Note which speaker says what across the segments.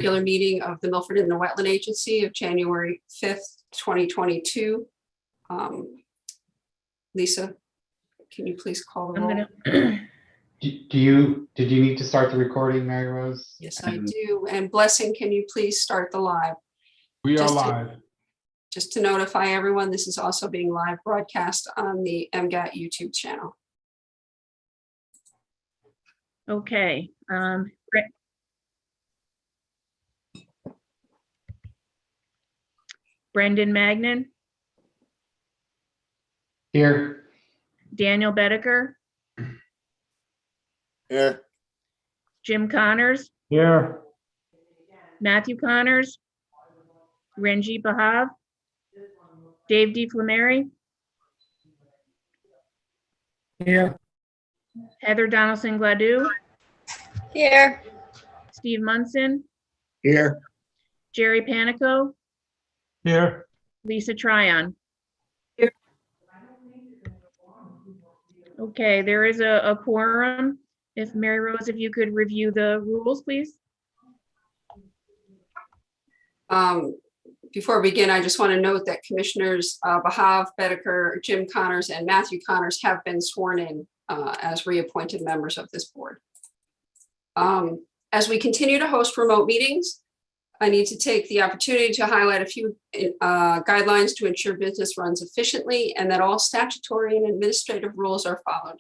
Speaker 1: regular meeting of the Milford Inland Wetland Agency of January 5th, 2022. Lisa, can you please call the roll?
Speaker 2: Did you need to start the recording, Mary Rose?
Speaker 1: Yes, I do. And Blessing, can you please start the live?
Speaker 3: We are live.
Speaker 1: Just to notify everyone, this is also being live broadcast on the MGAT YouTube channel.
Speaker 4: Okay. Brendan Magnan,
Speaker 2: Here.
Speaker 4: Daniel Bedecker,
Speaker 5: Here.
Speaker 4: Jim Connors,
Speaker 3: Here.
Speaker 4: Matthew Connors, Ranjit Bahav, Dave DeFlameri,
Speaker 3: Here.
Speaker 4: Heather Donaldson Gladue,
Speaker 6: Here.
Speaker 4: Steve Munson,
Speaker 5: Here.
Speaker 4: Jerry Panico,
Speaker 3: Here.
Speaker 4: Lisa Tryon. Okay, there is a quorum. If Mary Rose, if you could review the rules, please.
Speaker 1: Before we begin, I just want to note that Commissioners Bahav, Bedecker, Jim Connors, and Matthew Connors have been sworn in as reappointed members of this board. As we continue to host remote meetings, I need to take the opportunity to highlight a few guidelines to ensure business runs efficiently and that all statutory and administrative rules are followed.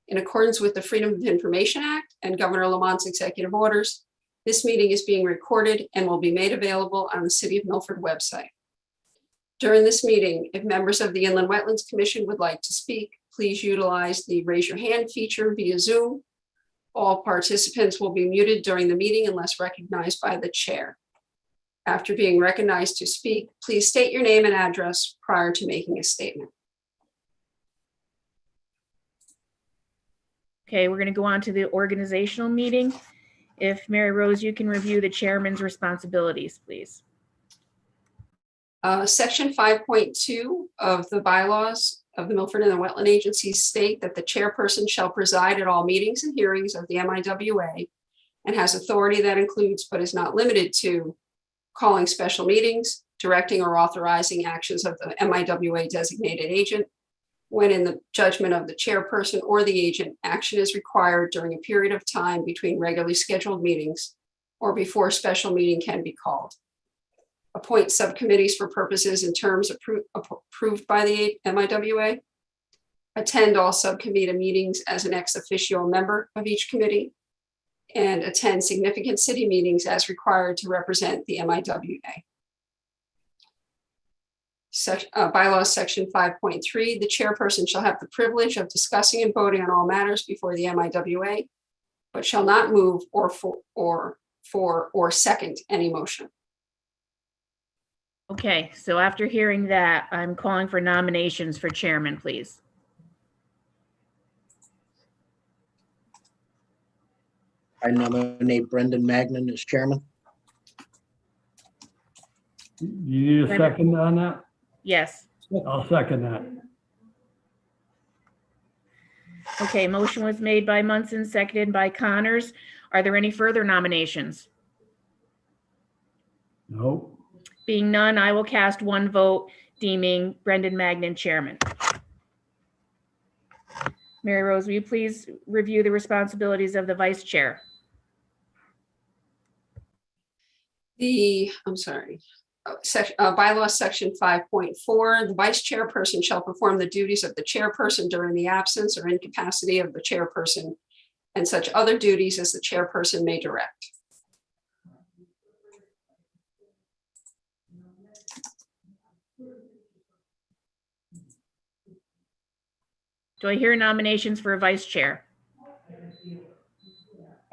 Speaker 1: In accordance with the Freedom of Information Act and Governor Lamont's executive orders, this meeting is being recorded and will be made available on the City of Milford website. During this meeting, if members of the Inland Wetlands Commission would like to speak, please utilize the raise your hand feature via Zoom. All participants will be muted during the meeting unless recognized by the chair. After being recognized to speak, please state your name and address prior to making a statement.
Speaker 4: Okay, we're going to go on to the organizational meeting. If Mary Rose, you can review the chairman's responsibilities, please.
Speaker 1: Section 5.2 of the bylaws of the Milford Inland Wetland Agency state that the chairperson shall preside at all meetings and hearings of the MIWA and has authority that includes but is not limited to calling special meetings, directing or authorizing actions of the MIWA designated agent. When in the judgment of the chairperson or the agent, action is required during a period of time between regularly scheduled meetings or before a special meeting can be called. Appoint subcommittees for purposes and terms approved by the MIWA. Attend all subcommittee meetings as an ex officio member of each committee. And attend significant city meetings as required to represent the MIWA. Bylaws section 5.3, the chairperson shall have the privilege of discussing and voting on all matters before the MIWA, but shall not move or second any motion.
Speaker 4: Okay, so after hearing that, I'm calling for nominations for chairman, please.
Speaker 5: I nominate Brendan Magnan as chairman.
Speaker 3: You need a second on that?
Speaker 4: Yes.
Speaker 3: I'll second that.
Speaker 4: Okay, motion was made by Munson, seconded by Connors. Are there any further nominations?
Speaker 3: No.
Speaker 4: Being none, I will cast one vote deeming Brendan Magnan chairman. Mary Rose, will you please review the responsibilities of the vice chair?
Speaker 1: Bylaw section 5.4, the vice chairperson shall perform the duties of the chairperson during the absence or incapacity of the chairperson and such other duties as the chairperson may direct.
Speaker 4: Do I hear nominations for a vice chair?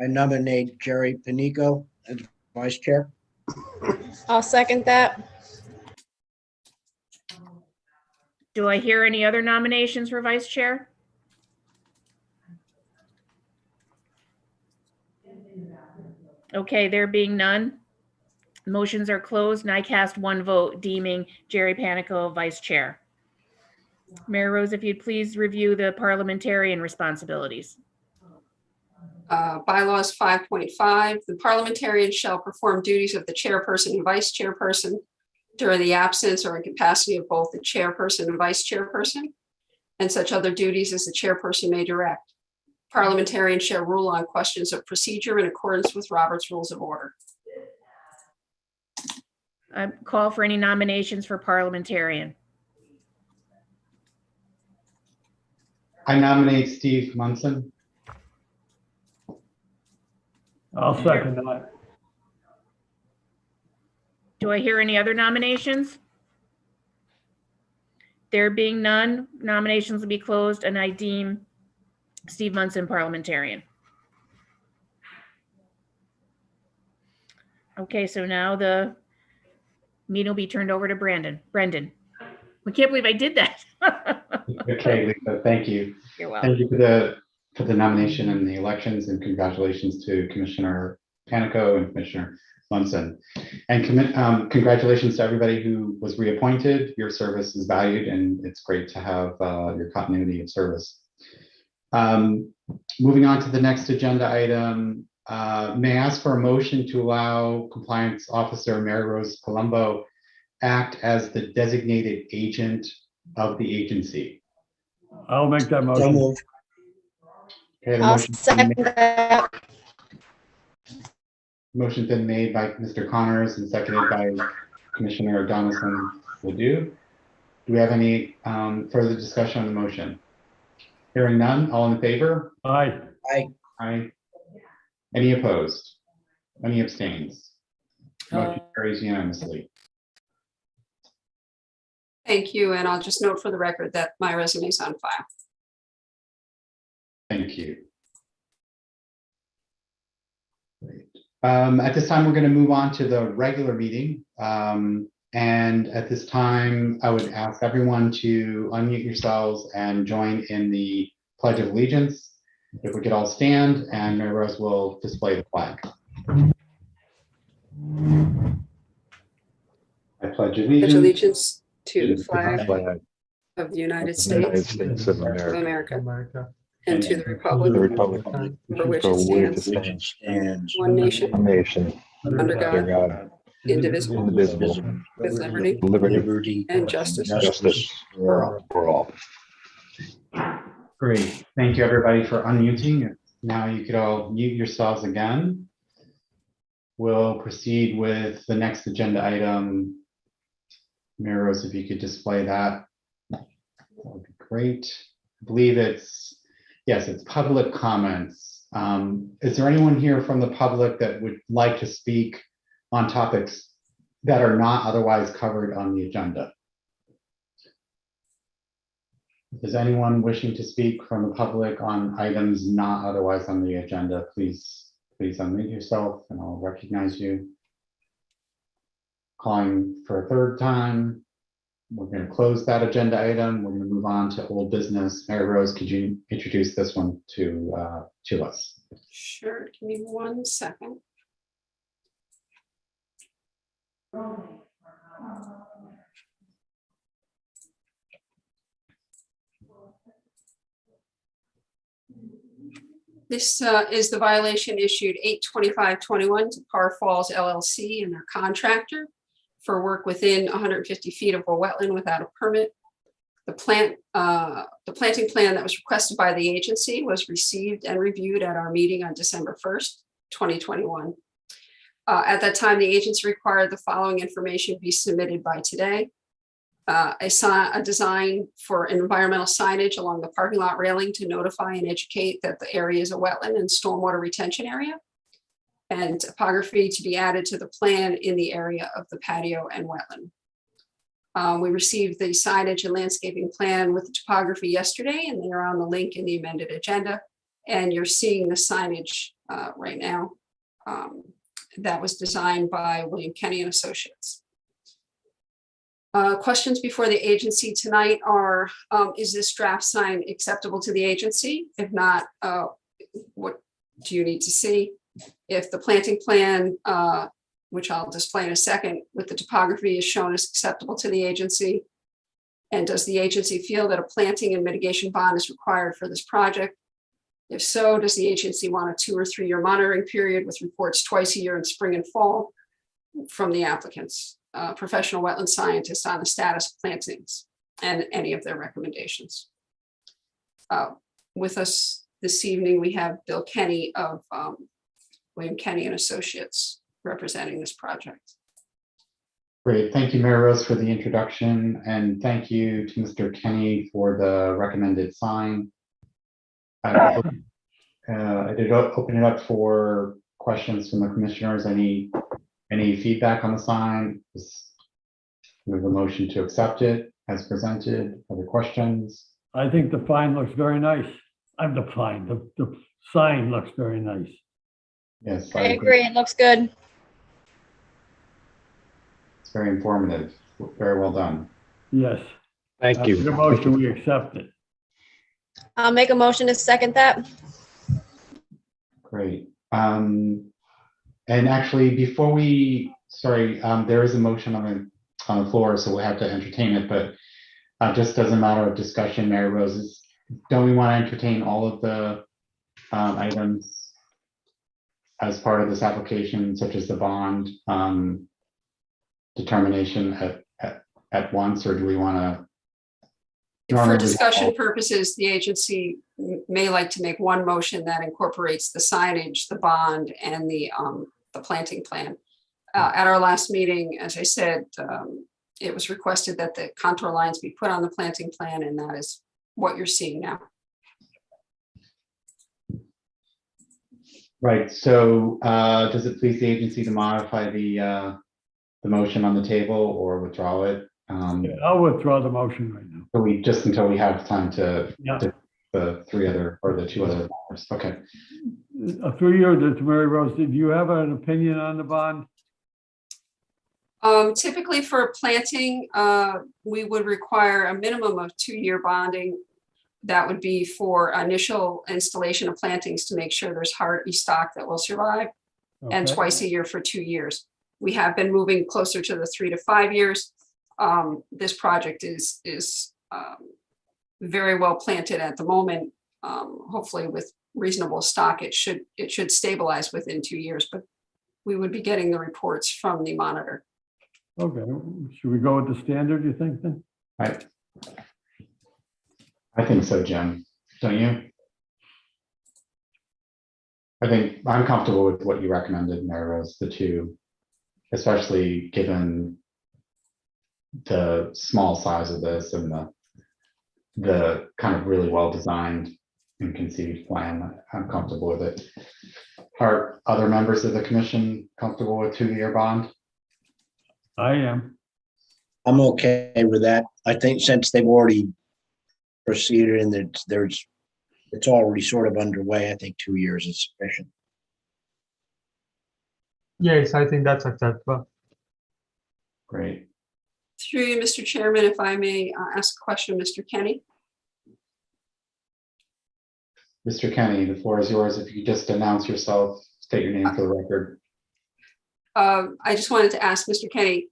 Speaker 5: I nominate Jerry Panico as vice chair.
Speaker 6: I'll second that.
Speaker 4: Do I hear any other nominations for vice chair? Okay, there being none, motions are closed and I cast one vote deeming Jerry Panico vice chair. Mary Rose, if you'd please review the parliamentarian responsibilities.
Speaker 1: Bylaws 5.5, the parliamentarian shall perform duties of the chairperson and vice chairperson during the absence or incapacity of both the chairperson and vice chairperson, and such other duties as the chairperson may direct. Parliamentarian shall rule on questions of procedure in accordance with Robert's Rules of Order.
Speaker 4: I call for any nominations for parliamentarian.
Speaker 2: I nominate Steve Munson.
Speaker 3: I'll second that.
Speaker 4: Do I hear any other nominations? There being none, nominations will be closed, and I deem Steve Munson parliamentarian. Okay, so now the meeting will be turned over to Brendan. I can't believe I did that.
Speaker 2: Okay, Lisa, thank you.
Speaker 4: You're welcome.
Speaker 2: Thank you for the nomination and the elections, and congratulations to Commissioner Panico and Commissioner Munson. And congratulations to everybody who was reappointed. Your service is valued, and it's great to have your continuity of service. Moving on to the next agenda item, may I ask for a motion to allow Compliance Officer Mary Rose Palumbo act as the designated agent of the agency?
Speaker 3: I'll make that
Speaker 5: So
Speaker 3: motion.
Speaker 5: moved.
Speaker 2: Okay, the
Speaker 6: I'll
Speaker 2: motion's been
Speaker 6: second that.
Speaker 2: Motion's been made by Mr. Connors and seconded by Commissioner Donaldson Ledoux. Do we have any further discussion on the motion? Hearing none, all in favor?
Speaker 3: Aye.
Speaker 2: Aye. Any opposed? Any abstains? Motion carries unanimously.
Speaker 1: Thank you, and I'll just note for the record that my resume is on file.
Speaker 2: Thank you. Great. At this time, we're going to move on to the regular meeting. And at this time, I would ask everyone to unmute yourselves and join in the Pledge of Allegiance. If we could all stand, and Mary Rose will display the flag. I pledge
Speaker 1: Pledge
Speaker 2: allegiance
Speaker 1: allegiance to the flag
Speaker 7: Flag
Speaker 1: of the United
Speaker 7: United
Speaker 1: States
Speaker 7: States of
Speaker 1: of
Speaker 7: America,
Speaker 1: America, and to the
Speaker 7: the
Speaker 1: republic
Speaker 7: republic
Speaker 1: for which
Speaker 7: for
Speaker 1: it
Speaker 7: which it
Speaker 1: stands,
Speaker 7: stands,
Speaker 5: And
Speaker 1: one nation,
Speaker 7: one nation,
Speaker 1: under
Speaker 7: under
Speaker 1: God,
Speaker 7: God,
Speaker 1: indivisible,
Speaker 7: indivisible,
Speaker 1: with liberty
Speaker 7: liberty
Speaker 1: and justice.
Speaker 7: justice for all.
Speaker 2: Great. Thank you, everybody, for unmuting. Now you could all mute yourselves again. We'll proceed with the next agenda item. Mary Rose, if you could display that, that would be great. I believe it's public comments. Is there anyone here from the public that would like to speak on topics that are not otherwise covered on the agenda? Is anyone wishing to speak from the public on items not otherwise on the agenda? Please unmute yourself and I'll recognize you. Calling for a third time. We're going to close that agenda item. We're going to move on to old business. Mary Rose, could you introduce this one to us?
Speaker 1: Sure, give me 1 second. This is the violation issued 8/25/21 to Par Falls LLC and their contractor for work within 150 feet of a wetland without a permit. The planting plan that was requested by the agency was received and reviewed at our meeting on December 1st, 2021. At that time, the agency required the following information be submitted by today. A design for environmental signage along the parking lot railing to notify and educate that the area is a wetland and stormwater retention area, and topography to be added to the plan in the area of the patio and wetland. We received the signage and landscaping plan with the topography yesterday, and they are on the link in the amended agenda. And you're seeing the signage right now. That was designed by William Kenny and Associates. Questions before the agency tonight are, is this draft sign acceptable to the agency? If not, what do you need to see? If the planting plan, which I'll display in a second, with the topography is shown as acceptable to the agency? And does the agency feel that a planting and mitigation bond is required for this project? If so, does the agency want a 2 or 3 year monitoring period with reports twice a year in spring and fall from the applicants, professional wetland scientists on the status of plantings and any of their recommendations? With us this evening, we have Bill Kenny of William Kenny and Associates representing this project.
Speaker 2: Great. Thank you, Mary Rose, for the introduction, and thank you to Mr. Kenny for the recommended sign. I did open it up for questions from the commissioners. Any feedback on the sign? We have a motion to accept it as presented. Other questions?
Speaker 3: I think the fine looks very nice. The sign looks very nice.
Speaker 2: Yes,
Speaker 6: I agree. It looks good.
Speaker 2: It's very informative. Very well done.
Speaker 3: Yes.
Speaker 7: Thank
Speaker 3: The
Speaker 7: you.
Speaker 3: motion, we accept it.
Speaker 6: I'll make a motion to second that.
Speaker 2: Great. And actually, before we, sorry, there is a motion on the floor, so we'll have to entertain it, but just as a matter of discussion, Mary Rose, don't we want to entertain all of the items as part of this application, such as the bond determination at once, or do we want to?
Speaker 1: For discussion purposes, the agency may like to make one motion that incorporates the signage, the bond, and the planting plan. At our last meeting, as I said, it was requested that the contour lines be put on the planting plan, and that is what you're seeing now.
Speaker 2: Right, so does it please the agency to modify the motion on the table or withdraw it?
Speaker 3: I'll withdraw the motion right now.
Speaker 2: So we, just until we have time to,
Speaker 3: Yeah.
Speaker 2: the two other matters. Okay.
Speaker 3: Through you, to Mary Rose, did you have an opinion on the bond?
Speaker 1: Typically for planting, we would require a minimum of 2-year bonding. That would be for initial installation of plantings to make sure there's hardy stock that will survive, and
Speaker 3: Okay.
Speaker 1: twice a year for 2 years. We have been moving closer to the 3 to 5 years. This project is very well planted at the moment. Hopefully with reasonable stock, it should stabilize within 2 years, but we would be getting the reports from the monitor.
Speaker 3: Okay, should we go with the standard, you think, then?
Speaker 2: I think so, Jim. Don't you? I think I'm comfortable with what you recommended, Mary Rose, the two, especially given the small size of this and the kind of really well-designed and conceived plan. I'm comfortable with it. Are other members of the commission comfortable with 2-year bond?
Speaker 3: I am.
Speaker 5: I'm okay with that. I think since they've already proceeded and it's already sort of underway, I think 2 years is sufficient.
Speaker 8: Yes, I think that's acceptable.
Speaker 2: Great.
Speaker 1: Through you, Mr. Chairman, if I may ask a question, Mr. Kenny.
Speaker 2: Mr. Kenny, the floor is yours. If you could just announce yourself, state your name for the record.
Speaker 1: I just wanted to ask Mr. Kenny,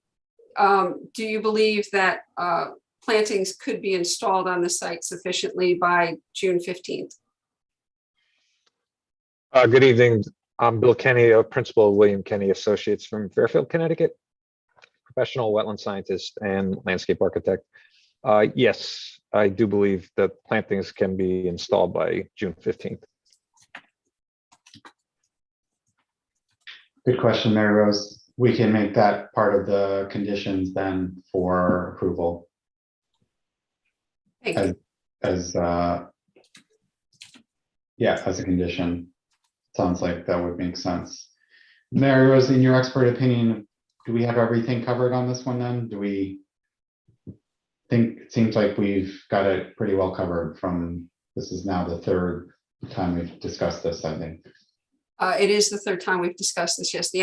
Speaker 1: do you believe that plantings could be installed on the site sufficiently by June 15th?
Speaker 9: Good evening. I'm Bill Kenny, a principal of William Kenny Associates from Fairfield, Connecticut, professional wetland scientist and landscape architect. Yes, I do believe that plantings can be installed by June 15th.
Speaker 2: Good question, Mary Rose. We can make that part of the conditions then for approval.
Speaker 1: Thank you.
Speaker 2: As a condition. Sounds like that would make sense. Mary Rose, in your expert opinion, do we have everything covered on this one then? Do we think, it seems like we've got it pretty well covered from, this is now the third time we've discussed this, I think.
Speaker 1: It is the third time we've discussed this. Yes, the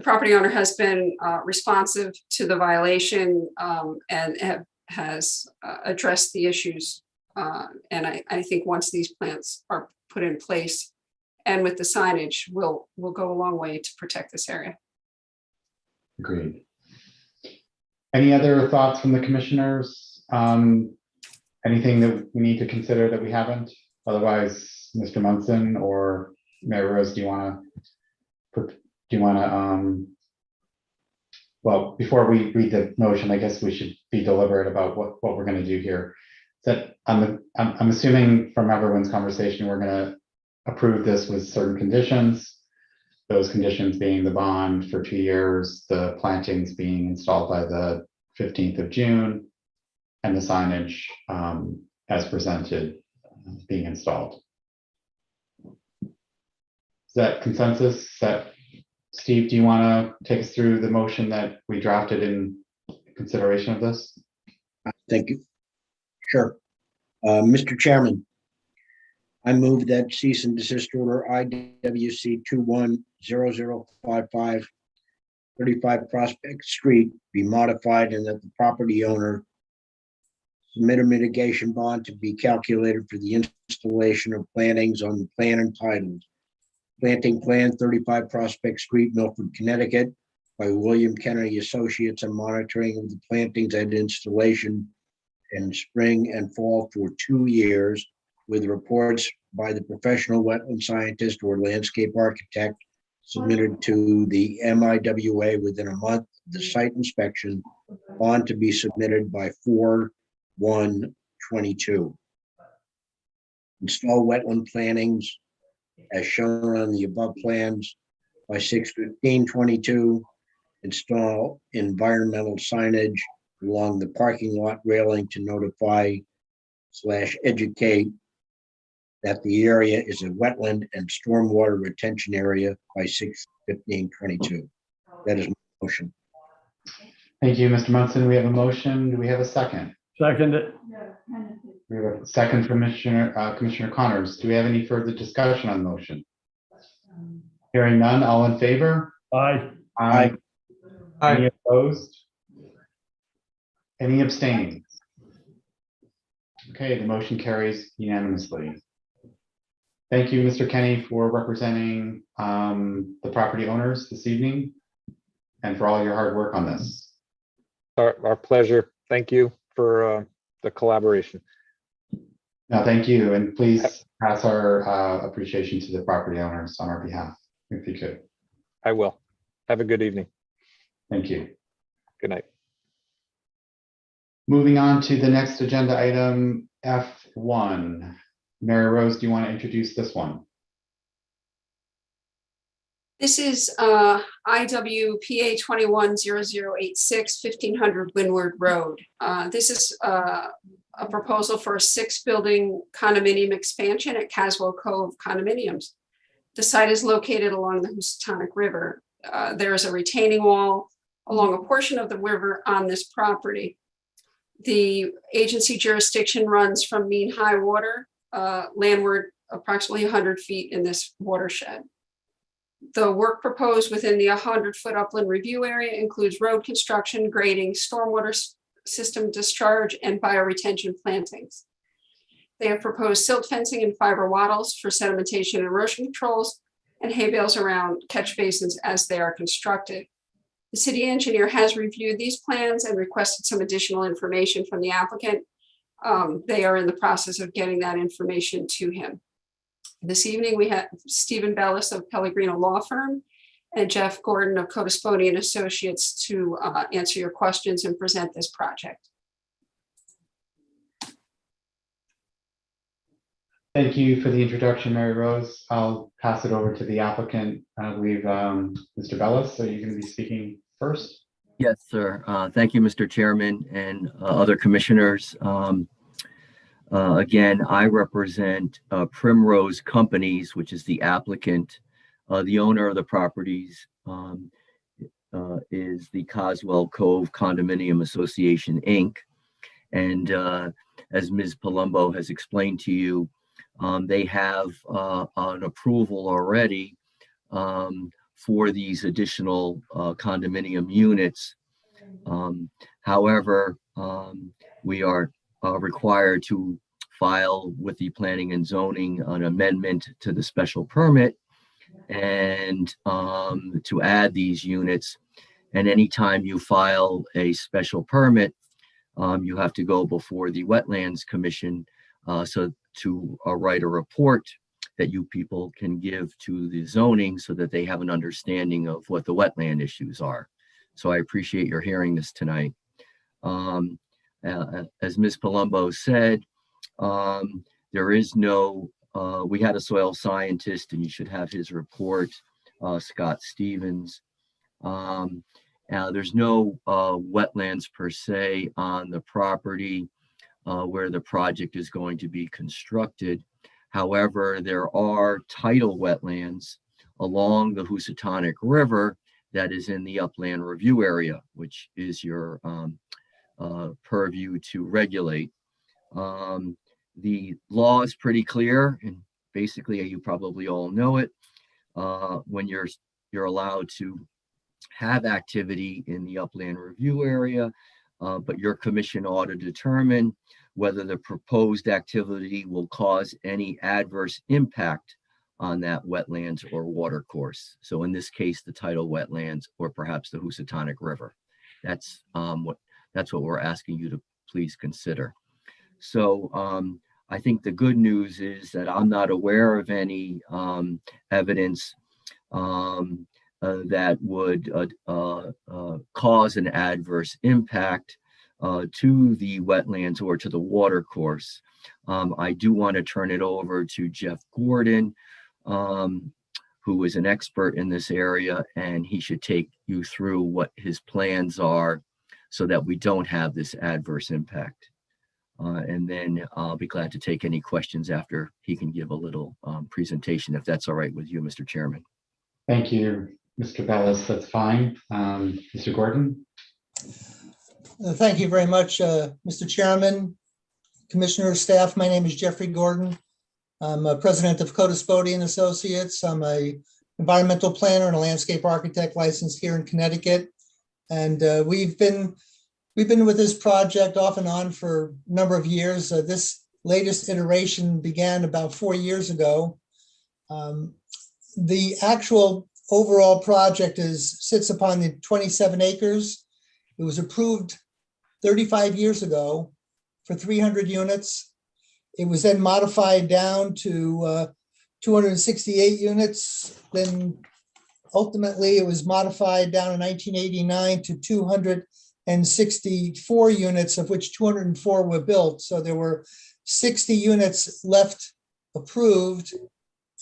Speaker 1: property owner has been responsive to the violation and has addressed the issues. And I think once these plants are put in place and with the signage, will go a long way to protect this area.
Speaker 2: Agreed. Any other thoughts from the commissioners? Anything that we need to consider that we haven't? Otherwise, Mr. Munson or Mary Rose, do you want to, well, before we read the motion, I guess we should be deliberate about what we're going to do here. That I'm assuming from everyone's conversation, we're going to approve this with certain conditions. Those conditions being the bond for 2 years, the plantings being installed by the 15th of June, and the signage as presented being installed. Is that consensus? Is that, Steve, do you want to take us through the motion that we drafted in consideration of this?
Speaker 5: Thank you. Sure. Mr. Chairman, I move that cease and desist order IWC 210055 35 Prospect Street be modified and that the property owner submit a mitigation bond to be calculated for the installation of plantings on the plan entitled Planting Plan 35 Prospect Street, Milford, Connecticut by William Kennedy Associates and monitoring of the plantings and installation in spring and fall for 2 years with reports by the professional wetland scientist or landscape architect submitted to the MIWA within a month of the site inspection, bond to be submitted by 4/1/22. Install wetland plantings as shown on the above plans by 6/15/22. Install environmental signage along the parking lot railing to notify/educate that the area is a wetland and stormwater retention area by 6/15/22. That is my motion.
Speaker 2: Thank you, Mr. Munson. We have a motion. Do we have a second?
Speaker 3: Second it.
Speaker 2: We have a second from Commissioner Connors. Do we have any further discussion on the motion? Hearing none, all in favor?
Speaker 3: Aye.
Speaker 2: Aye.
Speaker 8: Aye.
Speaker 2: Any opposed? Any abstaining? Okay, the motion carries unanimously. Thank you, Mr. Kenny, for representing the property owners this evening and for all your hard work on this.
Speaker 9: Our pleasure. Thank you for the collaboration.
Speaker 2: No, thank you, and please pass our appreciation to the property owners on our behalf, if you could.
Speaker 9: I will. Have a good evening.
Speaker 2: Thank you.
Speaker 9: Good night.
Speaker 2: Moving on to the next agenda item, F1. Mary Rose, do you want to introduce this one?
Speaker 1: This is IWPA 210086, 1500 Windward Road. This is a proposal for a 6-building condominium expansion at Caswell Cove Condominiums. The site is located along the Housatonic River. There is a retaining wall along a portion of the river on this property. The agency jurisdiction runs from mean high water landward approximately 100 feet in this watershed. The work proposed within the 100-foot upland review area includes road construction, grading, stormwater system discharge, and bioretention plantings. They have proposed silt fencing and fiber wattles for sedimentation and erosion controls and hay bales around catch basins as they are constructed. The city engineer has reviewed these plans and requested some additional information from the applicant. They are in the process of getting that information to him. This evening, we have Stephen Bellis of Pellegrino Law Firm and Jeff Gordon of Codisponi and Associates to answer your questions and present this project.
Speaker 2: Thank you for the introduction, Mary Rose. I'll pass it over to the applicant. Mr. Bellis, are you going to be speaking first?
Speaker 10: Yes, sir. Thank you, Mr. Chairman and other commissioners. Again, I represent Primrose Companies, which is the applicant. The owner of the properties is the Caswell Cove Condominium Association, Inc. And as Ms. Palumbo has explained to you, they have an approval already for these additional condominium units. However, we are required to file with the planning and zoning an amendment to the special permit and to add these units. And anytime you file a special permit, you have to go before the Wetlands Commission. So to write a report that you people can give to the zoning so that they have an understanding of what the wetland issues are. So I appreciate your hearing this tonight. As Ms. Palumbo said, there is no, we had a soil scientist, and you should have his report, Scott Stevens. There's no wetlands per se on the property where the project is going to be constructed. However, there are tidal wetlands along the Housatonic River that is in the upland review area, which is your purview to regulate. The law is pretty clear, and basically you probably all know it. When you're allowed to have activity in the upland review area, but your commission ought to determine whether the proposed activity will cause any adverse impact on that wetlands or water course. So in this case, the tidal wetlands, or perhaps the Housatonic River. That's what we're asking you to please consider. So I think the good news is that I'm not aware of any evidence that would cause an adverse impact to the wetlands or to the water course. I do want to turn it over to Jeff Gordon, who is an expert in this area, and he should take you through what his plans are so that we don't have this adverse impact. And then I'll be glad to take any questions after he can give a little presentation, if that's all right with you, Mr. Chairman.
Speaker 2: Thank you, Mr. Bellis. That's fine. Mr. Gordon?
Speaker 11: Thank you very much, Mr. Chairman, Commissioner, staff. My name is Jeffrey Gordon. I'm a president of Codispodi and Associates. I'm a environmental planner and a landscape architect licensed here in Connecticut. And we've been with this project off and on for a number of years. This latest iteration began about 4 years ago. The actual overall project sits upon the 27 acres. It was approved 35 years ago for 300 units. It was then modified down to 268 units. Then ultimately it was modified down in 1989 to 264 units, of which 204 were built. So there were 60 units left approved.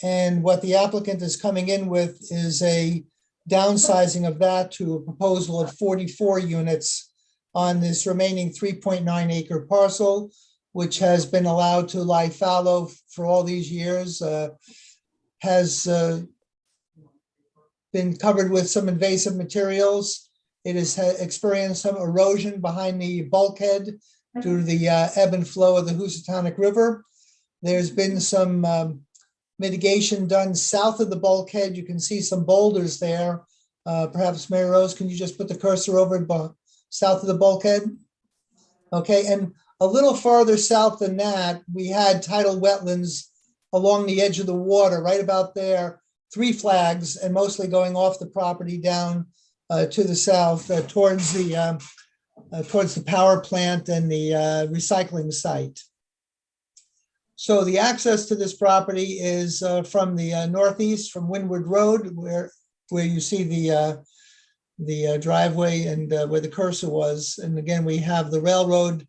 Speaker 11: And what the applicant is coming in with is a downsizing of that to a proposal of 44 units on this remaining 3.9 acre parcel, which has been allowed to lie fallow for all these years, has been covered with some invasive materials. It has experienced some erosion behind the bulkhead due to the ebb and flow of the Housatonic River. There's been some mitigation done south of the bulkhead. You can see some boulders there. Perhaps Mary Rose, can you just put the cursor over south of the bulkhead? Okay, and a little farther south than that, we had tidal wetlands along the edge of the water, right about there, 3 flags, and mostly going off the property down to the south towards the power plant and the recycling site. So the access to this property is from the northeast, from Windward Road, where you see the driveway and where the cursor was. And again, we have the railroad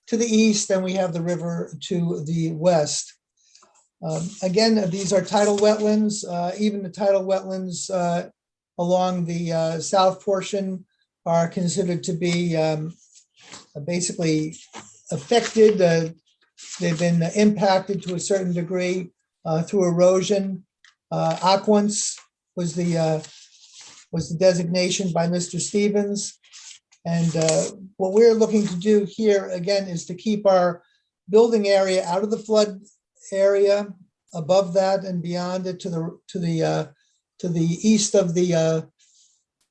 Speaker 11: to the east, and we have the river to the west. Again, these are tidal wetlands. Even the tidal wetlands along the south portion are considered to be basically affected. They've been impacted to a certain degree through erosion. Aquance was the designation by Mr. Stevens. And what we're looking to do here again is to keep our building area out of the flood area, above that and beyond it to the east of the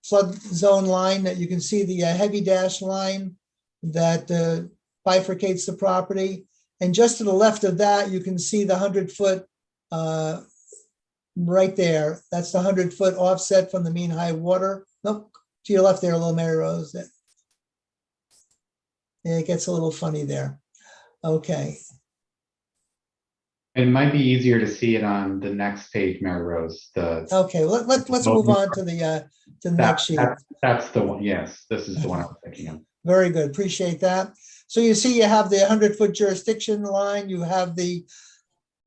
Speaker 11: flood zone line. That you can see the heavy dash line that bifurcates the property. And just to the left of that, you can see the 100-foot right there. That's the 100-foot offset from the mean high water. Nope, to your left there, a little Mary Rose. Yeah, it gets a little funny there. Okay.
Speaker 2: It might be easier to see it on the next page, Mary Rose, the.
Speaker 11: Okay, let's move on to the next sheet.
Speaker 2: That's the one, yes, this is the one I was thinking of.
Speaker 11: Very good, appreciate that. So you see you have the 100-foot jurisdiction line, you have the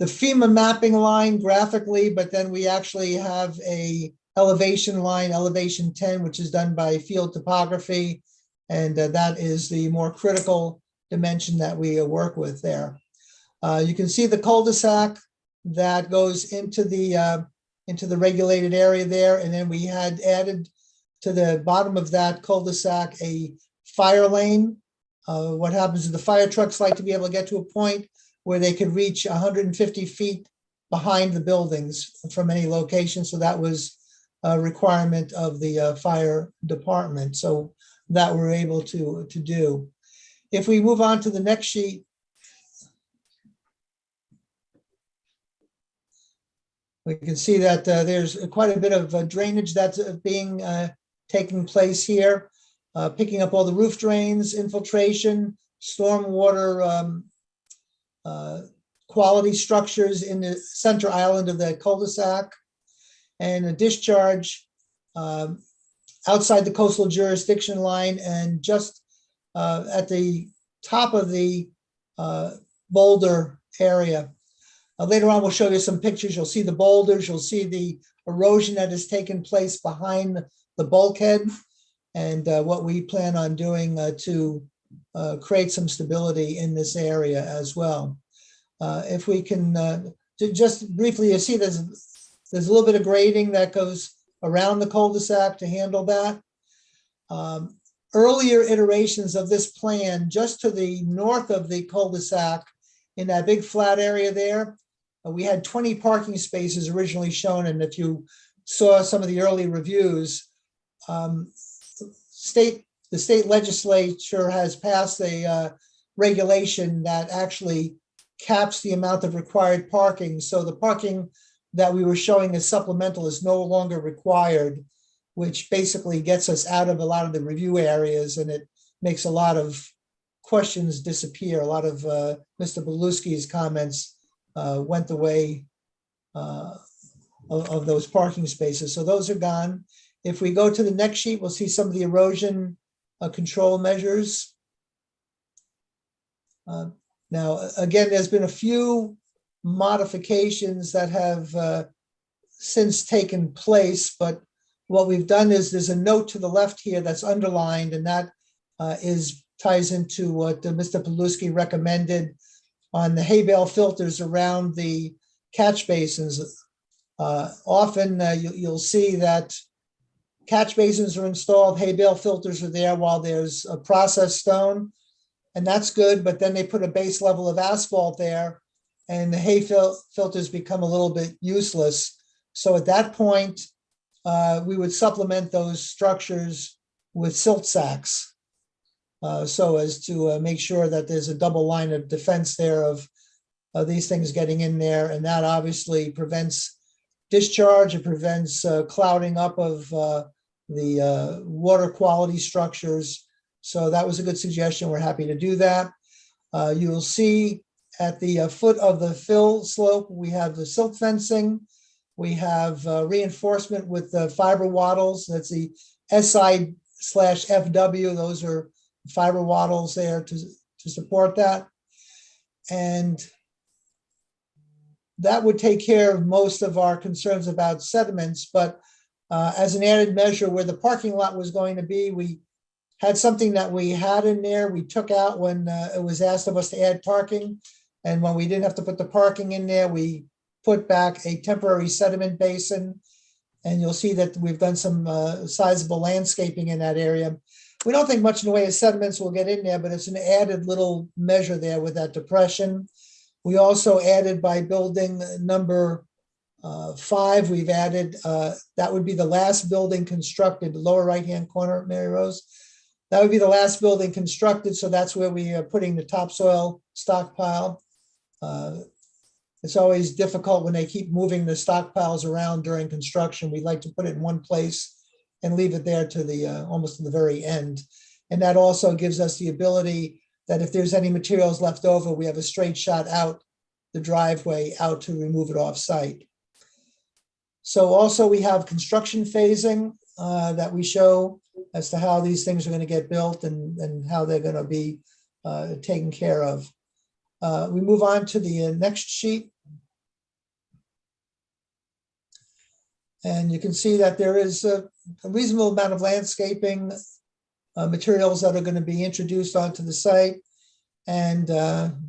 Speaker 11: FEMA mapping line graphically, but then we actually have a elevation line, elevation 10, which is done by field topography. And that is the more critical dimension that we work with there. You can see the cul-de-sac that goes into the regulated area there. And then we had added to the bottom of that cul-de-sac a fire lane. What happens is the fire trucks like to be able to get to a point where they could reach 150 feet behind the buildings from any location. So that was a requirement of the fire department. So that we're able to do. If we move on to the next sheet, we can see that there's quite a bit of drainage that's taking place here, picking up all the roof drains, infiltration, stormwater quality structures in the center island of the cul-de-sac, and a discharge outside the coastal jurisdiction line and just at the top of the boulder area. Later on, we'll show you some pictures. You'll see the boulders, you'll see the erosion that has taken place behind the bulkhead, and what we plan on doing to create some stability in this area as well. If we can just briefly, you see there's a little bit of grading that goes around the cul-de-sac to handle that. Earlier iterations of this plan, just to the north of the cul-de-sac, in that big flat area there, we had 20 parking spaces originally shown. And if you saw some of the early reviews, the state legislature has passed a regulation that actually caps the amount of required parking. So the parking that we were showing as supplemental is no longer required, which basically gets us out of a lot of the review areas, and it makes a lot of questions disappear. A lot of Mr. Beluski's comments went the way of those parking spaces. So those are gone. If we go to the next sheet, we'll see some of the erosion control measures. Now, again, there's been a few modifications that have since taken place, but what we've done is there's a note to the left here that's underlined, and that ties into what Mr. Beluski recommended on the hay bale filters around the catch basins. Often you'll see that catch basins are installed, hay bale filters are there while there's a processed stone, and that's good, but then they put a base level of asphalt there and the hay filters become a little bit useless. So at that point, we would supplement those structures with silt sacks so as to make sure that there's a double line of defense there of these things getting in there. And that obviously prevents discharge, it prevents clouding up of the water quality structures. So that was a good suggestion. We're happy to do that. You will see at the foot of the fill slope, we have the silt fencing. We have reinforcement with the fiber wattles. That's the SI/FW. Those are fiber wattles there to support that. And that would take care of most of our concerns about sediments. But as an added measure, where the parking lot was going to be, we had something that we had in there. We took out when it was asked of us to add parking. And when we didn't have to put the parking in there, we put back a temporary sediment basin. And you'll see that we've done some sizable landscaping in that area. We don't think much in the way of sediments will get in there, but it's an added little measure there with that depression. We also added by building number 5, we've added, that would be the last building constructed, the lower right-hand corner, Mary Rose. That would be the last building constructed. So that's where we are putting the topsoil stockpile. It's always difficult when they keep moving the stockpiles around during construction. We like to put it in one place and leave it there to the almost to the very end. And that also gives us the ability that if there's any materials left over, we have a straight shot out the driveway out to remove it off-site. So also we have construction phasing that we show as to how these things are going to get built and how they're going to be taken care of. We move on to the next sheet. And you can see that there is a reasonable amount of landscaping materials that are going to be introduced onto the site. And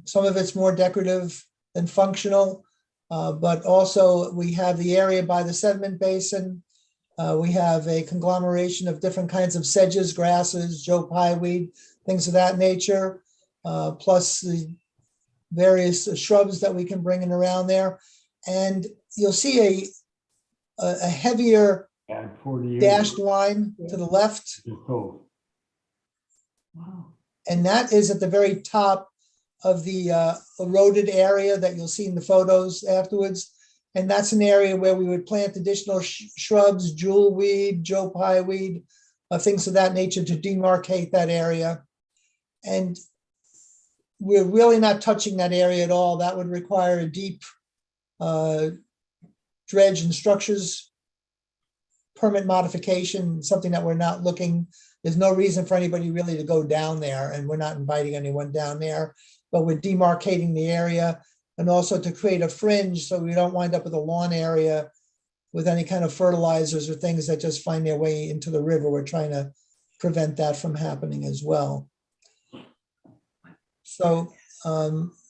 Speaker 11: some of it's more decorative than functional. But also we have the area by the sediment basin. We have a conglomeration of different kinds of sedges, grasses, Joe Pye weed, things of that nature, plus the various shrubs that we can bring in around there. And you'll see a heavier
Speaker 3: Add 48.
Speaker 11: dashed line to the left.
Speaker 3: Wow.
Speaker 11: And that is at the very top of the eroded area that you'll see in the photos afterwards. And that's an area where we would plant additional shrubs, jewelweed, Joe Pye weed, things of that nature to demarcate that area. And we're really not touching that area at all. That would require a deep dredge and structures permit modification, something that we're not looking. There's no reason for anybody really to go down there, and we're not inviting anyone down there, but we're demarcating the area and also to create a fringe so we don't wind up with a lawn area with any kind of fertilizers or things that just find their way into the river. We're trying to prevent that from happening as well. So,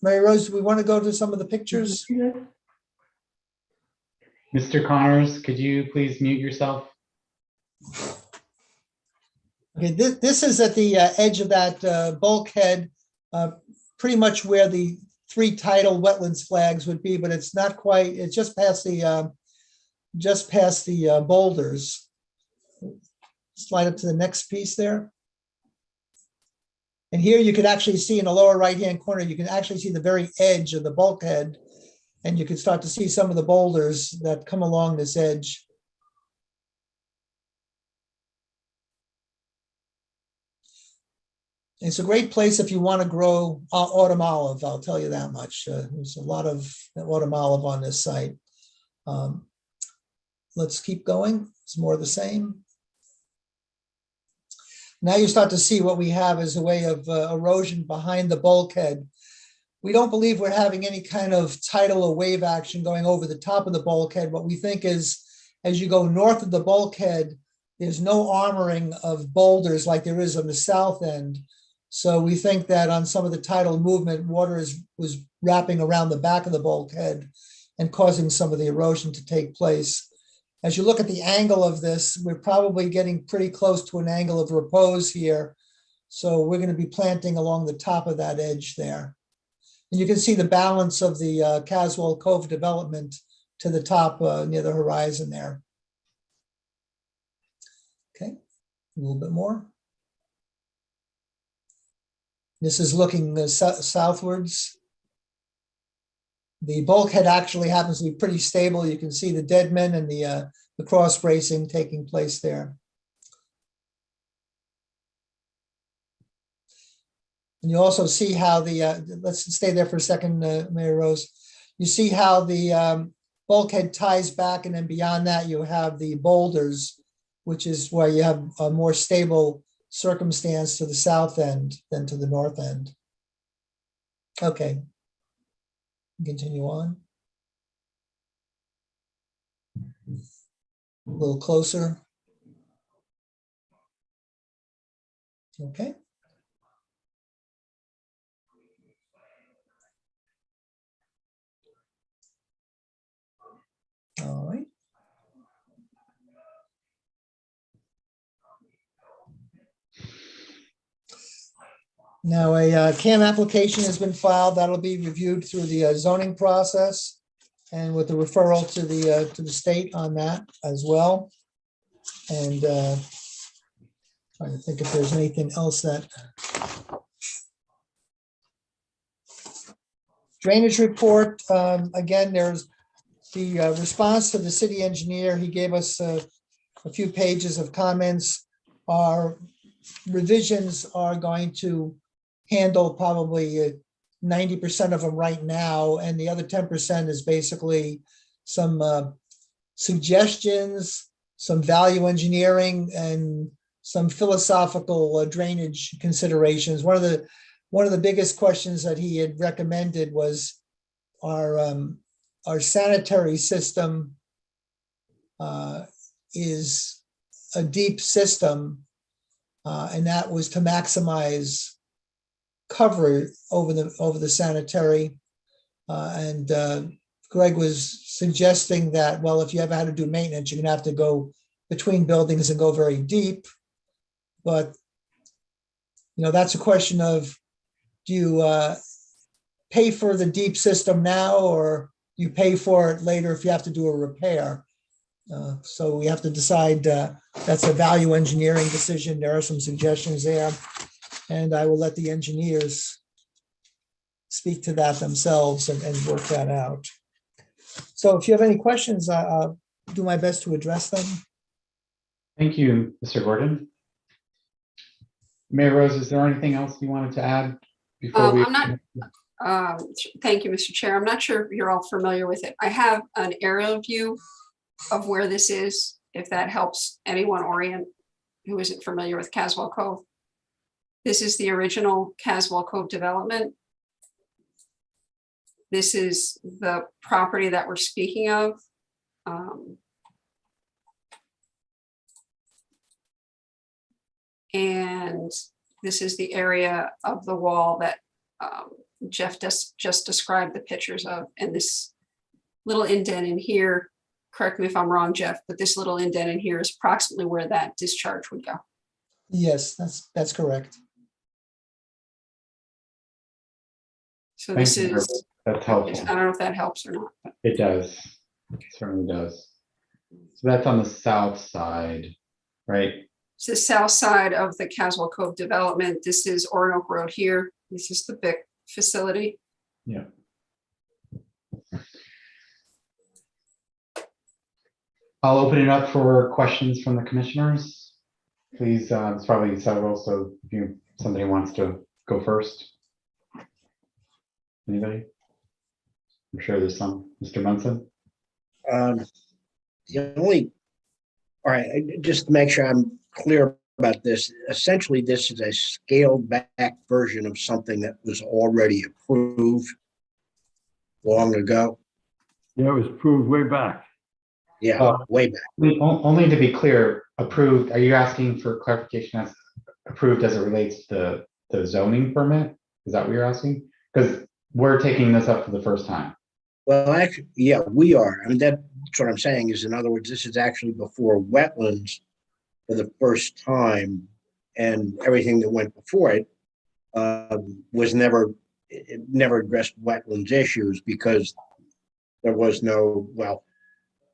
Speaker 11: Mary Rose, do we want to go to some of the pictures?
Speaker 2: Mr. Connors, could you please mute yourself?
Speaker 11: Okay, this is at the edge of that bulkhead, pretty much where the 3 tidal wetlands flags would be, but it's not quite, it's just past the boulders. Slide up to the next piece there. And here you can actually see in the lower right-hand corner, you can actually see the very edge of the bulkhead, and you can start to see some of the boulders that come along this edge. It's a great place if you want to grow autumn olive, I'll tell you that much. There's a lot of autumn olive on this site. Let's keep going. It's more of the same. Now you start to see what we have as a way of erosion behind the bulkhead. We don't believe we're having any kind of tidal or wave action going over the top of the bulkhead. What we think is, as you go north of the bulkhead, there's no armoring of boulders like there is on the south end. So we think that on some of the tidal movement, water was wrapping around the back of the bulkhead and causing some of the erosion to take place. As you look at the angle of this, we're probably getting pretty close to an angle of repose here. So we're going to be planting along the top of that edge there. And you can see the balance of the Caswell Cove development to the top near the horizon there. Okay, a little bit more. This is looking southwards. The bulkhead actually happens to be pretty stable. You can see the dead men and the cross bracing taking place there. And you also see how the, let's stay there for a second, Mary Rose. You see how the bulkhead ties back, and then beyond that you have the boulders, which is where you have a more stable circumstance to the south end than to the north end. Okay. Continue on. A little closer. Okay. All right. Now a CAM application has been filed. That'll be reviewed through the zoning process and with the referral to the state on that as well. And trying to think if there's anything else that. Drainage report, again, there's the response to the city engineer. He gave us a few pages of comments. Our revisions are going to handle probably 90% of them right now, and the other 10% is basically some suggestions, some value engineering, and some philosophical drainage considerations. One of the biggest questions that he had recommended was our sanitary system is a deep system, and that was to maximize cover over the sanitary. And Greg was suggesting that, well, if you ever had to do maintenance, you're gonna have to go between buildings and go very deep. But, that's a question of, do you pay for the deep system now, or you pay for it later if you have to do a repair? So we have to decide, that's a value engineering decision. There are some suggestions there, and I will let the engineers speak to that themselves and work that out. So if you have any questions, I'll do my best to address them.
Speaker 2: Thank you, Mr. Gordon. Mayor Rose, is there anything else you wanted to add before we?
Speaker 1: I'm not, thank you, Mr. Chair. I'm not sure if you're all familiar with it. I have an aerial view of where this is, if that helps anyone orient who isn't familiar with Caswell Cove. This is the original Caswell Cove development. This is the property that we're speaking of. And this is the area of the wall that Jeff just described the pictures of. And this little indent in here, correct me if I'm wrong, Jeff, but this little indent in here is approximately where that discharge would go.
Speaker 11: Yes, that's correct.
Speaker 1: So
Speaker 2: Thank
Speaker 1: this
Speaker 2: you,
Speaker 1: is,
Speaker 2: that's
Speaker 1: I
Speaker 2: helpful.
Speaker 1: don't know if that helps or not. But
Speaker 2: It does. It certainly does. So that's on the south side, right?
Speaker 1: it's the south side of the Caswell Cove development. This is Orinoco Road here. This is the BIC facility.
Speaker 2: Yeah. I'll open it up for questions from the commissioners. Please, it's probably several, so if somebody wants to go first. Anybody? I'm sure there's some. Mr. Munson?
Speaker 5: All right, just to make sure I'm clear about this, essentially this is a scaled back version of something that was already approved long ago.
Speaker 3: Yeah, it was approved way back.
Speaker 5: Yeah, way back.
Speaker 2: Only to be clear, approved, are you asking for clarification as approved as it relates to the zoning permit? Is that what you're asking? Because we're taking this up for the first time.
Speaker 5: Well, actually, yeah, we are. I mean, that's what I'm saying is, in other words, this is actually before wetlands for the first time, and everything that went before it was never addressed wetlands issues because there was no, well,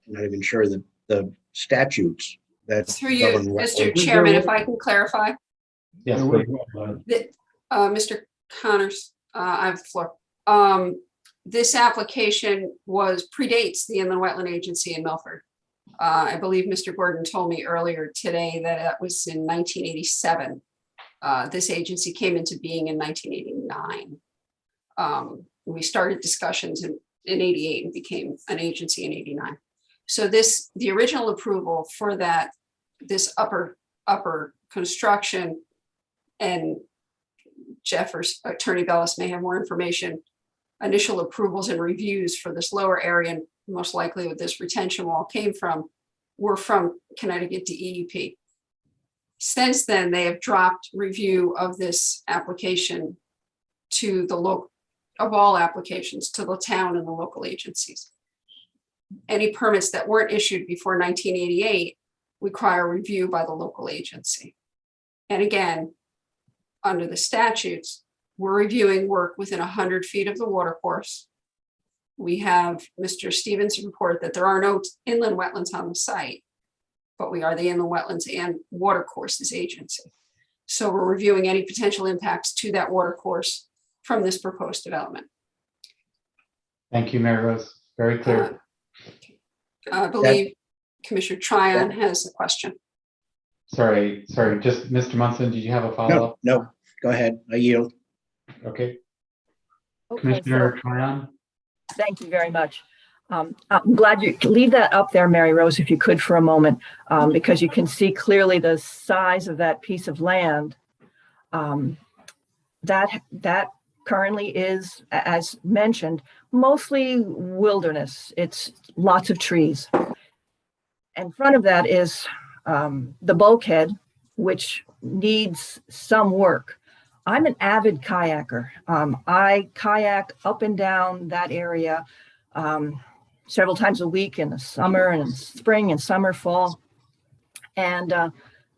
Speaker 5: I'm not even sure that the statutes that
Speaker 1: Through you,
Speaker 5: govern
Speaker 1: Mr.
Speaker 5: wetlands.
Speaker 1: Chairman, if I can clarify,
Speaker 2: Yes,
Speaker 3: There was
Speaker 2: please.
Speaker 3: wetland.
Speaker 1: that, Mr. Connors, I have the floor. This application predates the Inland Wetland Agency in Milford. I believe Mr. Gordon told me earlier today that it was in 1987. This agency came into being in 1989. We started discussions in 88 and became an agency in 89. So the original approval for this upper construction, and Jeffers, Attorney Bellis may have more information, initial approvals and reviews for this lower area, and most likely what this retention wall were from Connecticut DEP. Since then, they have dropped review of this application to the local, of all applications, to the town and the local agencies. Any permits that weren't issued before 1988 require review by the local agency. And again, under the statutes, we're reviewing work within 100 feet of the watercourse. We have Mr. Stevens' report that there are no inland wetlands on the site, but we are the Inland Wetlands and Watercourses Agency. So we're reviewing any potential impacts to that watercourse from this proposed development.
Speaker 2: Thank you, Mary Rose. Very clear.
Speaker 1: I believe Commissioner Tryon has a question.
Speaker 2: Sorry, just Mr. Munson, did you have a follow-up?
Speaker 5: No, go ahead. I yield.
Speaker 2: Okay.
Speaker 12: Okay,
Speaker 2: Commissioner
Speaker 12: so
Speaker 2: Tryon?
Speaker 12: thank you very much. I'm glad you leave that up there, Mary Rose, if you could for a moment, because you can see clearly the size of that piece of land. That currently is, as mentioned, mostly wilderness. It's lots of trees. In front of that is the bulkhead, which needs some work. I'm an avid kayaker. I kayak up and down that area several times a week in the summer and spring and summer, fall. And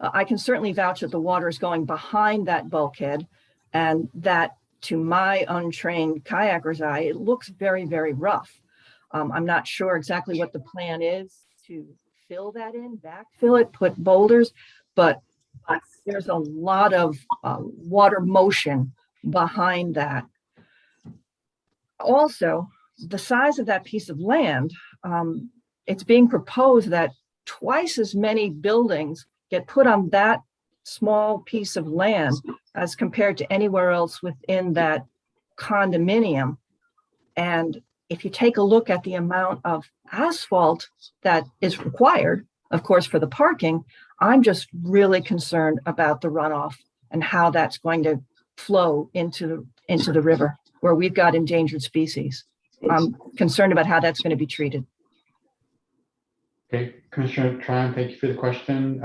Speaker 12: I can certainly vouch that the water is going behind that bulkhead, and that, to my untrained kayaker's eye, it looks very, very rough. I'm not sure exactly what the plan is to fill that in, backfill it, put boulders, but there's a lot of water motion behind that. Also, the size of that piece of land, it's being proposed that twice as many buildings get put on that small piece of land as compared to anywhere else within that condominium. And if you take a look at the amount of asphalt that is required, of course, for the parking, I'm just really concerned about the runoff and how that's going to flow into the river where we've got endangered species. I'm concerned about how that's going to be treated.
Speaker 2: Okay, Commissioner Tryon, thank you for the question.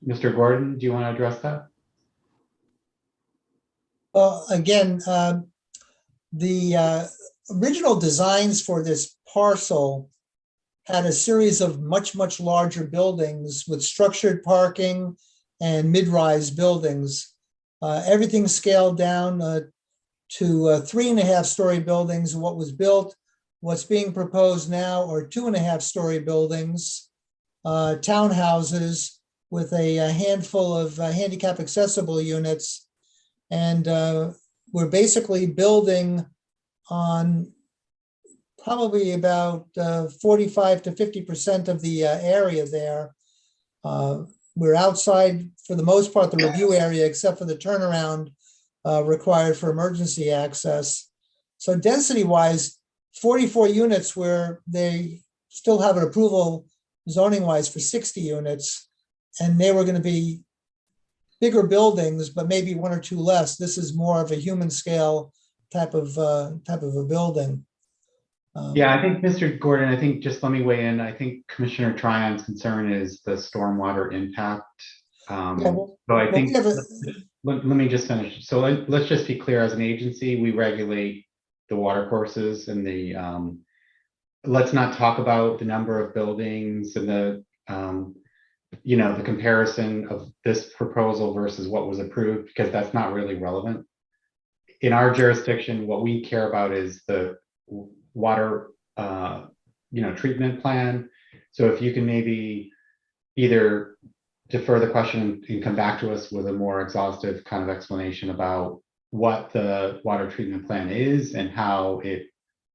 Speaker 2: Mr. Gordon, do you want to address that?
Speaker 11: Well, again, the original designs for this parcel had a series of much, much larger buildings with structured parking and mid-rise buildings. Everything scaled down to 3.5-story buildings. What was built, what's being proposed now are 2.5-story buildings, townhouses with a handful of handicap accessible units. And we're basically building on probably about 45 to 50% of the area there. We're outside, for the most part, the review area, except for the turnaround required for emergency access. So density-wise, 44 units where they still have an approval zoning-wise for 60 units, and they were going to be bigger buildings, but maybe one or two less. This is more of a human scale type of a building.
Speaker 2: Yeah, I think, Mr. Gordon, I think just let me weigh in. I think Commissioner Tryon's concern is the stormwater impact. So I think, let me just finish. So let's just be clear, as an agency, we regulate the water courses and the, let's not talk about the number of buildings and the, the comparison of this proposal versus what was approved, because that's not really relevant. In our jurisdiction, what we care about is the water, treatment plan. So if you can maybe either defer the question and come back to us with a more exhaustive kind of explanation about what the water treatment plan is and how it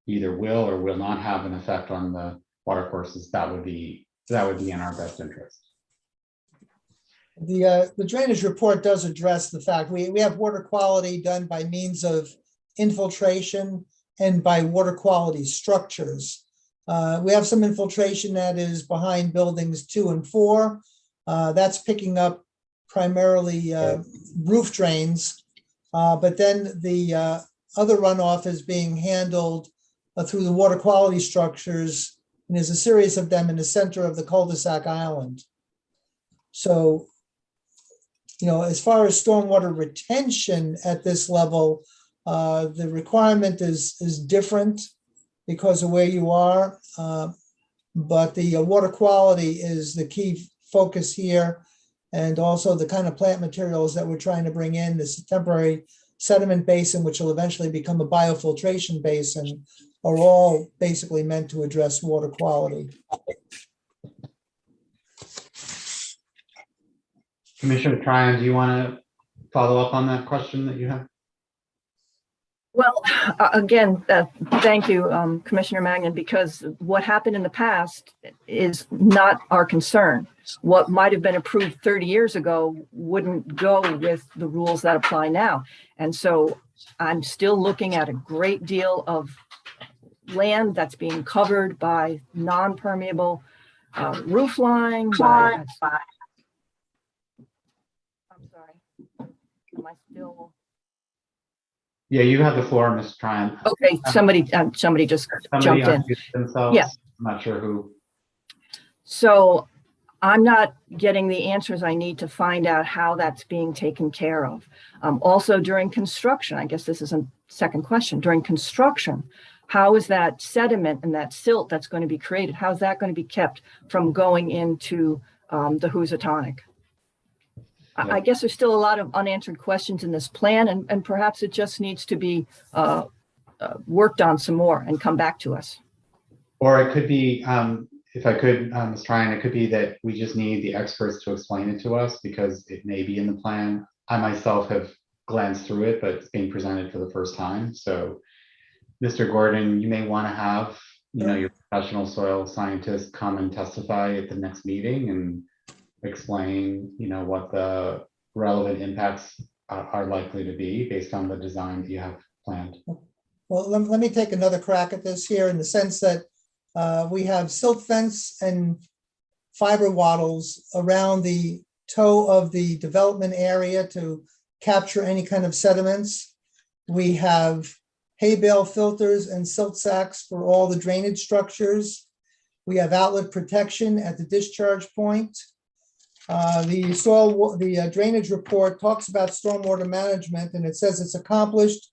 Speaker 2: either will or will not have an effect on the water courses, that would be in our best interest.
Speaker 11: The drainage report does address the fact we have water quality done by means of infiltration and by water quality structures. We have some infiltration that is behind buildings 2 and 4. That's picking up primarily roof drains, but then the other runoff is being handled through the water quality structures, and there's a series of them in the center of the cul-de-sac island. So, as far as stormwater retention at this level, the requirement is different because of where you are, but the water quality is the key focus here, and also the kind of plant materials that we're trying to bring in, this temporary sediment basin, which will eventually become a biofiltration basin, are all basically meant to address water quality.
Speaker 2: Commissioner Tryon, do you want to follow up on that question that you have?
Speaker 12: Well, again, thank you, Commissioner Magnan, because what happened in the past is not our concern. What might have been approved 30 years ago wouldn't go with the rules that apply now. And so I'm still looking at a great deal of land that's being covered by non-permeable roof line. I'm sorry. Am I still?
Speaker 2: Yeah, you have the floor, Ms. Tryon.
Speaker 12: Okay, somebody just
Speaker 2: Somebody
Speaker 12: jumped in.
Speaker 2: unmuted themselves.
Speaker 12: Yeah.
Speaker 2: I'm not sure who.
Speaker 12: So I'm not getting the answers I need to find out how that's being taken care of. Also during construction, I guess this is a second question, during construction, how is that sediment and that silt that's going to be created, how is that going to be kept from going into the Housatonic? I guess there's still a lot of unanswered questions in this plan, and perhaps it just needs to be worked on some more and come back to us.
Speaker 2: Or it could be, if I could, Ms. Tryon, it could be that we just need the experts to explain it to us because it may be in the plan. I myself have glanced through it, but it's being presented for the first time. So, Mr. Gordon, you may want to have, your professional soil scientist come and testify at the next meeting and explain, what the relevant impacts are likely to be based on the design that you have planned.
Speaker 11: Well, let me take another crack at this here in the sense that we have silt fence and fiber wattles around the toe of the development area to capture any kind of sediments. We have hay bale filters and silt sacks for all the drainage structures. We have outlet protection at the discharge point. The drainage report talks about stormwater management, and it says it's accomplished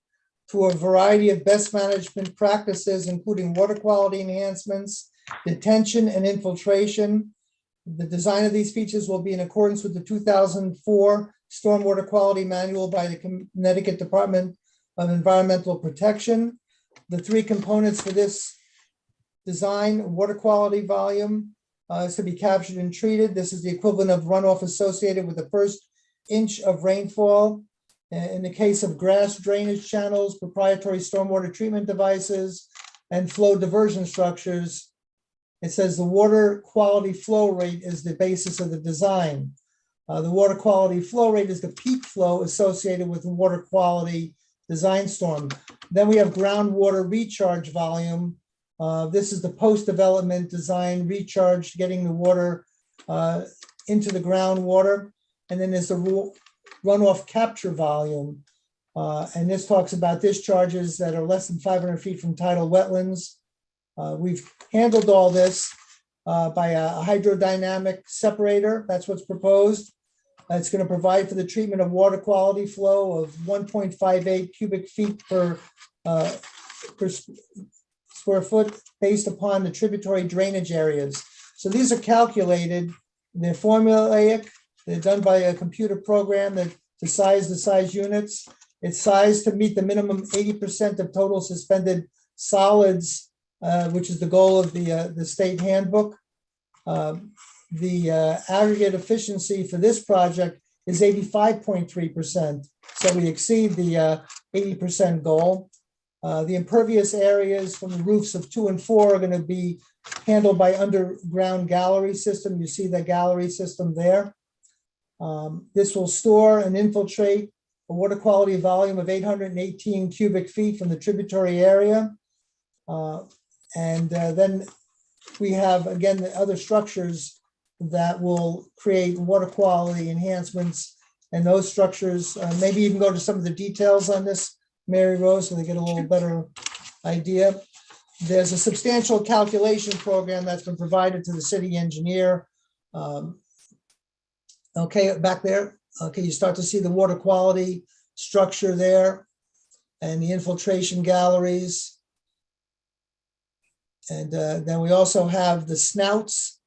Speaker 11: through a variety of best management practices, including water quality enhancements, detention and infiltration. The design of these features will be in accordance with the 2004 Stormwater Quality Manual by the Connecticut Department of Environmental Protection. The three components for this design: water quality volume is to be captured and treated. This is the equivalent of runoff associated with the first inch of rainfall. In the case of grass drainage channels, proprietary stormwater treatment devices, and flow diversion structures, it says the water quality flow rate is the basis of the design. The water quality flow rate is the peak flow associated with the water quality design storm. Then we have groundwater recharge volume. This is the post-development design recharge, getting the water into the groundwater. And then there's the runoff capture volume. And this talks about discharges that are less than 500 feet from tidal wetlands. We've handled all this by a hydrodynamic separator. That's what's proposed. It's going to provide for the treatment of water quality flow of 1.58 cubic feet per square foot based upon the tributary drainage areas. So these are calculated, they're formulaic, they're done by a computer program that to size the size units. It's sized to meet the minimum 80% of total suspended solids, which is the goal of the state handbook. The aggregate efficiency for this project is 85.3%. So we exceed the 80% goal. The impervious areas from the roofs of 2 and 4 are going to be handled by underground gallery system. You see the gallery system there. This will store and infiltrate a water quality volume of 818 cubic feet from the tributary area. Then we have, again, the other structures that will create water quality enhancements. And those structures, maybe you can go to some of the details on this, Mary Rose, so they get a little better idea. There's a substantial calculation program that's been provided to the city engineer. Okay, back there. Okay, you start to see the water quality structure there and the infiltration galleries. And then we also have the snouts.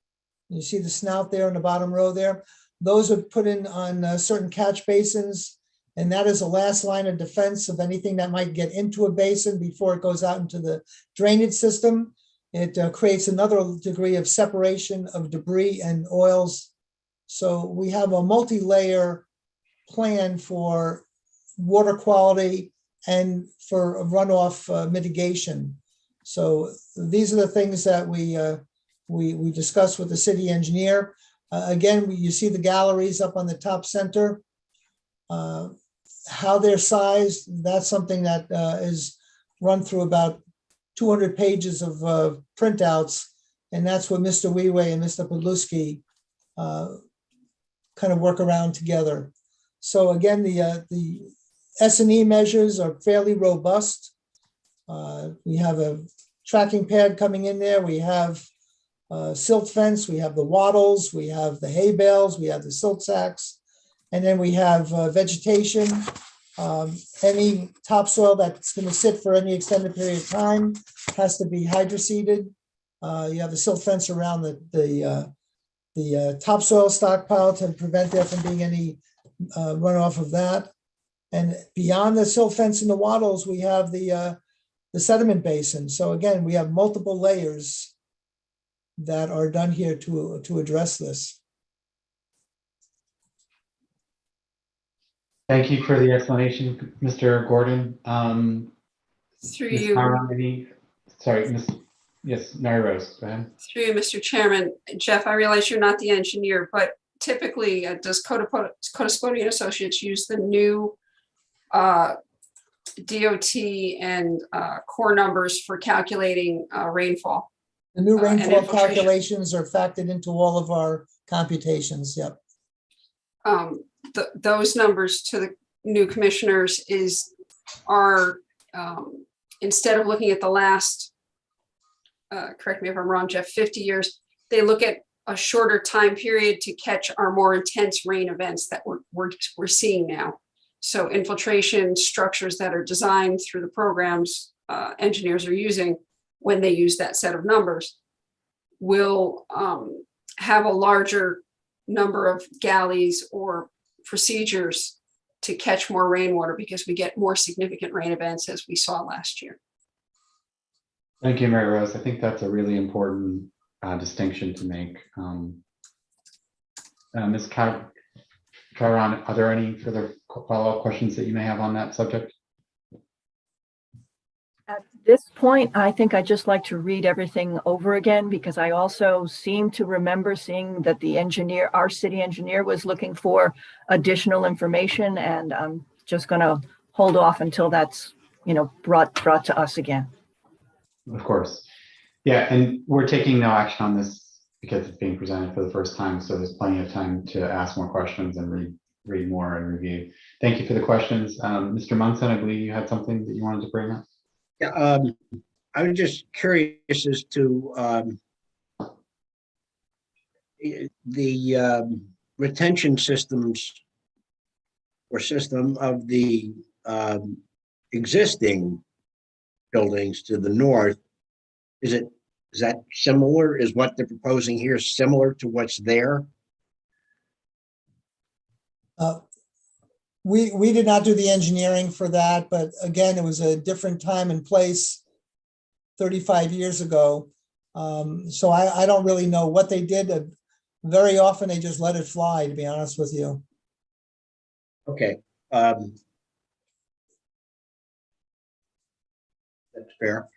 Speaker 11: You see the snout there in the bottom row there. Those are put in on certain catch basins, and that is the last line of defense of anything that might get into a basin before it goes out into the drainage system. It creates another degree of separation of debris and oils. So we have a multi-layer plan for water quality and for runoff mitigation. So these are the things that we discussed with the city engineer. Again, you see the galleries up on the top center. How they're sized, that's something that is run through about 200 pages of printouts. And that's what Mr. Weiwei and Mr. Podluski kind of work around together. So again, the S&E measures are fairly robust. We have a tracking pad coming in there. We have silt fence, we have the wattles, we have the hay bales, we have the silt sacks, and then we have vegetation. Any topsoil that's going to sit for any extended period of time has to be hydroseeded. You have a silt fence around the topsoil stockpile to prevent there from being any runoff of that. And beyond the silt fence and the wattles, we have the sediment basin. So again, we have multiple layers that are done here to address this.
Speaker 2: Thank you for the explanation, Mr. Gordon.
Speaker 1: Through
Speaker 2: Ms.
Speaker 1: you,
Speaker 2: Myron, sorry, yes, Mary Rose, go ahead.
Speaker 1: through you, Mr. Chairman. Jeff, I realize you're not the engineer, but typically does Codispodian Associates use the new DOT and core numbers for calculating rainfall?
Speaker 11: The new
Speaker 1: And
Speaker 11: rainfall
Speaker 1: infiltration. Calculations
Speaker 11: are factored into all of our computations, yep.
Speaker 1: Those numbers to the new commissioners are instead of looking at the last, correct me if I'm wrong, Jeff, 50 years, they look at a shorter time period to catch our more intense rain events that we're seeing now. So infiltration structures that are designed through the programs engineers are using when they use that set of numbers will have a larger number of galleys or procedures to catch more rainwater because we get more significant rain events as we saw last year.
Speaker 2: Thank you, Mary Rose. I think that's a really important distinction to make. Ms. Chiron, are there any further follow-up questions that you may have on that subject?
Speaker 12: At this point, I think I'd just like to read everything over again because I also seem to remember seeing that the engineer, our city engineer, was looking for additional information, and I'm just going to hold off until that's, brought to us again.
Speaker 2: Of course. Yeah, and we're taking no action on this because it's being presented for the first time, so there's plenty of time to ask more questions and read more and review. Thank you for the questions. Mr. Munson, I believe you had something that you wanted to bring up.
Speaker 5: Yeah, I was just curious as to the retention systems or system of the existing buildings to the north. Is that similar? Is what they're proposing here similar to what's there?
Speaker 11: We did not do the engineering for that, but again, it was a different time and place 35 years ago. So I don't really know what they did. Very often they just let it fly, to be honest with you.
Speaker 5: Okay. That's fair.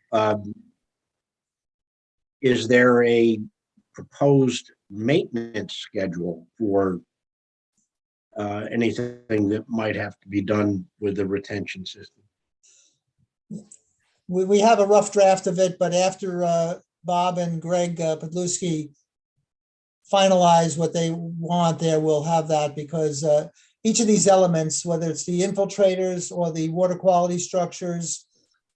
Speaker 5: Is there a proposed maintenance schedule for anything that might have to be done with the retention system?
Speaker 11: We have a rough draft of it, but after Bob and Greg Podluski finalize what they want there, we'll have that because each of these elements, whether it's the infiltrators or the water quality structures,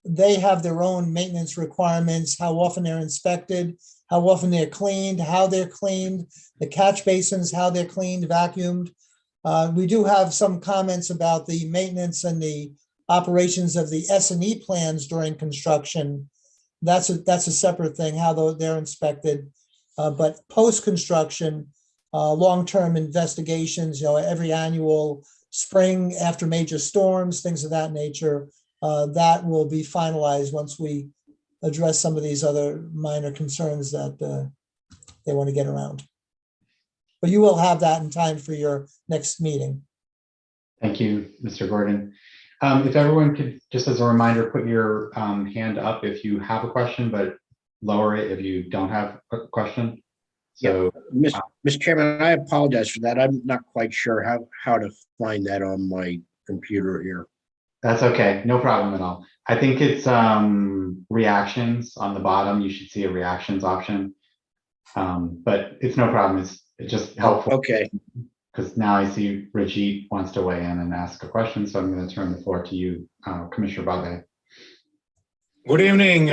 Speaker 11: they have their own maintenance requirements, how often they're inspected, how often they're cleaned, how they're cleaned, the catch basins, how they're cleaned, vacuumed. We do have some comments about the maintenance and the operations of the S&E plans during construction. That's a separate thing, how they're inspected. But post-construction, long-term investigations, every annual spring after major storms, things of that nature, that will be finalized once we address some of these other minor concerns that they want to get around. But you will have that in time for your next meeting.
Speaker 2: Thank you, Mr. Gordon. If everyone could, just as a reminder, put your hand up if you have a question, but lower it if you don't have a question. So,
Speaker 5: Mr. Chairman, I apologize for that. I'm not quite sure how to find that on my computer here.
Speaker 2: That's okay, no problem at all. I think it's reactions on the bottom. You should see a reactions option. But it's no problem. It's just helpful
Speaker 5: Okay,
Speaker 2: because now I see Rajeet wants to weigh in and ask a question. So I'm going to turn the floor to you, Commissioner Bade.
Speaker 13: Good evening,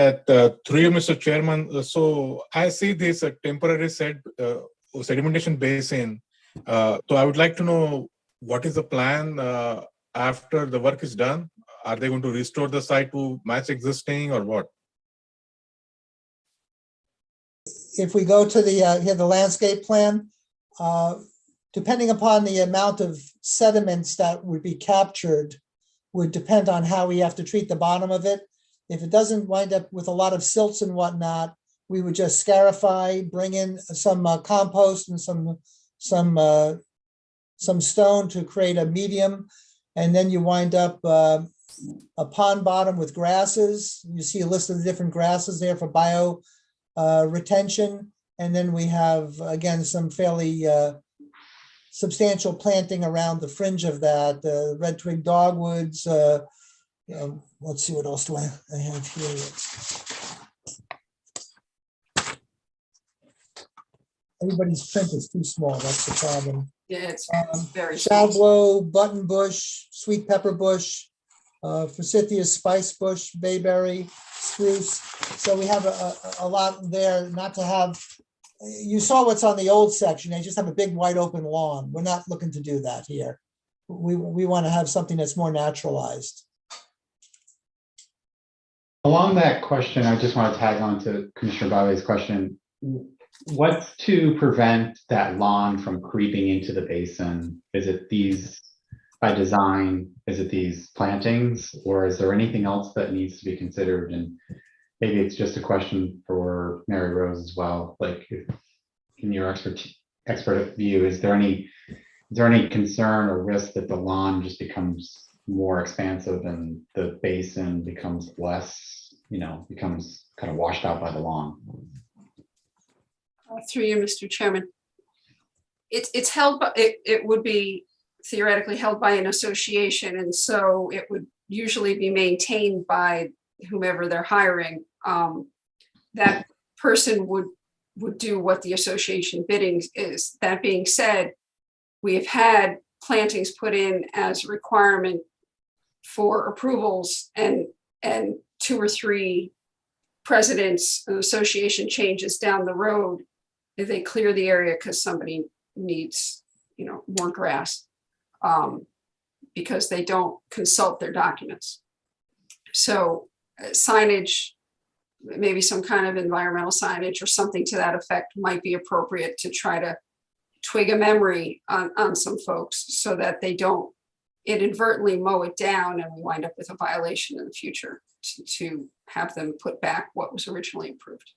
Speaker 13: through you, Mr. Chairman. So I see this temporary sedimentation basin. So I would like to know what is the plan after the work is done? Are they going to restore the site to match existing or what?
Speaker 11: If we go to the landscape plan, depending upon the amount of sediments that would be captured would depend on how we have to treat the bottom of it. If it doesn't wind up with a lot of silts and whatnot, we would just scarify, bring in some compost and some stone to create a medium. And then you wind up a pond bottom with grasses. You see a list of the different grasses there for bio retention. And then we have, again, some fairly substantial planting around the fringe of that, red twig dogwoods. Let's see, what else do I have here? Everybody's print is too small, that's the problem.
Speaker 1: Yeah, it's very small.
Speaker 11: Shadwell, button bush, sweet pepper bush, forsythia spice bush, bayberry, spruce. So we have a lot there, not to have, you saw what's on the old section, they just have a big wide open lawn. We're not looking to do that here. We want to have something that's more naturalized.
Speaker 2: Along that question, I just want to tag on to Commissioner Bade's question. What's to prevent that lawn from creeping into the basin? Is it these by design? Is it these plantings? Or is there anything else that needs to be considered? And maybe it's just a question for Mary Rose as well. Like, in your expert view, is there any concern or risk that the lawn just becomes more expansive and the basin becomes less, becomes kind of washed out by the lawn?
Speaker 1: Through you, Mr. Chairman. It's held, but it would be theoretically held by an association, and so it would usually be maintained by whomever they're hiring. That person would do what the association bidding is. That being said, we have had plantings put in as a requirement for approvals, and 2 or 3 presidents and association changes down the road, if they clear the area because somebody needs, more grass, because they don't consult their documents. So signage, maybe some kind of environmental signage or something to that effect might be appropriate to try to twig a memory on some folks so that they don't inadvertently mow it down and we wind up with a violation in the future to have them put back what was originally approved.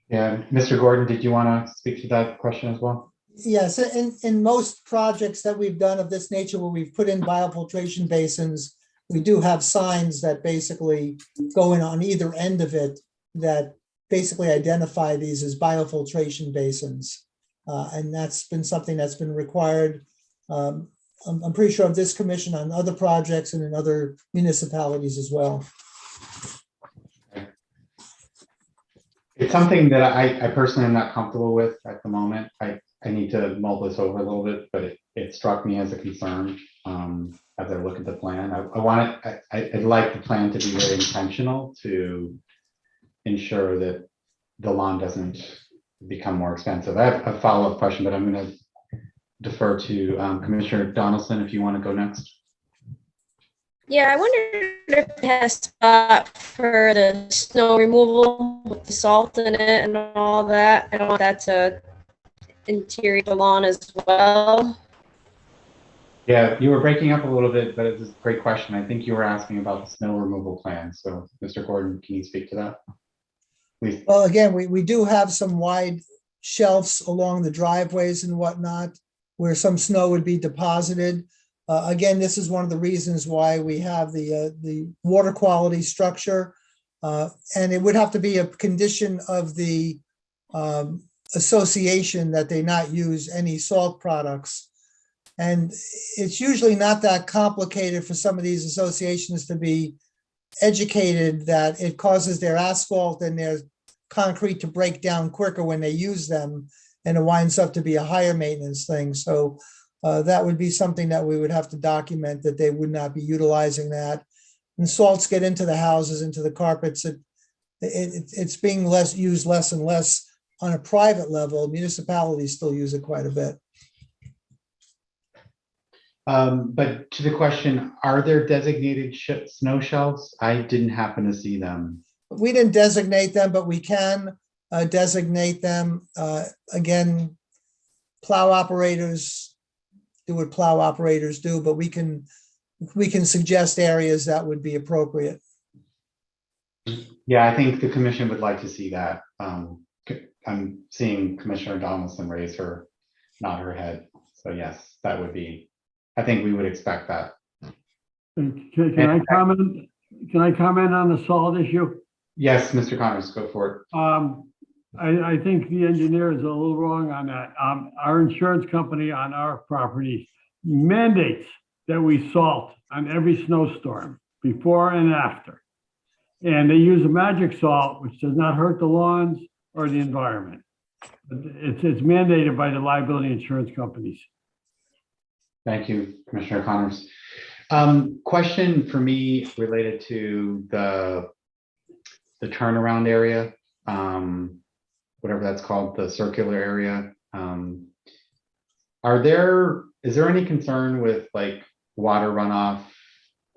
Speaker 2: Yeah, Mr. Gordon, did you want to speak to that question as well?
Speaker 11: Yes, in most projects that we've done of this nature where we've put in biofiltration basins, we do have signs that basically go in on either end of it that basically identify these as biofiltration basins. And that's been something that's been required. I'm pretty sure of this commission on other projects and in other municipalities as well.
Speaker 2: It's something that I personally am not comfortable with at the moment. I need to mull this over a little bit, but it struck me as a concern as I look at the plan. I'd like the plan to be very intentional to ensure that the lawn doesn't become more expensive. I have a follow-up question, but I'm going to defer to Commissioner Donaldson if you want to go next.
Speaker 6: Yeah, I wonder if it has a spot for the snow removal with the salt in it and all that. I don't want that to interior the lawn as well.
Speaker 2: Yeah, you were breaking up a little bit, but it's a great question. I think you were asking about the snow removal plan. So, Mr. Gordon, can you speak to that, please?
Speaker 11: Well, again, we do have some wide shelves along the driveways and whatnot where some snow would be deposited. Again, this is one of the reasons why we have the water quality structure. And it would have to be a condition of the association that they not use any salt products. And it's usually not that complicated for some of these associations to be educated that it causes their asphalt and their concrete to break down quicker when they use them, and it winds up to be a higher maintenance thing. So that would be something that we would have to document, that they would not be utilizing that. And salts get into the houses, into the carpets. It's being used less and less on a private level. Municipalities still use it quite a bit.
Speaker 2: But to the question, are there designated snow shelves? I didn't happen to see them.
Speaker 11: We didn't designate them, but we can designate them. Again, plow operators do what plow operators do, but we can suggest areas that would be appropriate.
Speaker 2: Yeah, I think the commission would like to see that. I'm seeing Commissioner Donaldson nod her head. So yes, that would be, I think we would expect that.
Speaker 3: Can I comment? Can I comment on the salt issue?
Speaker 2: Yes, Mr. Connors, go for it.
Speaker 3: I think the engineer is a little wrong on that. Our insurance company on our property mandates that we salt on every snowstorm, before and after. And they use a magic salt, which does not hurt the lawns or the environment. It's mandated by the liability insurance companies.
Speaker 2: Thank you, Commissioner Connors. Question for me related to the turnaround area, whatever that's called, the circular area. Is there any concern with like water runoff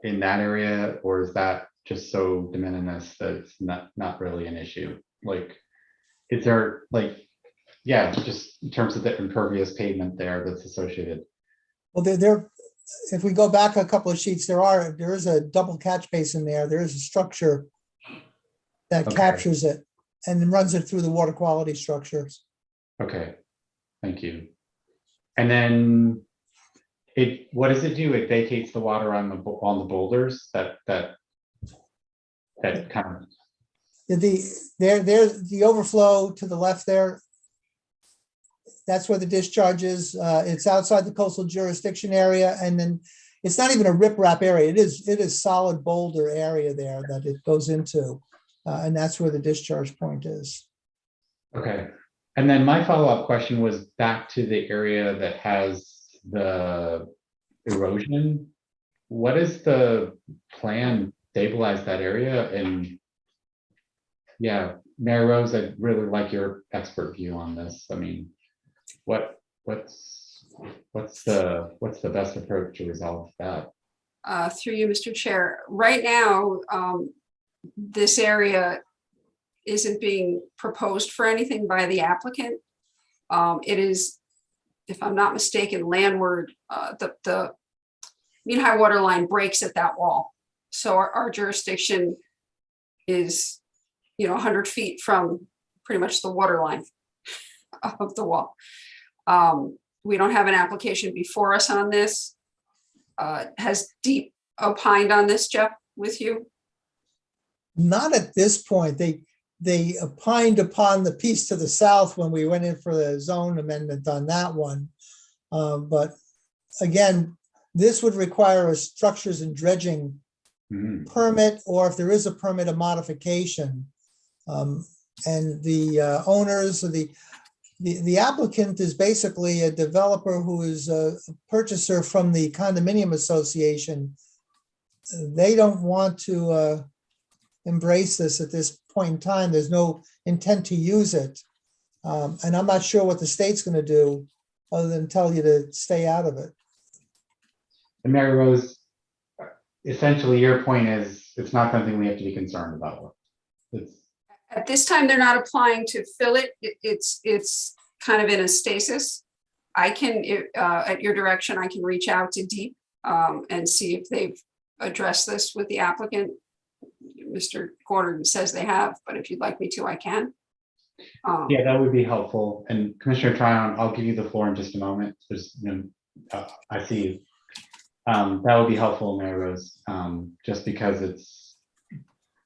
Speaker 2: in that area, or is that just so de minimis that it's not really an issue? Like, is there just in terms of the impervious pavement there that's associated?
Speaker 11: Well, if we go back a couple of sheets, there is a double catch basin there. There is a structure that captures it and then runs it through the water quality structures.
Speaker 2: Okay, thank you. And then what does it do? It vacates the water on the boulders that kind of. The overflow to the left there. That's where the discharge is. It's outside the coastal jurisdiction area, and then it's not even a riprap area. It is solid boulder area there that it goes into, and that's where the discharge point is. Okay, and then my follow-up question was back to the area that has the erosion. What is the plan to stabilize that area? And yeah, Mary Rose, I'd really like your expert view on this. I mean, what's the best approach to resolve that?
Speaker 1: Through you, Mr. Chair. Right now, this area isn't being proposed for anything by the applicant. It is, if I'm not mistaken, landward, the mean high water line breaks at that wall. So our jurisdiction is, 100 feet from pretty much the water line of the wall. We don't have an application before us on this. Has Deep opined on this, Jeff, with you?
Speaker 11: Not at this point. They opined upon the piece to the south when we went in for the zone amendment on that one. But again, this would require a structures and dredging permit, or if there is a permit, a modification. And the owners of the applicant is basically a developer who is a purchaser from the Condominium Association. They don't want to embrace this at this point in time. There's no intent to use it. And I'm not sure what the state's going to do other than tell you to stay out of it.
Speaker 2: And Mary Rose, essentially your point is it's not something we have to be concerned about.
Speaker 1: At this time, they're not applying to fill it. It's kind of in a stasis. I can, at your direction, I can reach out to Deep and see if they've addressed this with the applicant. Mr. Gordon says they have, but if you'd like me to, I can.
Speaker 2: Yeah, that would be helpful. And Commissioner Tryon, I'll give you the floor in just a moment. I see you. That would be helpful, Mary Rose, just because it's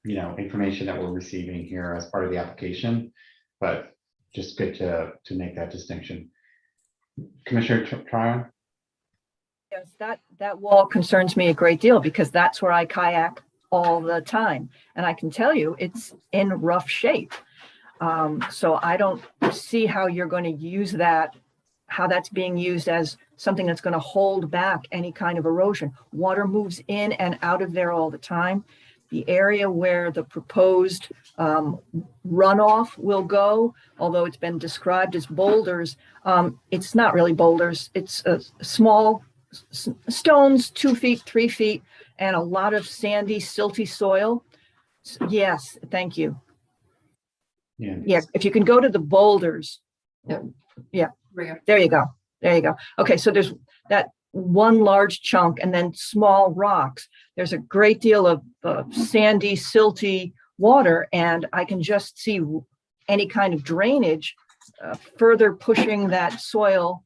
Speaker 2: information that we're receiving here as part of the application, but just good to make that distinction. Commissioner Tryon?
Speaker 12: Yes, that wall concerns me a great deal because that's where I kayak all the time. And I can tell you it's in rough shape. So I don't see how you're going to use that, how that's being used as something that's going to hold back any kind of erosion. Water moves in and out of there all the time. The area where the proposed runoff will go, although it's been described as boulders, it's not really boulders. It's small stones, 2 feet, 3 feet, and a lot of sandy, silty soil. Yes, thank you.
Speaker 2: Yeah.
Speaker 12: Yeah, if you can go to the boulders. Yeah, there you go. There you go. Okay, so there's that one large chunk and then small rocks. There's a great deal of sandy, silty water, and I can just see any kind of drainage further pushing that soil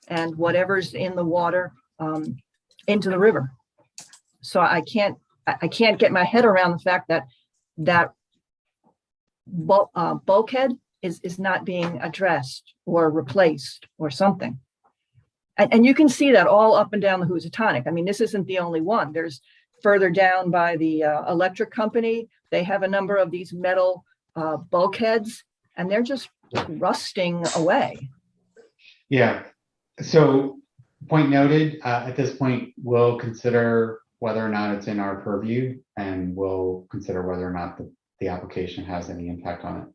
Speaker 12: and whatever's in the water into the river. So I can't get my head around the fact that that bulkhead is not being addressed or replaced or something. And you can see that all up and down the Housatonic. I mean, this isn't the only one. There's further down by the electric company. They have a number of these metal bulkheads, and they're just rusting away.
Speaker 2: Yeah. So point noted, at this point, we'll consider whether or not it's in our purview, and we'll consider whether or not the application has any impact on it.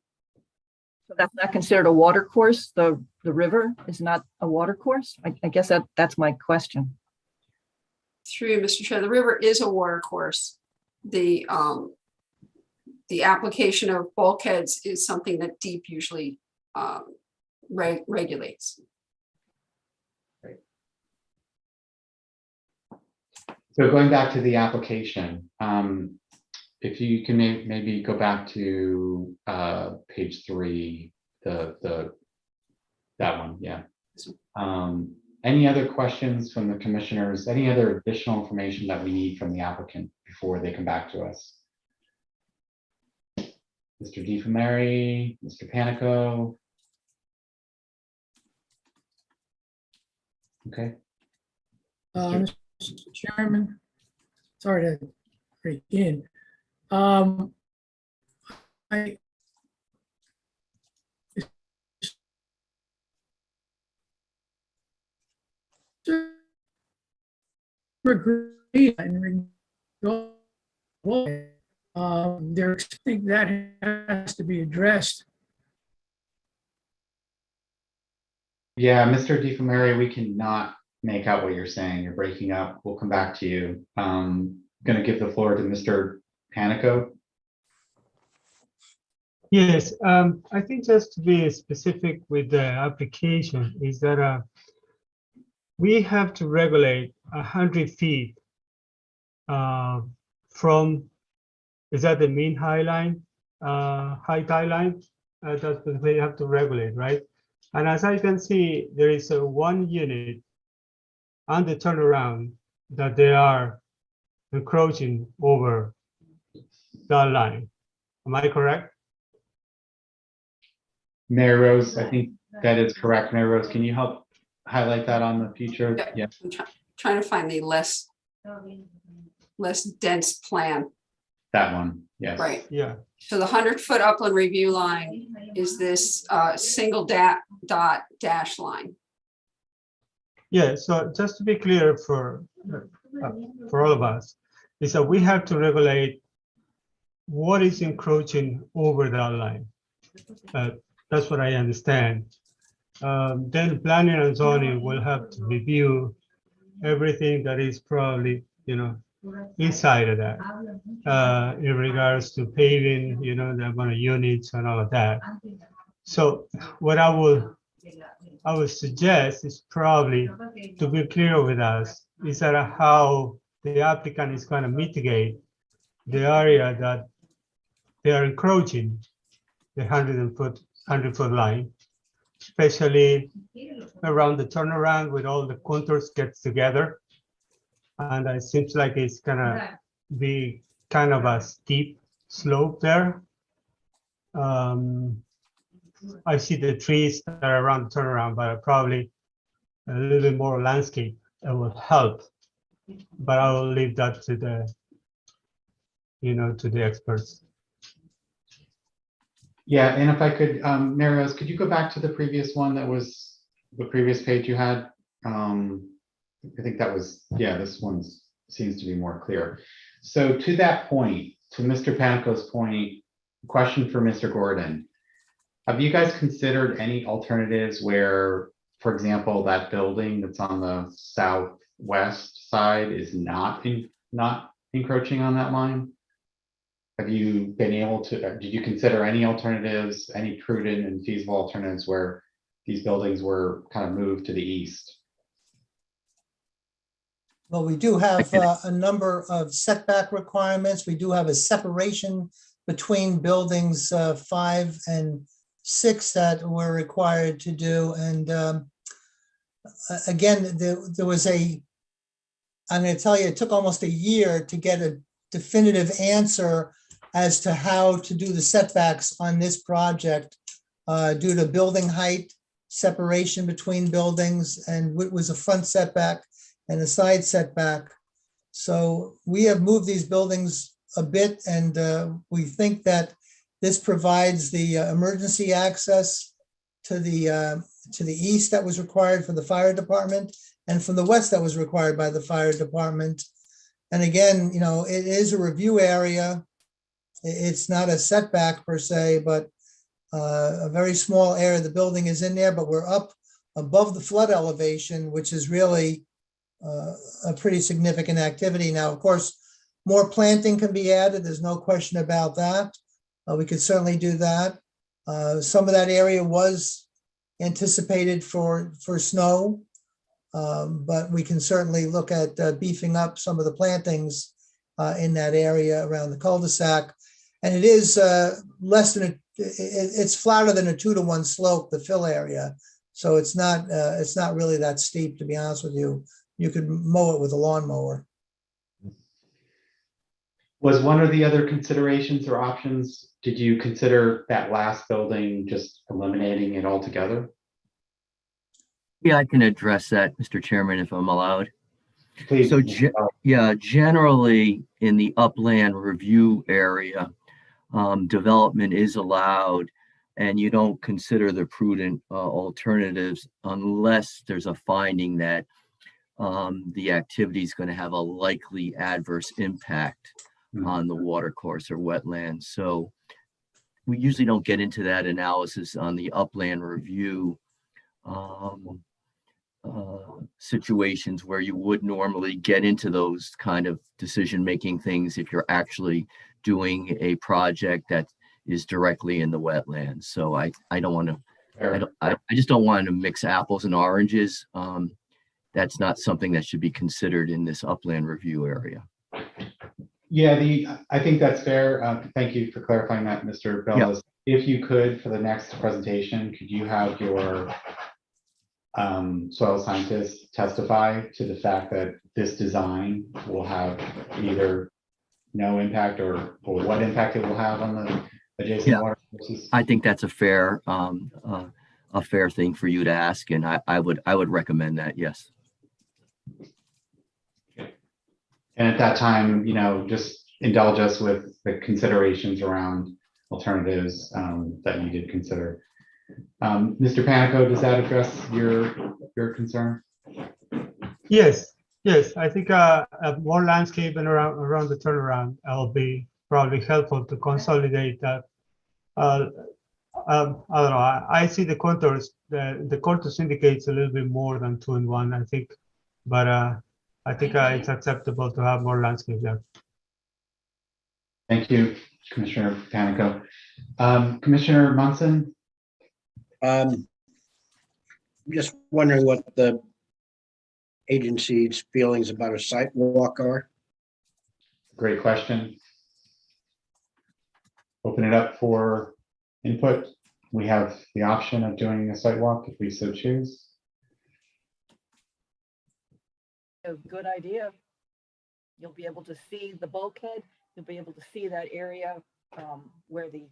Speaker 12: So that's not considered a water course? The river is not a water course? I guess that's my question.
Speaker 1: Through you, Mr. Chair, the river is a water course. The application of bulkheads is something that DEEP usually regulates.
Speaker 2: So going back to the application, if you can maybe go back to page 3, that one, yeah. Any other questions from the commissioners? Any other additional information that we need from the applicant before they come back to us? Mr. DeFamari, Mr. Panico? Okay.
Speaker 14: Mr. Chairman, sorry to break in. I agree and they're expecting that has to be addressed.
Speaker 2: Yeah, Mr. DeFamari, we cannot make out what you're saying. You're breaking up. We'll come back to you. Going to give the floor to Mr. Panico.
Speaker 8: Yes, I think just to be specific with the application is that we have to regulate 100 feet from, is that the mean high line, high tide line? That's what we have to regulate, right? And as I can see, there is a 1 unit on the turnaround that they are encroaching over that line. Am I correct?
Speaker 2: Mary Rose, I think that is correct. Mary Rose, can you help highlight that on the future?
Speaker 1: Yeah. I'm trying to find the less dense plan.
Speaker 2: That one, yes.
Speaker 1: Right.
Speaker 8: Yeah.
Speaker 1: So the 100-foot upland review line is this single dot dash line.
Speaker 8: Yeah, so just to be clear for all of us, is that we have to regulate what is encroaching over that line. That's what I understand. Then planning and zoning will have to review everything that is probably, inside of that, in regards to paving, the amount of units and all of that. So what I would suggest is probably to be clear with us is that how the applicant is going to mitigate the area that they are encroaching the 100-foot line, especially around the turnaround with all the contours gets together. And it seems like it's gonna be kind of a steep slope there. I see the trees that are around the turnaround, but probably a little bit more landscape that will help but I will leave that to the, to the experts.
Speaker 2: Yeah, and if I could, Mary Rose, could you go back to the previous one that was the previous page you had? I think that was, yeah, this one seems to be more clear. So to that point, to Mr. Panico's point, question for Mr. Gordon. Have you guys considered any alternatives where, for example, that building that's on the southwest side is not encroaching on that line? Have you been able to, did you consider any alternatives, any prudent and feasible alternatives where these buildings were kind of moved to the east?
Speaker 11: Well, we do have a number of setback requirements. We do have a separation between buildings 5 and 6 that we're required to do. And again, there was I'm going to tell you, it took almost a year to get a definitive answer as to how to do the setbacks on this project due to building height, separation between buildings, and what was a front setback and a side setback. So we have moved these buildings a bit, and we think that this provides the emergency access to the east that was required for the fire department, and from the west that was required by the fire department. And again, it is a review area. It's not a setback per se, but a very small area of the building is in there, but we're up above the flood elevation, which is really a pretty significant activity. Now, of course, more planting can be added. There's no question about that. We could certainly do that. Some of that area was anticipated for snow, but we can certainly look at beefing up some of the plantings in that area around the cul-de-sac. And it is less than it's flatter than a 2-to-1 slope, the fill area. So it's not really that steep, to be honest with you. You could mow it with a lawnmower.
Speaker 2: Was one of the other considerations or options, did you consider that last building, just eliminating it altogether?
Speaker 10: Yeah, I can address that, Mr. Chairman, if I'm allowed.
Speaker 2: Please.
Speaker 10: So, generally in the upland review area, development is allowed, and you don't consider the prudent alternatives unless there's a finding that the activity is going to have a likely adverse impact on the watercourse or wetlands. So we usually don't get into that analysis on the upland review situations where you would normally get into those kind of decision-making things if you're actually doing a project that is directly in the wetlands. So I don't want to, I just don't want to mix apples and oranges. That's not something that should be considered in this upland review area.
Speaker 2: Yeah, I think that's fair. Thank you for clarifying that, Mr. Bellis. Yeah. If you could, for the next presentation, could you have your soil scientists testify to the fact that this design will have either no impact or what impact it will have on the adjacent water sources? I
Speaker 10: think that's a fair thing for you to ask, and I would recommend that. Yes.
Speaker 2: And at that time, just indulge us with the considerations around alternatives that you did consider. Mr. Panico, does that address your concern?
Speaker 8: Yes. I think more landscaping around the turnaround will be probably helpful to consolidate that. I don't know. I see the contours. The contours indicates a little bit more than 2-in-1, I think, but I think it's acceptable to have more landscape there.
Speaker 2: Thank you, Commissioner Panico. Commissioner Munson?
Speaker 5: I'm just wondering what the agency's feelings about a site walk are.
Speaker 2: Great question. Open it up for input. We have the option of doing a site walk if we so choose.
Speaker 12: A good idea. You'll be able to see the bulkhead. You'll be able to see that area where the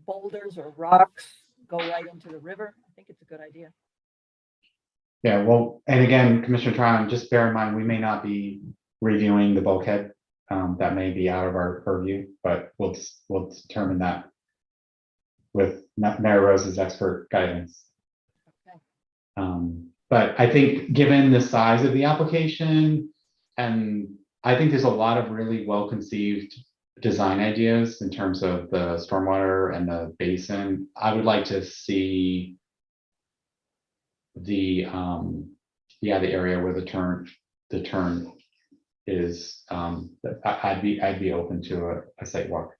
Speaker 12: boulders or rocks go right into the river. I think it's a good idea.
Speaker 2: Yeah, well, and again, Commissioner Tryon, just bear in mind, we may not be reviewing the bulkhead. That may be out of our purview, but we'll determine that with Mary Rose's expert guidance. But I think given the size of the application, and I think there's a lot of really well-conceived design ideas in terms of the stormwater and the basin, I would like to see the area where the turn is. I'd be open to a site walk.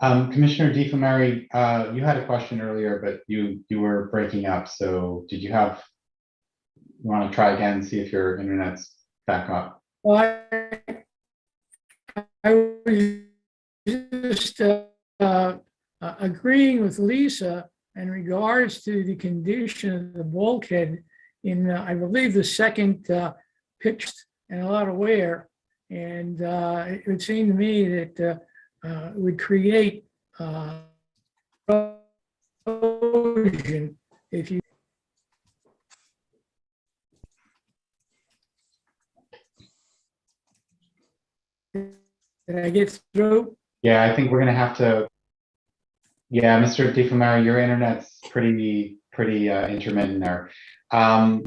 Speaker 2: Commissioner DeFamari, you had a question earlier, but you were breaking up. So did you want to try again, see if your internet's back up?
Speaker 14: Well, I was just agreeing with Lisa in regards to the condition of the bulkhead in, I believe, the second picture and a lot of wear. And it would seem to me that it would create erosion if you. Did I get through?
Speaker 2: Yeah, I think we're gonna have to. Yeah, Mr. DeFamari, your internet's pretty intermittent there. I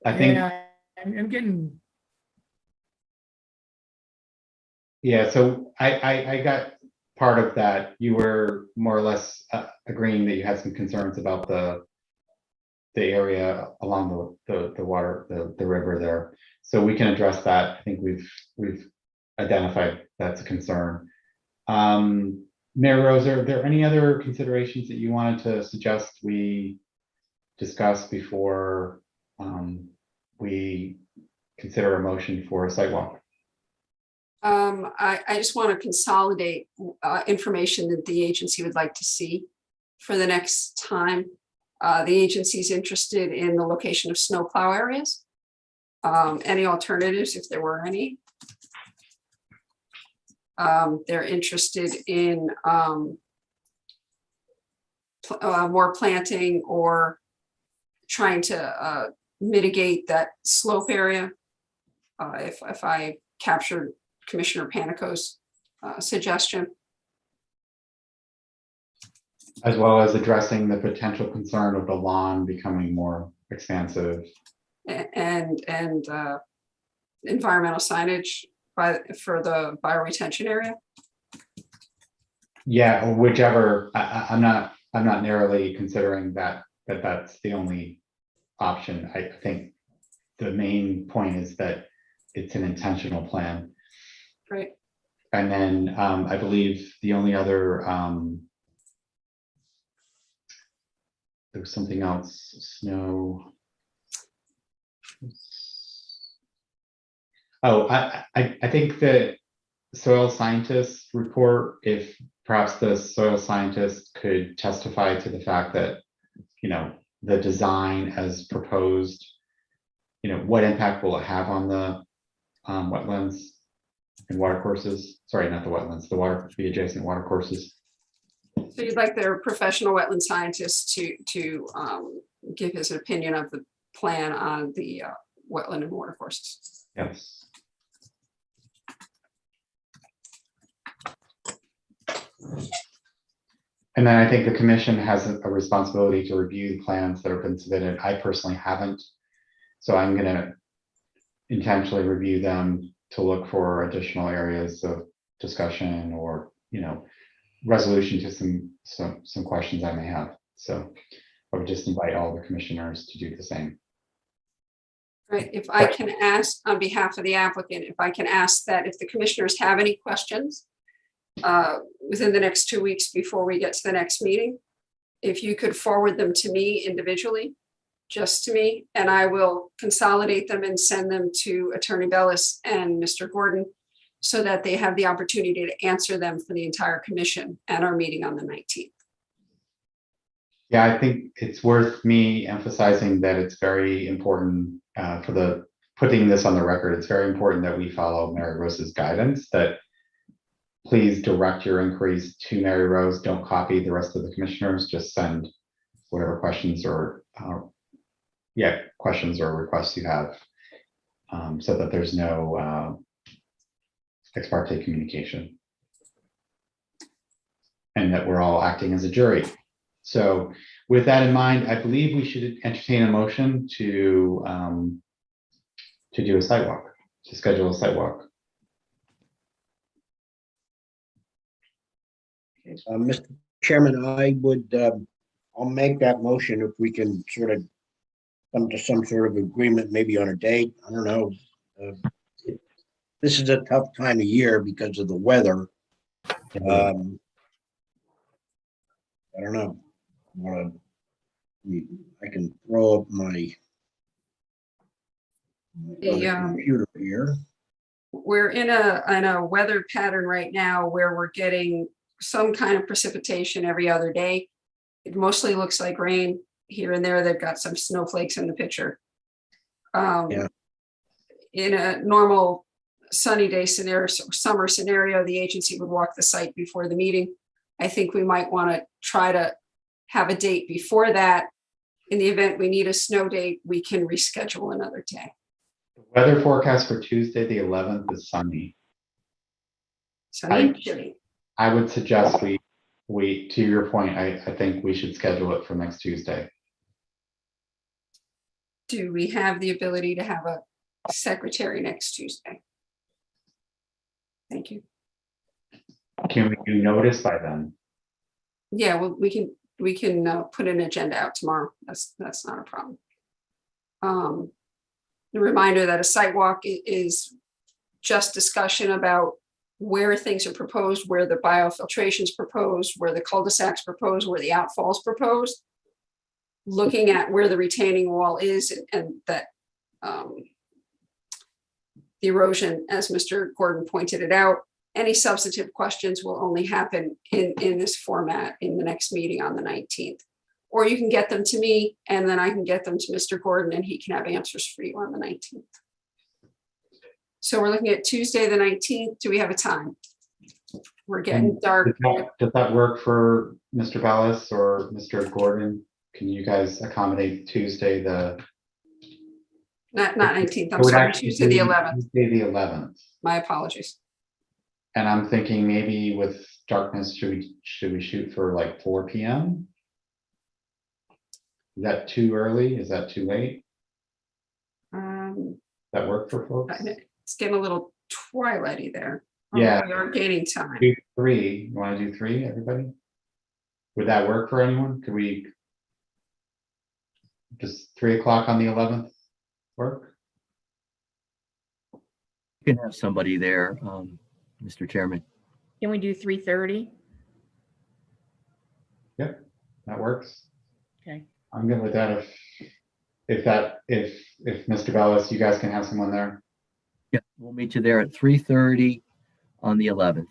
Speaker 2: think.
Speaker 14: Yeah, I'm getting.
Speaker 2: Yeah, so I got part of that. You were more or less agreeing that you had some concerns about the area along the water, the river there. So we can address that. I think we've identified that's a concern. Mayor Rose, are there any other considerations that you wanted to suggest we discuss before we consider a motion for a site walk?
Speaker 1: I just want to consolidate information that the agency would like to see for the next time. The agency is interested in the location of snowplow areas. Any alternatives, if there were any. They're interested in more planting or trying to mitigate that slope area. If I captured Commissioner Panico's suggestion.
Speaker 2: As well as addressing the potential concern of the lawn becoming more expansive.
Speaker 1: And environmental signage for the bioretention area.
Speaker 2: Yeah, or whichever. I'm not narrowly considering that's the only option. I think the main point is that it's an intentional plan.
Speaker 1: Right.
Speaker 2: And then I believe the only other there was something else. Snow. Oh, I think that soil scientists report, if perhaps the soil scientist could testify to the fact that, the design as proposed, what impact will it have on the wetlands and watercourses? Sorry, not the wetlands, the adjacent watercourses.
Speaker 1: So you'd like their professional wetland scientist to give his opinion of the plan on the wetland and watercourses.
Speaker 2: Yes. And then I think the commission has a responsibility to review the plans that have been submitted. I personally haven't. So I'm going to intentionally review them to look for additional areas of discussion or, resolution to some questions I may have. So I would just invite all the commissioners to do the same.
Speaker 1: Right. If I can ask on behalf of the applicant, if I can ask that if the commissioners have any questions within the next 2 weeks before we get to the next meeting, if you could forward them to me individually, just to me, and I will consolidate them and send them to Attorney Bellis and Mr. Gordon so that they have the opportunity to answer them for the entire commission at our meeting on the 19th.
Speaker 2: Yeah, I think it's worth me emphasizing that it's very important for putting this on the record. It's very important that we follow Mary Rose's guidance, that please direct your inquiries to Mary Rose. Don't copy the rest of the commissioners, just send whatever questions or, yeah, questions or requests you have, so that there's no ex parte communication. And that we're all acting as a jury. So with that in mind, I believe we should entertain a motion to do a site walk, to schedule a site walk.
Speaker 5: Mr. Chairman, I would, I'll make that motion if we can sort of come to some sort of agreement, maybe on a date. I don't know. This is a tough time of year because of the weather. I don't know. I can throw up my computer here.
Speaker 1: We're in a weather pattern right now where we're getting some kind of precipitation every other day. It mostly looks like rain here and there. They've got some snowflakes in the picture.
Speaker 5: Yeah.
Speaker 1: In a normal sunny day scenario, summer scenario, the agency would walk the site before the meeting. I think we might want to try to have a date before that. In the event we need a snow date, we can reschedule another day.
Speaker 2: The weather forecast for Tuesday, the 11th is sunny.
Speaker 1: Sunny.
Speaker 2: I would suggest we, to your point, I think we should schedule it for next Tuesday.
Speaker 1: Do we have the ability to have a secretary next Tuesday? Thank you.
Speaker 2: Can we do notice by then?
Speaker 1: Yeah, well, we can put an agenda out tomorrow. That's not a problem. The reminder that a site walk is just discussion about where things are proposed, where the biofiltration is proposed, where the cul-de-sacs proposed, where the outfalls proposed, looking at where the retaining wall is and that the erosion, as Mr. Gordon pointed it out. Any substantive questions will only happen in this format in the next meeting on the 19th. Or you can get them to me and then I can get them to Mr. Gordon and he can have answers for you on the 19th. So we're looking at Tuesday, the 19th. Do we have a time? We're getting dark.
Speaker 2: Does that work for Mr. Ballas or Mr. Gordon? Can you guys accommodate Tuesday,
Speaker 1: Not 19th, I'm sorry, Tuesday the 11th.
Speaker 2: Tuesday the 11th.
Speaker 1: My apologies.
Speaker 2: And I'm thinking maybe with darkness, should we shoot for like 4 p.m.? Is that too early? Is that too late? That work for folks?
Speaker 1: It's getting a little twilighty there.
Speaker 2: Yeah.
Speaker 1: We are gaining time.
Speaker 2: Do 3. You want to do 3, everybody? Would that work for anyone? Could we just 3 o'clock on the 11th work?
Speaker 10: You can have somebody there, Mr. Chairman.
Speaker 4: Can we do 3:30?
Speaker 2: Yep, that works.
Speaker 4: Okay.
Speaker 2: I'm good with that. If Mr. Bellis, you guys can have someone there.
Speaker 10: Yeah, we'll meet you there at 3:30 on the 11th.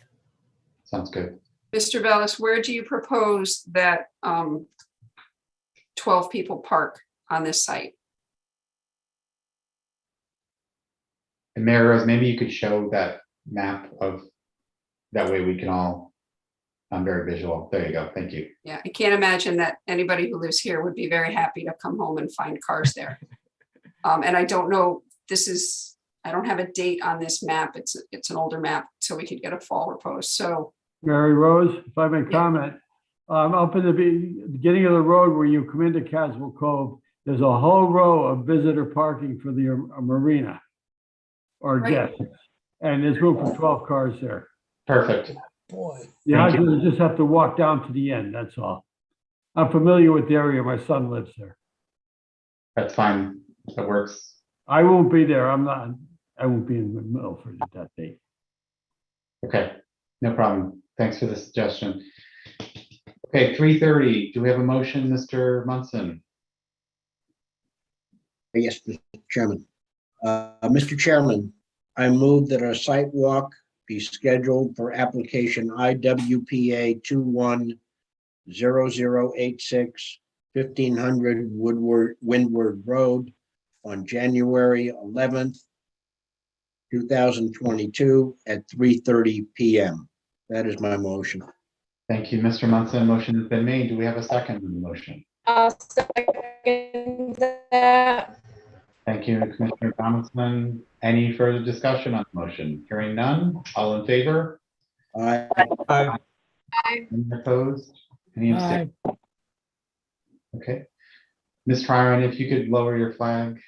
Speaker 2: Sounds good.
Speaker 1: Mr. Bellis, where do you propose that 12 people park on this site?
Speaker 2: And Mary Rose, maybe you could show that map of, that way we can all, I'm very visual. There you go. Thank you.
Speaker 1: Yeah, I can't imagine that anybody who lives here would be very happy to come home and find cars there. And I don't know, I don't have a date on this map. It's an older map, so we could get a fall repose. So
Speaker 3: Mary Rose, if I may comment, up in the beginning of the road where you come into Caswell Cove, there's a whole row of visitor parking for the marina or
Speaker 1: Right.
Speaker 3: guests. And there's room for 12 cars there.
Speaker 2: Perfect.
Speaker 11: Boy.
Speaker 3: You just have to walk down to the end, that's all. I'm familiar with the area. My son lives there.
Speaker 2: That's fine. That works.
Speaker 3: I won't be there. I won't be in Milford at that date.
Speaker 2: Okay, no problem. Thanks for the suggestion. Okay, 3:30. Do we have a motion, Mr. Munson?
Speaker 5: Yes, Mr. Chairman. Mr. Chairman, I move that a site walk be scheduled for application IWPA 210086 1500 Windward Road on January 11th, 2022 at 3:30 p.m. That is my motion.
Speaker 2: Thank you, Mr. Munson. Motion has been made. Do we have a second on the motion?
Speaker 6: I'll second that.
Speaker 2: Thank you, Commissioner Thomason. Any further discussion on the motion? Hearing none, all in favor?
Speaker 5: Aye.
Speaker 8: Aye.
Speaker 2: Any opposed? Any abstained?
Speaker 14: Aye.
Speaker 2: Okay. Ms. Tryon, if you could lower your flag.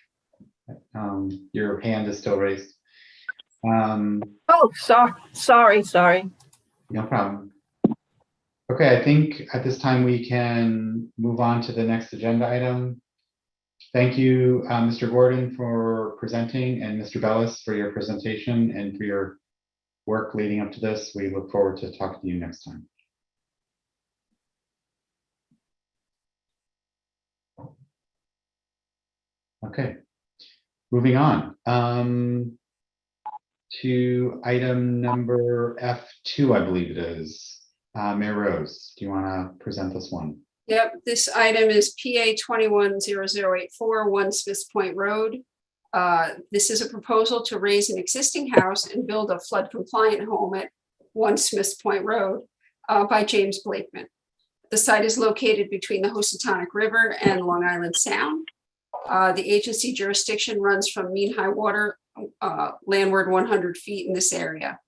Speaker 2: Your hand is still raised.
Speaker 12: Oh, sorry.
Speaker 2: No problem. Okay, I think at this time we can move on to the next agenda item. Thank you, Mr. Gordon, for presenting, and Mr. Bellis for your presentation and for your work leading up to this. We look forward to talking to you next time. Okay, moving on to item number F2, I believe it is. Mayor Rose, do you want to present this one?
Speaker 1: Yep, this item is PA 210084, 1 Smiths Point Road. This is a proposal to raise an existing house and build a flood compliant home at 1 Smiths Point Road by James Blakeman. The site is located between the Housatonic River and Long Island Sound. The agency jurisdiction runs from mean high water landward 100 feet in this area.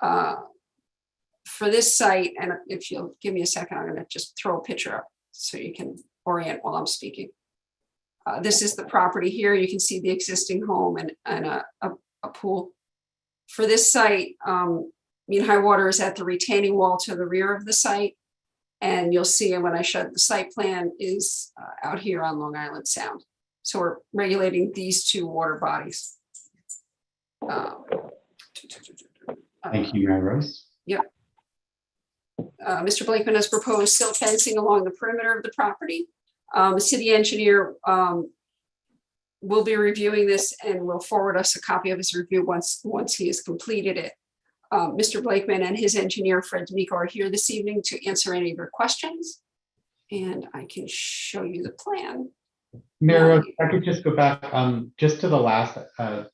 Speaker 1: For this site, and if you'll give me a second, I'm going to just throw a picture up so you can orient while I'm speaking. This is the property here. You can see the existing home and a pool. For this site, mean high water is at the retaining wall to the rear of the site. And you'll see when I show the site plan is out here on Long Island Sound. So we're regulating these two water bodies.
Speaker 2: Thank you, Mayor Rose.
Speaker 1: Yep. Mr. Blakeman has proposed silt fencing along the perimeter of the property. The city engineer will be reviewing this and will forward us a copy of his review once he has completed it. Mr. Blakeman and his engineer, Fred D'Amico, are here this evening to answer any of your questions. And I can show you the plan.
Speaker 2: Mayor Rose, if I could just go back just to the last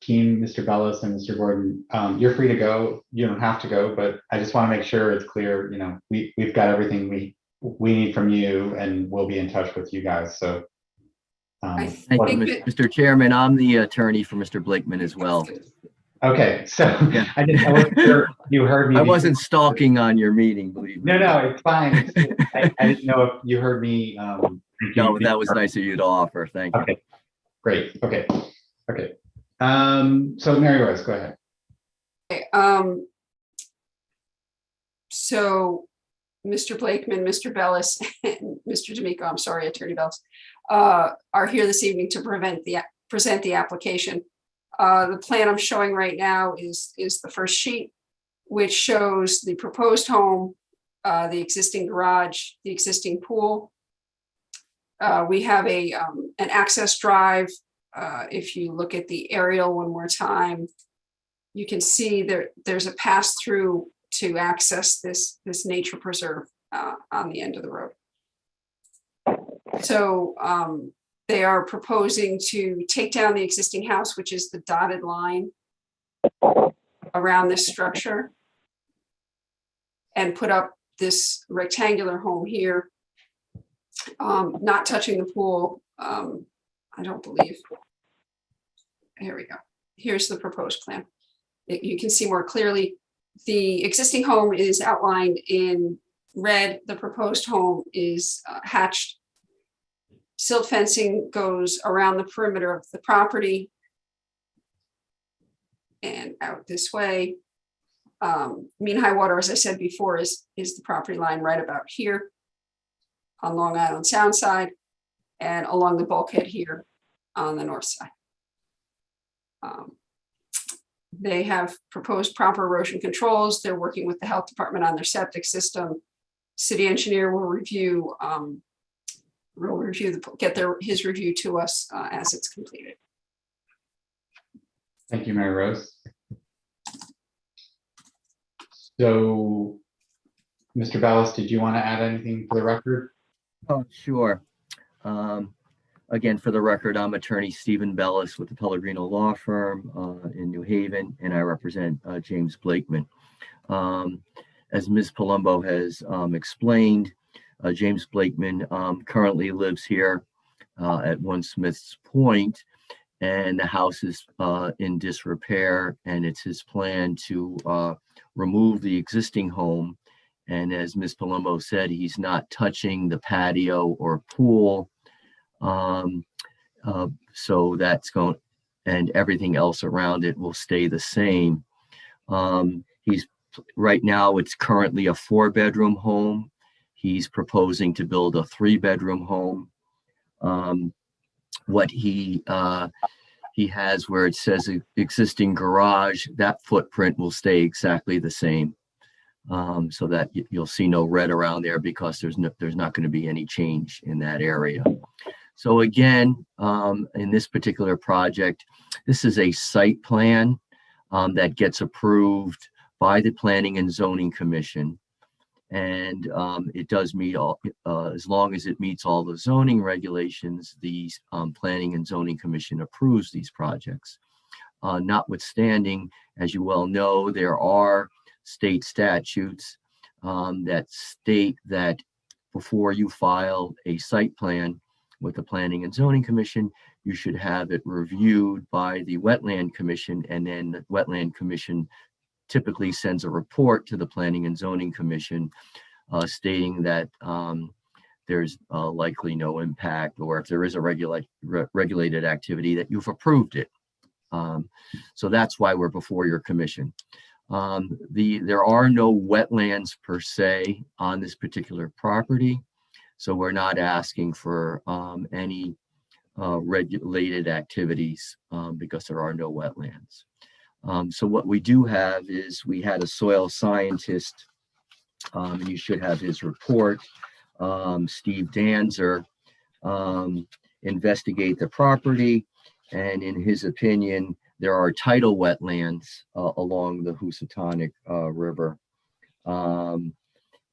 Speaker 2: team, Mr. Bellis and Mr. Gordon. You're free to go. You don't have to go, but I just want to make sure it's clear. You know, we've got everything we need from you, and we'll be in touch with you guys. So,
Speaker 10: Thank you, Mr. Chairman. I'm the attorney for Mr. Blakeman as well.
Speaker 2: Okay, so
Speaker 10: Yeah.
Speaker 2: I wasn't sure you heard me.
Speaker 10: I wasn't stalking on your meeting, believe me.
Speaker 2: No, it's fine. I didn't know if you heard me.
Speaker 10: No, that was nice of you to offer. Thank you.
Speaker 2: Okay, great. Okay. So Mary Rose, go ahead.
Speaker 1: Okay, so Mr. Blakeman, Mr. Bellis, and Mr. D'Amico, I'm sorry, Attorney Bellis, are here this evening to present the application. The plan I'm showing right now is the first sheet, which shows the proposed home, the existing garage, the existing pool. We have an access drive. If you look at the aerial one more time, you can see there's a pass through to access this nature preserve on the end of the road. So they are proposing to take down the existing house, which is the dotted line around this structure, and put up this rectangular home here, not touching the pool, I don't believe. Here we go. Here's the proposed plan. You can see more clearly. The existing home is outlined in red. The proposed home is hatched. Silt fencing goes around the perimeter of the property and out this way. Mean high water, as I said before, is the property line right about here on Long Island Sound side and along the bulkhead here on the north side. They have proposed proper erosion controls. They're working with the health department on their septic system. City engineer will review his review to us as it's completed.
Speaker 2: Thank you, Mary Rose. So, Mr. Bellis, did you want to add anything for the record?
Speaker 10: Oh, sure. Again, for the record, I'm attorney Stephen Bellis with the Pellegrino Law Firm in New Haven, and I represent James Blakeman. As Ms. Palumbo has explained, James Blakeman currently lives here at One Smith's Point, and the house is in disrepair, and it's his plan to remove the existing home. And as Ms. Palumbo said, he's not touching the patio or pool. So that's going, and everything else around it will stay the same. He's right now, it's currently a 4-bedroom home. He's proposing to build a 3-bedroom home. What he has where it says existing garage, that footprint will stay exactly the same. So that you'll see no red around there because there's not going to be any change in that area. So again, in this particular project, this is a site plan that gets approved by the Planning and Zoning Commission. And it does meet all, as long as it meets all the zoning regulations, the Planning and Zoning Commission approves these projects. Notwithstanding, as you well know, there are state statutes that state that before you file a site plan with the Planning and Zoning Commission, you should have it reviewed by the Wetland Commission, and then the Wetland Commission typically sends a report to the Planning and Zoning Commission stating that there's likely no impact, or if there is a regulated activity, that you've approved it. So that's why we're before your commission. There are no wetlands per se on this particular property, so we're not asking for any regulated activities because there are no wetlands. So what we do have is we had a soil scientist, and you should have his report, Steve Danzer, investigate the property, and in his opinion, there are tidal wetlands along the Housatonic River.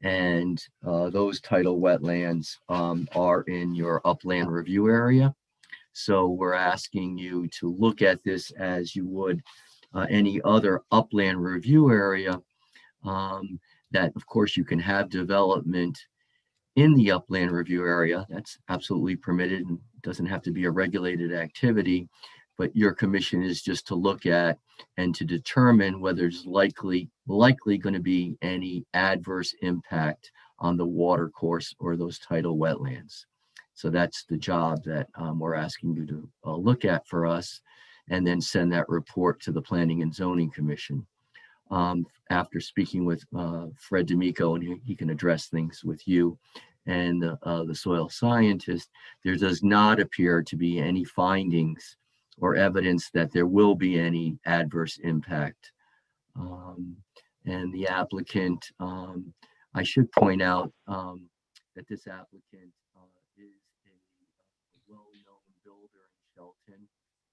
Speaker 10: And those tidal wetlands are in your upland review area. So we're asking you to look at this as you would any other upland review area, that of course you can have development in the upland review area. That's absolutely permitted and doesn't have to be a regulated activity, but your commission is just to look at and to determine whether there's likely going to be any adverse impact on the water course or those tidal wetlands. So that's the job that we're asking you to look at for us, and then send that report to the Planning and Zoning Commission. After speaking with Fred D'Amico, and he can address things with you and the soil scientist, there does not appear to be any findings or evidence that there will be any adverse impact. And the applicant, I should point out that this applicant is a well-known builder in Shelton,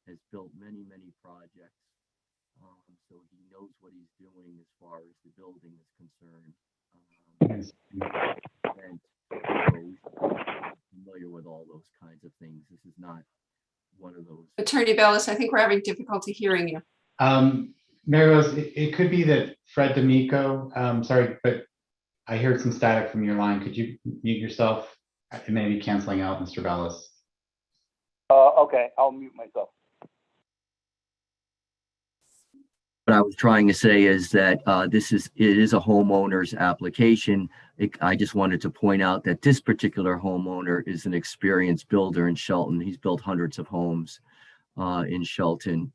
Speaker 10: has built many projects. So he knows what he's doing as far as the building is concerned. And so familiar with all those kinds of things. This is not one of those.
Speaker 1: Attorney Bellis, I think we're having difficulty hearing you.
Speaker 2: Mary Rose, it could be that Fred D'Amico, sorry, but I heard some static from your line. Could you mute yourself? It may be canceling out, Mr. Bellis.
Speaker 15: Okay, I'll mute myself.
Speaker 10: What I was trying to say is that it is a homeowner's application. I just wanted to point out that this particular homeowner is an experienced builder in Shelton. He's built hundreds of homes in Shelton.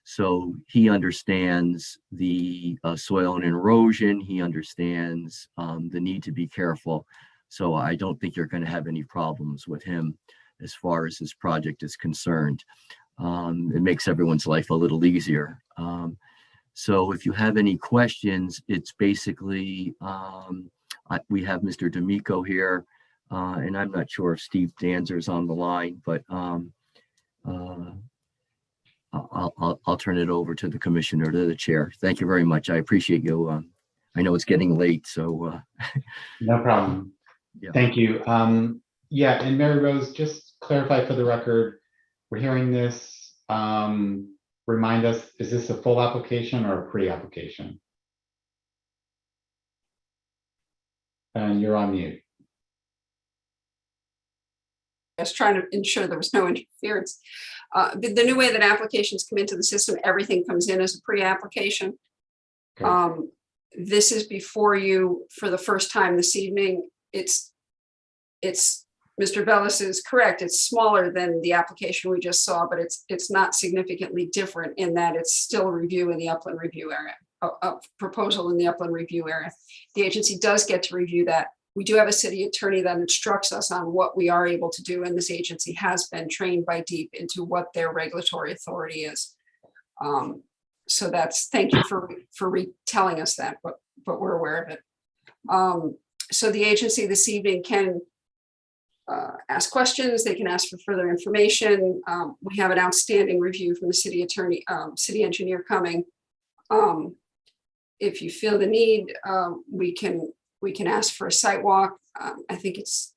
Speaker 10: So he understands the soil and erosion. He understands the need to be careful. So I don't think you're going to have any problems with him as far as this project is concerned. It makes everyone's life a little easier. So if you have any questions, it's basically, we have Mr. D'Amico here, and I'm not sure if Steve Danzer is on the line, but I'll turn it over to the commissioner, to the chair. Thank you very much. I appreciate you. I know it's getting late, so.
Speaker 2: No problem.
Speaker 10: Yeah.
Speaker 2: Thank you. Yeah, and Mary Rose, just clarify for the record, we're hearing this. Remind us, is this a full application or a pre-application? And you're on mute.
Speaker 1: just trying to ensure there was no interference. The new way that applications come into the system, everything comes in as a pre-application.
Speaker 2: Okay.
Speaker 1: This is before you for the first time this evening. It's Mr. Bellis is correct. It's smaller than the application we just saw, but it's not significantly different in that it's still a review in the upland review area, a proposal in the upland review area. The agency does get to review that. We do have a city attorney that instructs us on what we are able to do, and this agency has been trained by deep into what their regulatory authority is. So that's, thank you for retelling us that, but we're aware of it. So the agency this evening can ask questions, they can ask for further information. We have an outstanding review from the city attorney, city engineer coming. If you feel the need, we can ask for a site walk. I think it's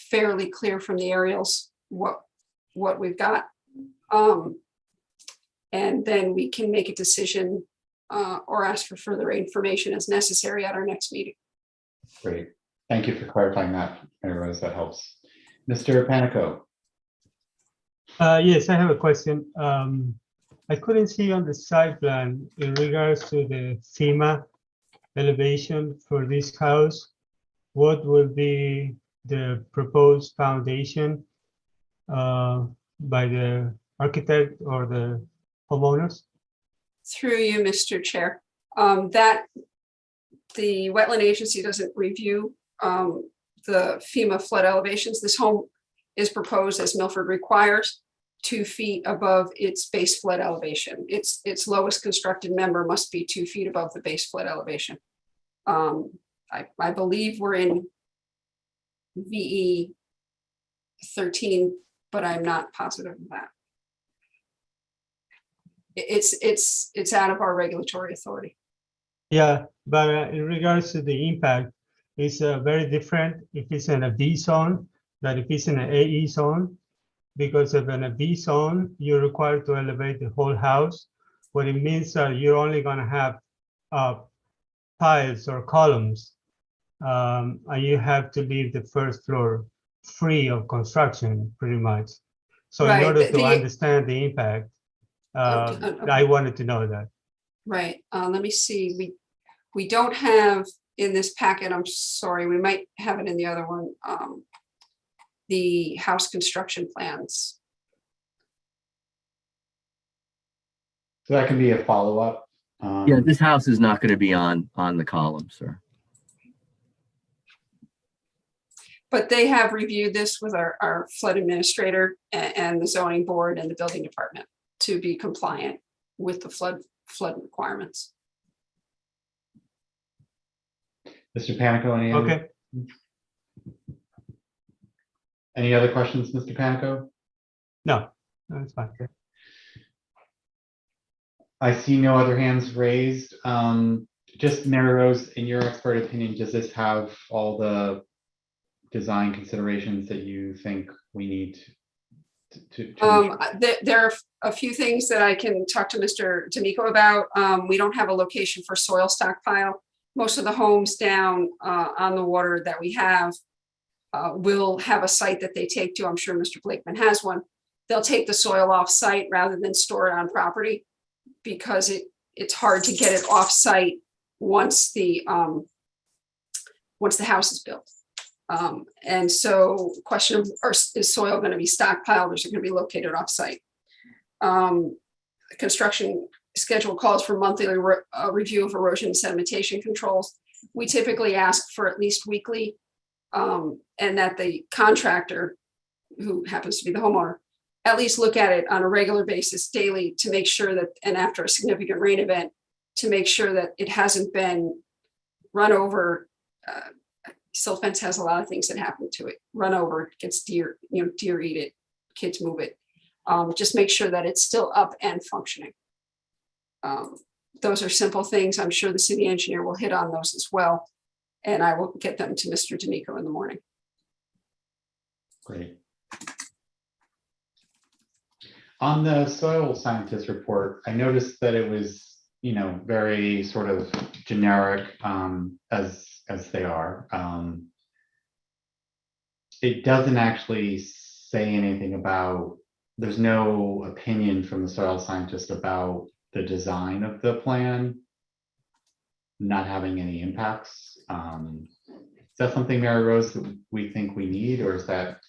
Speaker 1: fairly clear from the aerials what we've got. And then we can make a decision or ask for further information as necessary at our next meeting.
Speaker 2: Great. Thank you for clarifying that, Mary Rose. That helps. Mr. Panico.
Speaker 8: Yes, I have a question. I couldn't see on the site plan in regards to the FEMA elevation for this house. What will be the proposed foundation by the architect or the homeowners?
Speaker 1: Through you, Mr. Chair, that the wetland agency doesn't review the FEMA flood elevations. This home is proposed as Milford requires, 2 feet above its base flood elevation. Its lowest constructed member must be 2 feet above the base flood elevation. I believe we're in VE 13, but I'm not positive of that. It's out of our regulatory authority.
Speaker 8: Yeah, but in regards to the impact, it's very different if it's in a B zone than if it's in an AE zone, because if in a B zone, you're required to elevate the whole house. What it means that you're only going to have piles or columns, and you have to leave the first floor free of construction, pretty much. So in order to understand the impact, I wanted to know that.
Speaker 1: Right. Let me see. We don't have in this packet, I'm sorry, we might have it in the other one, the house construction plans.
Speaker 2: So that can be a follow-up.
Speaker 10: Yeah, this house is not going to be on the column, sir.
Speaker 1: But they have reviewed this with our flood administrator and the zoning board and the building department to be compliant with the flood requirements.
Speaker 2: Mr. Panico, any other questions, Mr. Panico?
Speaker 8: No, that's fine.
Speaker 2: I see no other hands raised. Just Mary Rose, in your expert opinion, does this have all the design considerations that you think we need to
Speaker 1: there are a few things that I can talk to Mr. D'Amico about. We don't have a location for soil stockpile. Most of the homes down on the water that we have will have a site that they take to. I'm sure Mr. Blakeman has one. They'll take the soil off site rather than store it on property because it's hard to get it off site once the house is built. And so question of, is soil going to be stockpiled or is it going to be located off site? The construction schedule calls for monthly review of erosion and sedimentation controls. We typically ask for at least weekly, and that the contractor, who happens to be the homeowner, at least look at it on a regular basis daily to make sure that, and after a significant rain event, to make sure that it hasn't been run over. Silt fence has a lot of things that happen to it. Run over, gets deer, deer eat it, kids move it. Just make sure that it's still up and functioning. Those are simple things. I'm sure the city engineer will hit on those as well. And I will get them to Mr. D'Amico in the morning.
Speaker 2: Great. On the soil scientist report, I noticed that it was, very sort of generic as they are. It doesn't actually say anything about, there's no opinion from the soil scientist about the design of the plan not having any impacts. Is that something, Mary Rose, that we think we need, or is that?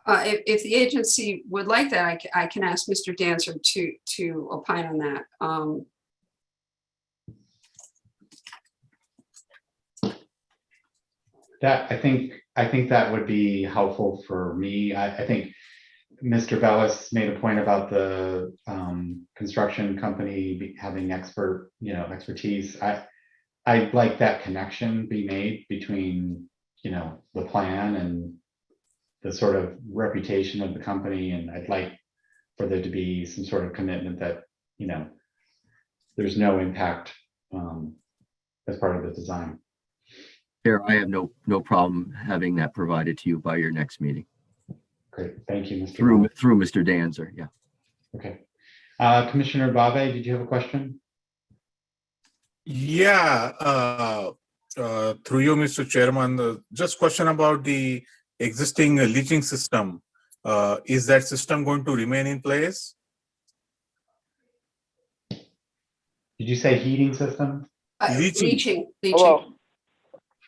Speaker 1: If the agency would like that, I can ask Mr. Dancer to opine on that.
Speaker 2: That, I think that would be helpful for me. I think Mr. Bellis made a point about the construction company having expertise. I'd like that connection be made between, the plan and the sort of reputation of the company. And I'd like for there to be some sort of commitment that, there's no impact as part of the design.
Speaker 10: Chair, I have no problem having that provided to you by your next meeting.
Speaker 2: Great, thank you, Mr.
Speaker 10: Through Mr. Danzer, yeah.
Speaker 2: Okay. Commissioner Bave, did you have a question?
Speaker 13: Yeah, through you, Mr. Chairman, just question about the existing leaching system. Is that system going to remain in place?
Speaker 2: Did you say heating system?
Speaker 1: Leaching.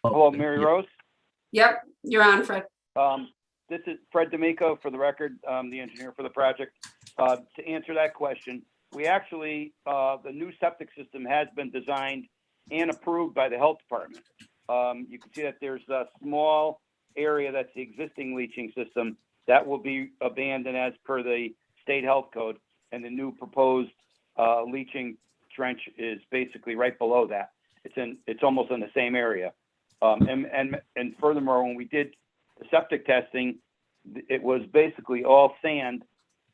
Speaker 15: Hello, Mary Rose.
Speaker 1: Yep, you're on, Fred.
Speaker 15: This is Fred D'Amico, for the record, the engineer for the project. To answer that question, we actually, the new septic system has been designed and approved by the health department. You can see that there's a small area that's the existing leaching system that will be abandoned as per the state health code, and the new proposed leaching trench is basically right below that. It's almost in the same area. And furthermore, when we did the septic testing, it was basically all sand.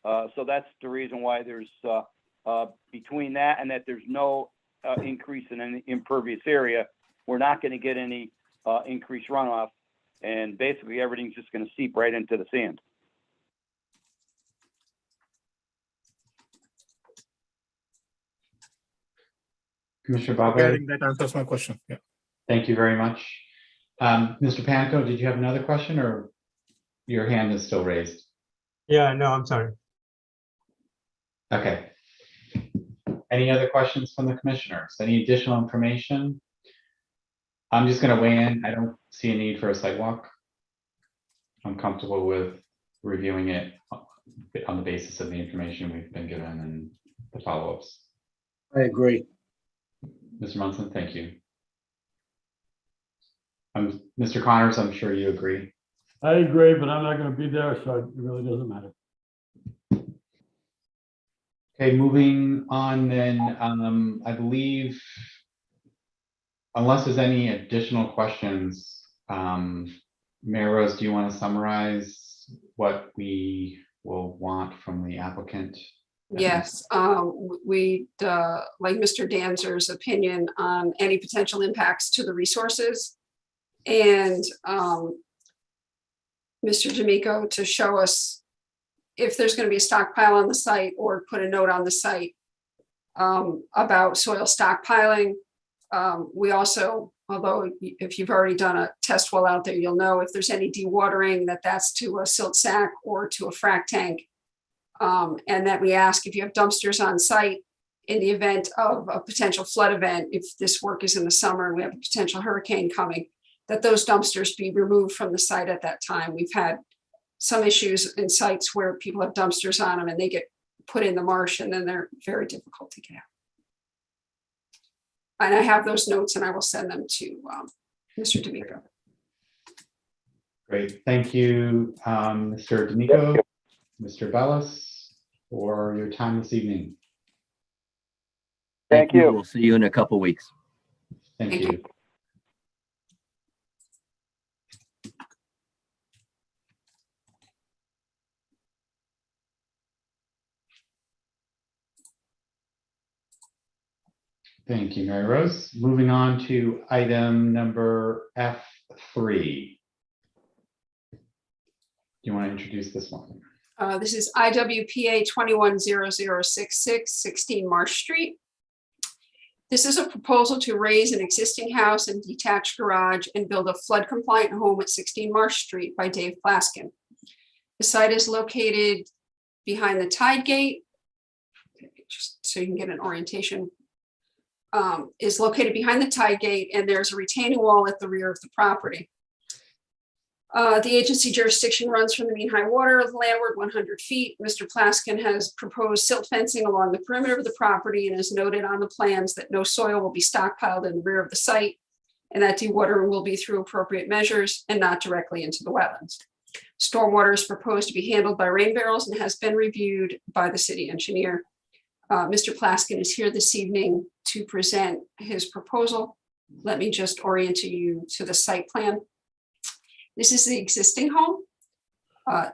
Speaker 15: So that's the reason why there's between that and that there's no increase in any impervious area. We're not going to get any increased runoff, and basically everything's just going to seep right into the sand.
Speaker 2: Commissioner Bave?
Speaker 13: I think that answers my question. Yeah.
Speaker 2: Thank you very much. Mr. Panko, did you have another question, or your hand is still raised?
Speaker 8: Yeah, no, I'm sorry.
Speaker 2: Okay. Any other questions from the commissioners? Any additional information? I'm just going to weigh in. I don't see a need for a sidewalk. I'm comfortable with reviewing it on the basis of the information we've been given and the follow-ups.
Speaker 5: I agree.
Speaker 2: Mr. Munson, thank you. Mr. Connors, I'm sure you agree.
Speaker 3: I agree, but I'm not going to be there, so it really doesn't matter.
Speaker 2: Okay, moving on then, I believe, unless there's any additional questions, Mary Rose, do you want to summarize what we will want from the applicant?
Speaker 1: Yes, we'd like Mr. Danzer's opinion on any potential impacts to the resources, and Mr. D'Amico to show us if there's going to be a stockpile on the site, or put a note on the site about soil stockpiling. We also, although if you've already done a test well out there, you'll know if there's any dewatering, that's to a silt sack or to a frac tank. And that we ask if you have dumpsters on site in the event of a potential flood event, if this work is in the summer and we have a potential hurricane coming, that those dumpsters be removed from the site at that time. We've had some issues in sites where people have dumpsters on them and they get put in the marsh, and then they're very difficult to get out. And I have those notes and I will send them to Mr. D'Amico.
Speaker 2: Great, thank you, Mr. D'Amico, Mr. Bellis, for your time this evening.
Speaker 15: Thank you.
Speaker 10: We'll see you in a couple weeks.
Speaker 2: Thank you. Thank you, Mary Rose. Moving on to item number F3. Do you want to introduce this one?
Speaker 1: This is IWPA 210066, 16 Marsh Street. This is a proposal to raise an existing house and detached garage and build a flood compliant home at 16 Marsh Street by Dave Plaskin. The site is located behind the tide gate. Just so you can get an orientation. Is located behind the tide gate, and there's a retaining wall at the rear of the property. The agency jurisdiction runs from the mean high water landward 100 feet. Mr. Plaskin has proposed silt fencing along the perimeter of the property and has noted on the plans that no soil will be stockpiled in the rear of the site and that dewatering will be through appropriate measures and not directly into the wetlands. Stormwater is proposed to be handled by rain barrels and has been reviewed by the city engineer. Mr. Plaskin is here this evening to present his proposal. Let me just orient you to the site plan. This is the existing home,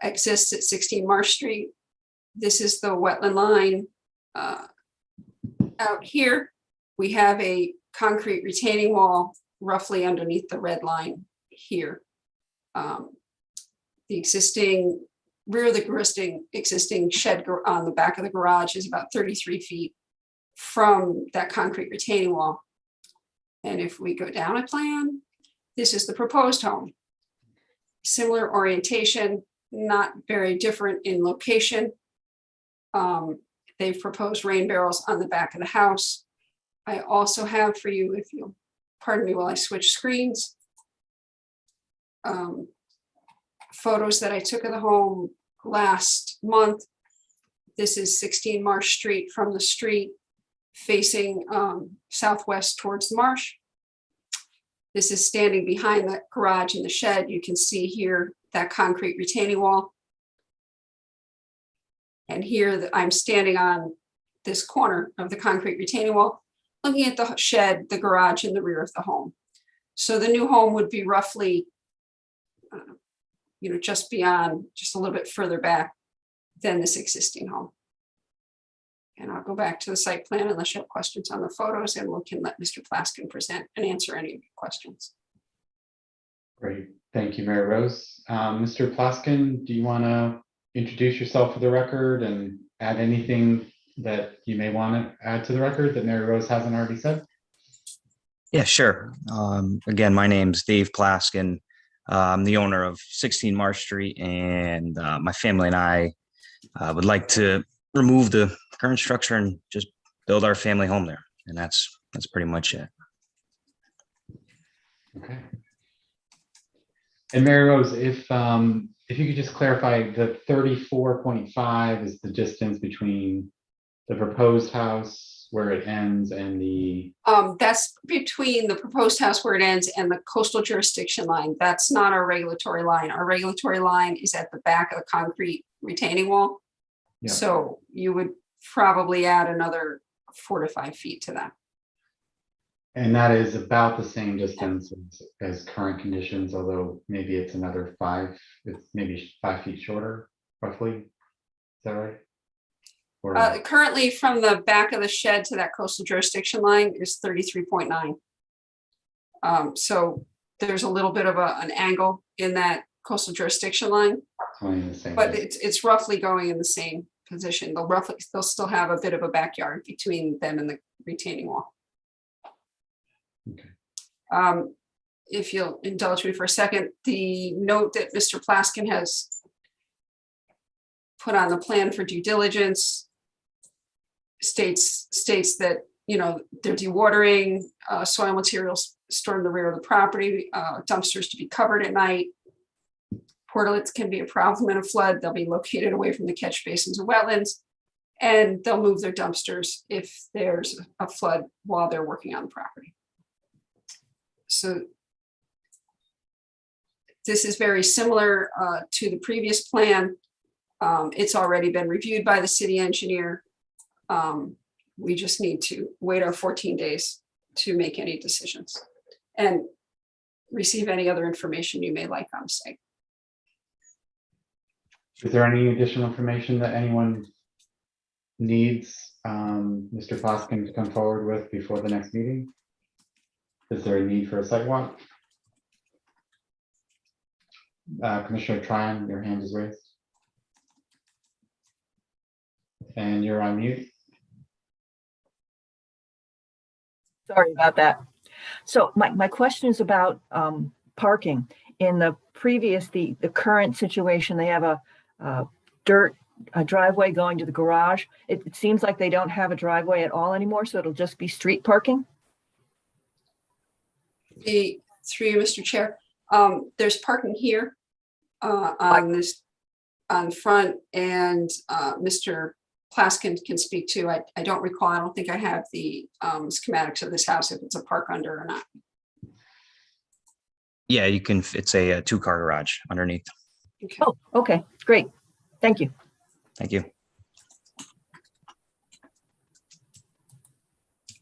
Speaker 1: exists at 16 Marsh Street. This is the wetland line out here. We have a concrete retaining wall roughly underneath the red line here. The existing rear of the existing shed on the back of the garage is about 33 feet from that concrete retaining wall. And if we go down a plan, this is the proposed home. Similar orientation, not very different in location. They've proposed rain barrels on the back of the house. I also have for you, if you'll pardon me while I switch screens, photos that I took of the home last month. This is 16 Marsh Street from the street facing southwest towards the marsh. This is standing behind the garage and the shed. You can see here that concrete retaining wall. And here I'm standing on this corner of the concrete retaining wall, looking at the shed, the garage, and the rear of the home. So the new home would be roughly, just beyond, just a little bit further back than this existing home. And I'll go back to the site plan unless you have questions on the photos, and we can let Mr. Plaskin present and answer any of your questions.
Speaker 2: Great, thank you, Mary Rose. Mr. Plaskin, do you want to introduce yourself for the record and add anything that you may want to add to the record that Mary Rose hasn't already said?
Speaker 16: Yeah, sure. Again, my name's Dave Plaskin. I'm the owner of 16 Marsh Street, and my family and I would like to remove the current structure and just build our family home there. And that's pretty much it.
Speaker 2: Okay. And Mary Rose, if you could just clarify, the 34.5 is the distance between the proposed house where it ends and the...
Speaker 1: That's between the proposed house where it ends and the coastal jurisdiction line. That's not our regulatory line. Our regulatory line is at the back of the concrete retaining wall. Yeah. So you would probably add another 4 to 5 feet to that.
Speaker 2: And that is about the same distance as current conditions, although maybe it's another 5, it's maybe 5 feet shorter, roughly. Is that right? Or...
Speaker 1: currently from the back of the shed to that coastal jurisdiction line is 33.9. So there's a little bit of an angle in that coastal jurisdiction line, but it's roughly going in the same position. They'll still have a bit of a backyard between them and the retaining wall.
Speaker 2: Okay.
Speaker 1: If you'll indulge me for a second, the note that Mr. Plaskin has put on the plan for due diligence states that, they're dewatering, soil materials stored in the rear of the property, dumpsters to be covered at night. Portlets can be a problem in a flood. They'll be located away from the catch basins and wetlands, and they'll move their dumpsters if there's a flood while they're working on the property. So this is very similar to the previous plan. It's already been reviewed by the city engineer. We just need to wait our 14 days to make any decisions and receive any other information you may like on site.
Speaker 2: Is there any additional information that anyone needs Mr. Plaskin to come forward with before the next meeting? Is there a need for a site walk? Commissioner Tryon, your hand is raised. And you're on mute.
Speaker 12: Sorry about that. So my question is about parking. In the previous, the current situation, they have a dirt driveway going to the garage. It seems like they don't have a driveway at all anymore, so it'll just be street parking?
Speaker 1: Through you, Mr. Chair, there's parking here on front, and Mr. Plaskin can speak to. I don't recall, I don't think I have the schematics of this house, if it's a park under or not.
Speaker 16: Yeah, you can, it's a two-car garage underneath.
Speaker 1: Okay.
Speaker 12: Oh, okay, great. Thank you.
Speaker 16: Thank you.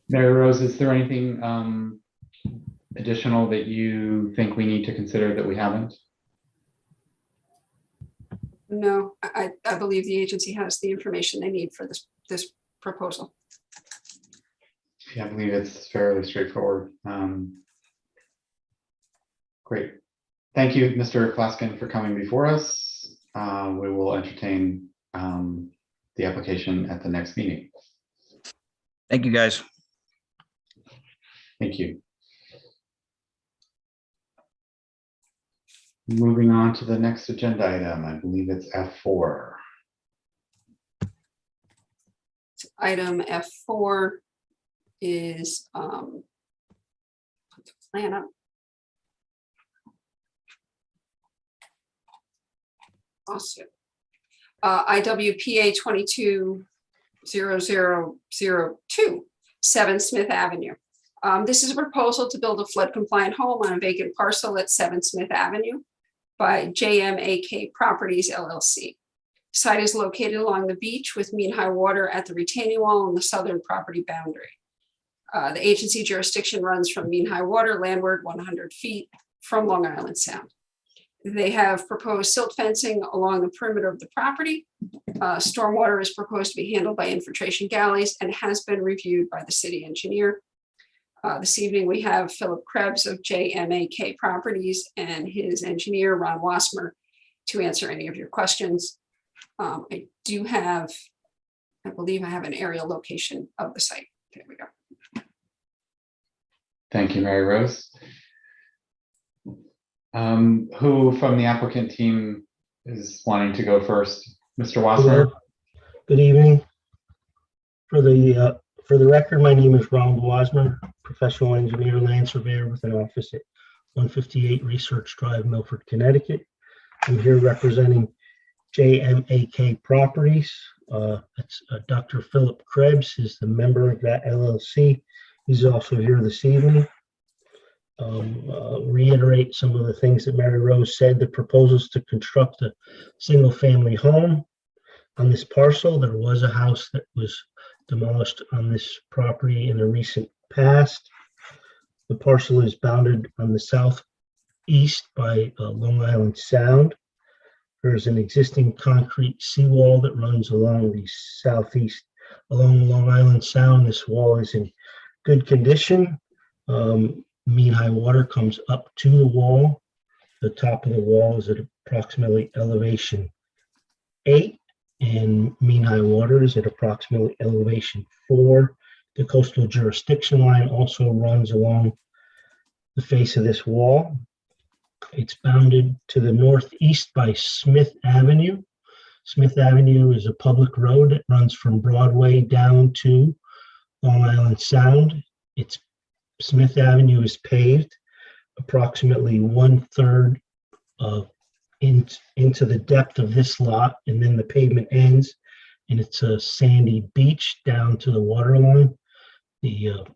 Speaker 2: Mary Rose, is there anything additional that you think we need to consider that we haven't?
Speaker 1: No, I believe the agency has the information they need for this proposal.
Speaker 2: Yeah, I believe it's fairly straightforward. Great. Thank you, Mr. Plaskin, for coming before us. We will entertain the application at the next meeting.
Speaker 16: Thank you, guys.
Speaker 2: Thank you. Moving on to the next agenda item, I believe it's F4.
Speaker 1: Item F4 is put the plan up. Also, IWPA 220002, 7 Smith Avenue. This is a proposal to build a flood compliant home on a vacant parcel at 7 Smith Avenue by JMAK Properties LLC. Site is located along the beach with mean high water at the retaining wall on the southern property boundary. The agency jurisdiction runs from mean high water landward 100 feet from Long Island Sound. They have proposed silt fencing along the perimeter of the property. Stormwater is proposed to be handled by infiltration galleys and has been reviewed by the city engineer. This evening, we have Philip Krebs of JMAK Properties and his engineer, Ron Wassmer, to answer any of your questions. I believe I have an aerial location of the site. There we go.
Speaker 2: Thank you, Mary Rose. Who from the applicant team is wanting to go first? Mr. Wassmer?
Speaker 17: Good evening. For the record, my name is Ronald Wasmer, professional engineer, land surveyor with an office at 158 Research Drive, Milford, Connecticut. I'm here representing JMAK Properties. That's Dr. Philip Krebs is the member of that LLC. He's also here this evening. Reiterate some of the things that Mary Rose said. The proposals to construct a single-family home on this parcel. There was a house that was demolished on this property in the recent past. The parcel is bounded on the southeast by Long Island Sound. There's an existing concrete seawall that runs along the southeast along Long Island Sound. This wall is in good condition. Mean high water comes up to the wall. The top of the wall is at approximately elevation 8, and mean high water is at approximately elevation 4. The coastal jurisdiction line also runs along the face of this wall. It's bounded to the northeast by Smith Avenue. Smith Avenue is a public road that runs from Broadway down to Long Island Sound. Smith Avenue is paved approximately 1/3 into the depth of this lot, and then the pavement ends, and it's a sandy beach down to the water line. The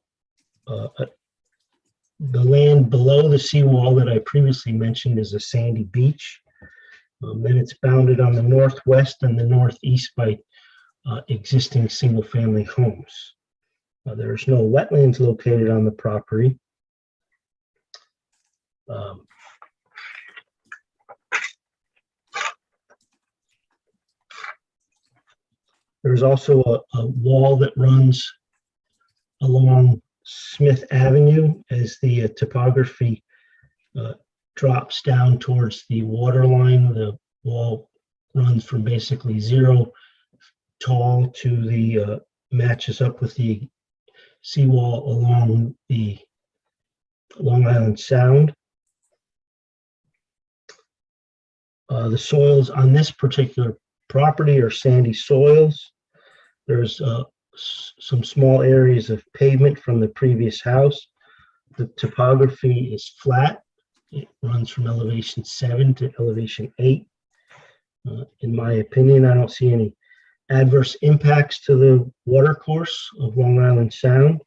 Speaker 17: land below the seawall that I previously mentioned is a sandy beach. Then it's bounded on the northwest and the northeast by existing single-family homes. There's no wetlands located on the property. There's also a wall that runs along Smith Avenue as the topography drops down towards the water line. The wall runs from basically 0 tall to the matches up with the seawall along the Long Island Sound. The soils on this particular property are sandy soils. There's some small areas of pavement from the previous house. The topography is flat. It runs from elevation 7 to elevation 8. In my opinion, I don't see any adverse impacts to the watercourse of Long Island Sound.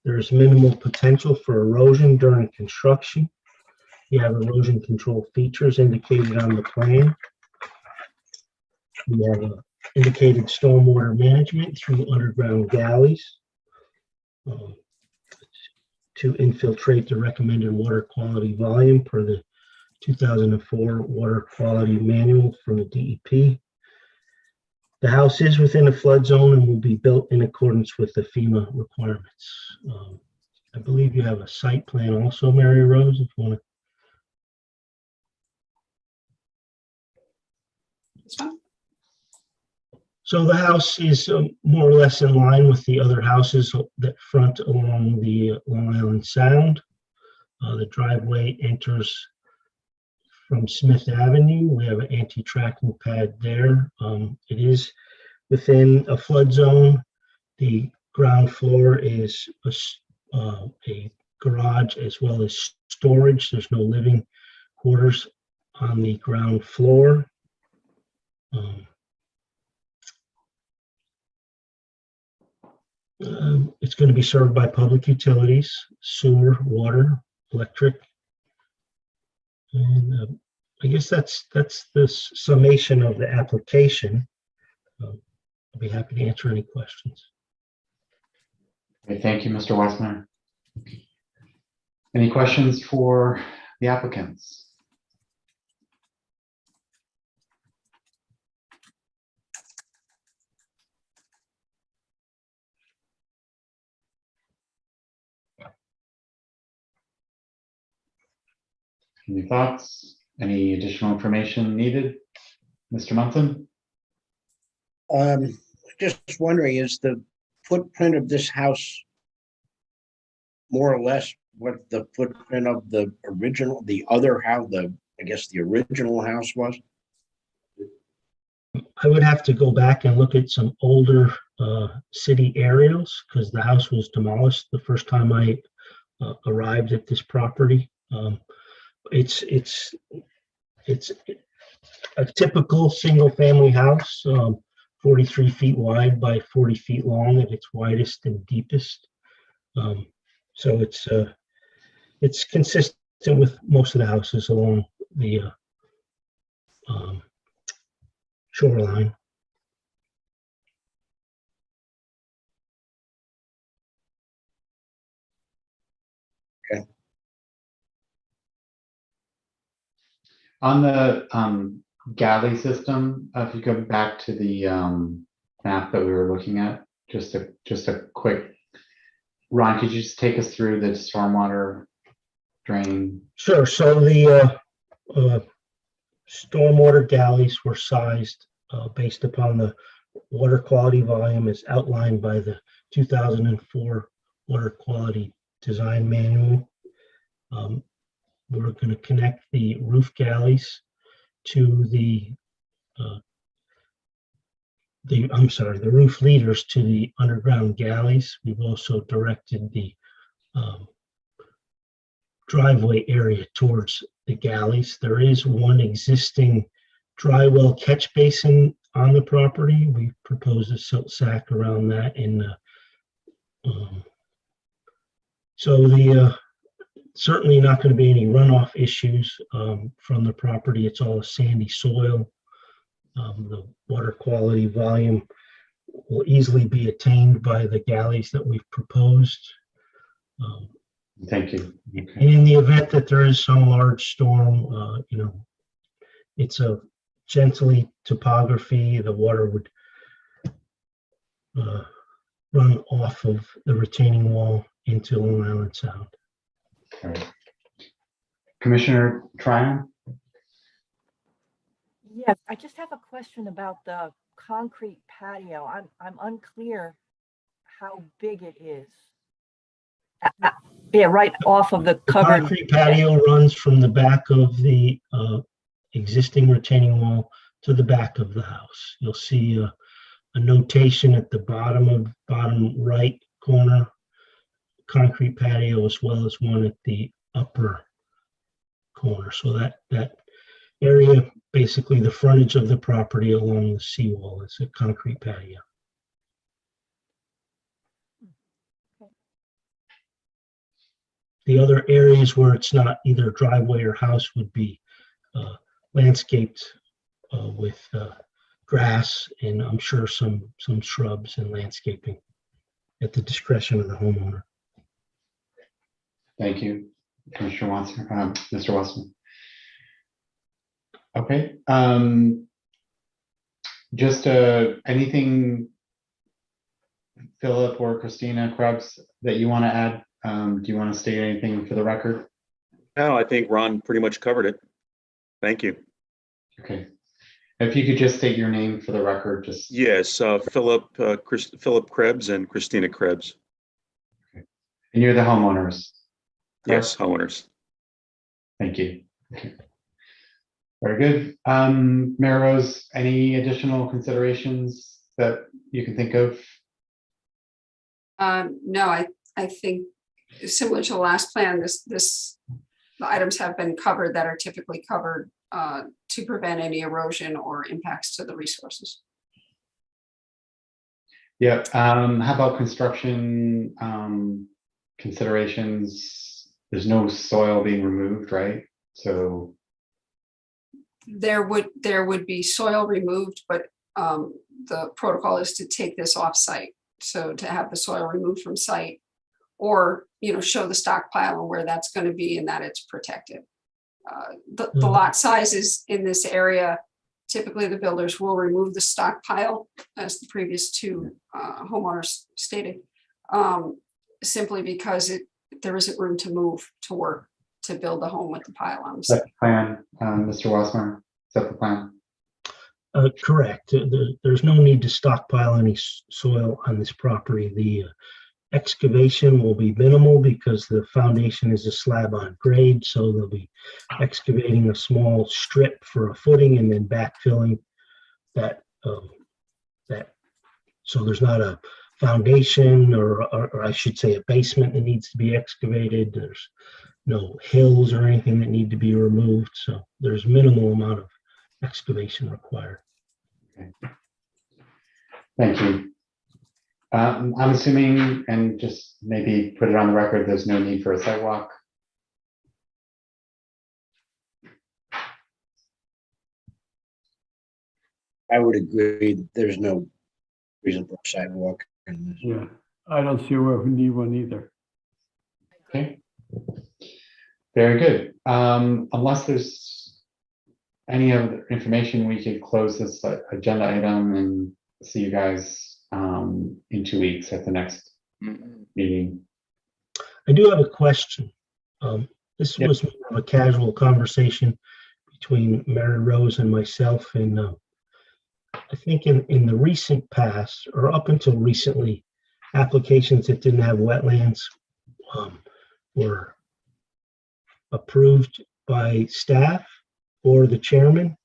Speaker 17: There is minimal potential for erosion during construction. You have erosion control features indicated on the plan. We have indicated stormwater management through underground galleys to infiltrate the recommended water quality volume per the 2004 Water Quality Manual from the DEP. The house is within a flood zone and will be built in accordance with the FEMA requirements. I believe you have a site plan also, Mary Rose, if you want to. So the house is more or less in line with the other houses that front along the Long Island Sound. The driveway enters from Smith Avenue. We have an anti-tracking pad there. It is within a flood zone. The ground floor is a garage as well as storage. There's no living quarters on the ground floor. It's going to be served by public utilities, sewer, water, electric. And I guess that's the summation of the application. I'll be happy to answer any questions.
Speaker 2: Okay, thank you, Mr. Westner. Any questions for the applicants? Any thoughts? Any additional information needed? Mr. Munson?
Speaker 5: Just wondering, is the footprint of this house more or less what the footprint of the original, the other house, I guess the original house was?
Speaker 17: I would have to go back and look at some older city aerials because the house was demolished the first time I arrived at this property. It's a typical single family house, 43 feet wide by 40 feet long at its widest and deepest. So it's consistent with most of the houses along the shoreline.
Speaker 5: Okay.
Speaker 2: On the Galley system, if you go back to the map that we were looking at, just a quick, Ron, could you just take us through the stormwater drain?
Speaker 17: Sure. So the stormwater galleys were sized based upon the water quality volume as outlined by the 2004 Water Quality Design Manual. We're going to connect the roof galleys to the roof leaders to the underground galleys. We've also directed the driveway area towards the galleys. There is one existing dry well catch basin on the property. We propose a silt sack around that so the certainly not going to be any runoff issues from the property. It's all sandy soil. The water quality volume will easily be attained by the galleys that we've proposed.
Speaker 2: Thank you. Okay.
Speaker 17: And in the event that there is some large storm, it's a gently topography. The water would run off of the retaining wall into Long Island Sound.
Speaker 2: All right. Commissioner Tryon?
Speaker 12: Yes, I just have a question about the concrete patio. I'm unclear how big it is. Yeah, right off of the
Speaker 17: The
Speaker 12: covered.
Speaker 17: concrete patio runs from the back of the existing retaining wall to the back of the house. You'll see a notation at the bottom right corner, concrete patio, as well as one at the upper corner. So that area, basically the frontage of the property along the seawall, is a concrete patio. The other areas where it's not either driveway or house would be landscaped with grass and I'm sure some shrubs and landscaping at the discretion of the homeowner.
Speaker 2: Thank you, Commissioner Watson, Mr. Watson. Okay. Just anything, Philip or Christina Krebs, that you want to add? Do you want to state anything for the record?
Speaker 18: No, I think Ron pretty much covered it. Thank you.
Speaker 2: Okay. If you could just state your name for the record, just.
Speaker 18: Yes, Philip Krebs and Christina Krebs.
Speaker 2: Okay. And you're the homeowners? Correct?
Speaker 18: Yes, homeowners.
Speaker 2: Thank you. Okay. Very good. Mayor Rose, any additional considerations that you can think of?
Speaker 1: No, I think similar to the last plan, the items have been covered that are typically covered to prevent any erosion or impacts to the resources.
Speaker 2: Yeah. How about construction considerations? There's no soil being removed, right? So
Speaker 1: there would be soil removed, but the protocol is to take this off site. So to have the soil removed from site, or show the stockpile and where that's going to be and that it's protected. The lot sizes in this area, typically the builders will remove the stockpile, as the previous two homeowners stated, simply because there isn't room to move to work to build a home with the pile on the site.
Speaker 2: That's the plan, Mr. Wassmer. Is that the plan?
Speaker 17: Correct. There's no need to stockpile any soil on this property. The excavation will be minimal because the foundation is a slab on grade, so they'll be excavating a small strip for a footing and then backfilling that. So there's not a foundation or I should say a basement that needs to be excavated. There's no hills or anything that need to be removed, so there's minimal amount of excavation required.
Speaker 2: Okay. Thank you. I'm assuming, and just maybe put it on the record, there's no need for a sidewalk.
Speaker 5: I would agree that there's no reason for a sidewalk.
Speaker 3: Yeah, I don't see where we need one either.
Speaker 2: Okay. Very good. Unless there's any other information, we could close this agenda item and see you guys in 2 weeks at the next meeting.
Speaker 17: I do have a question. This was more of a casual conversation between Mary Rose and myself, and I think in the recent past, or up until recently, applications that didn't have wetlands were approved by staff or the chairman.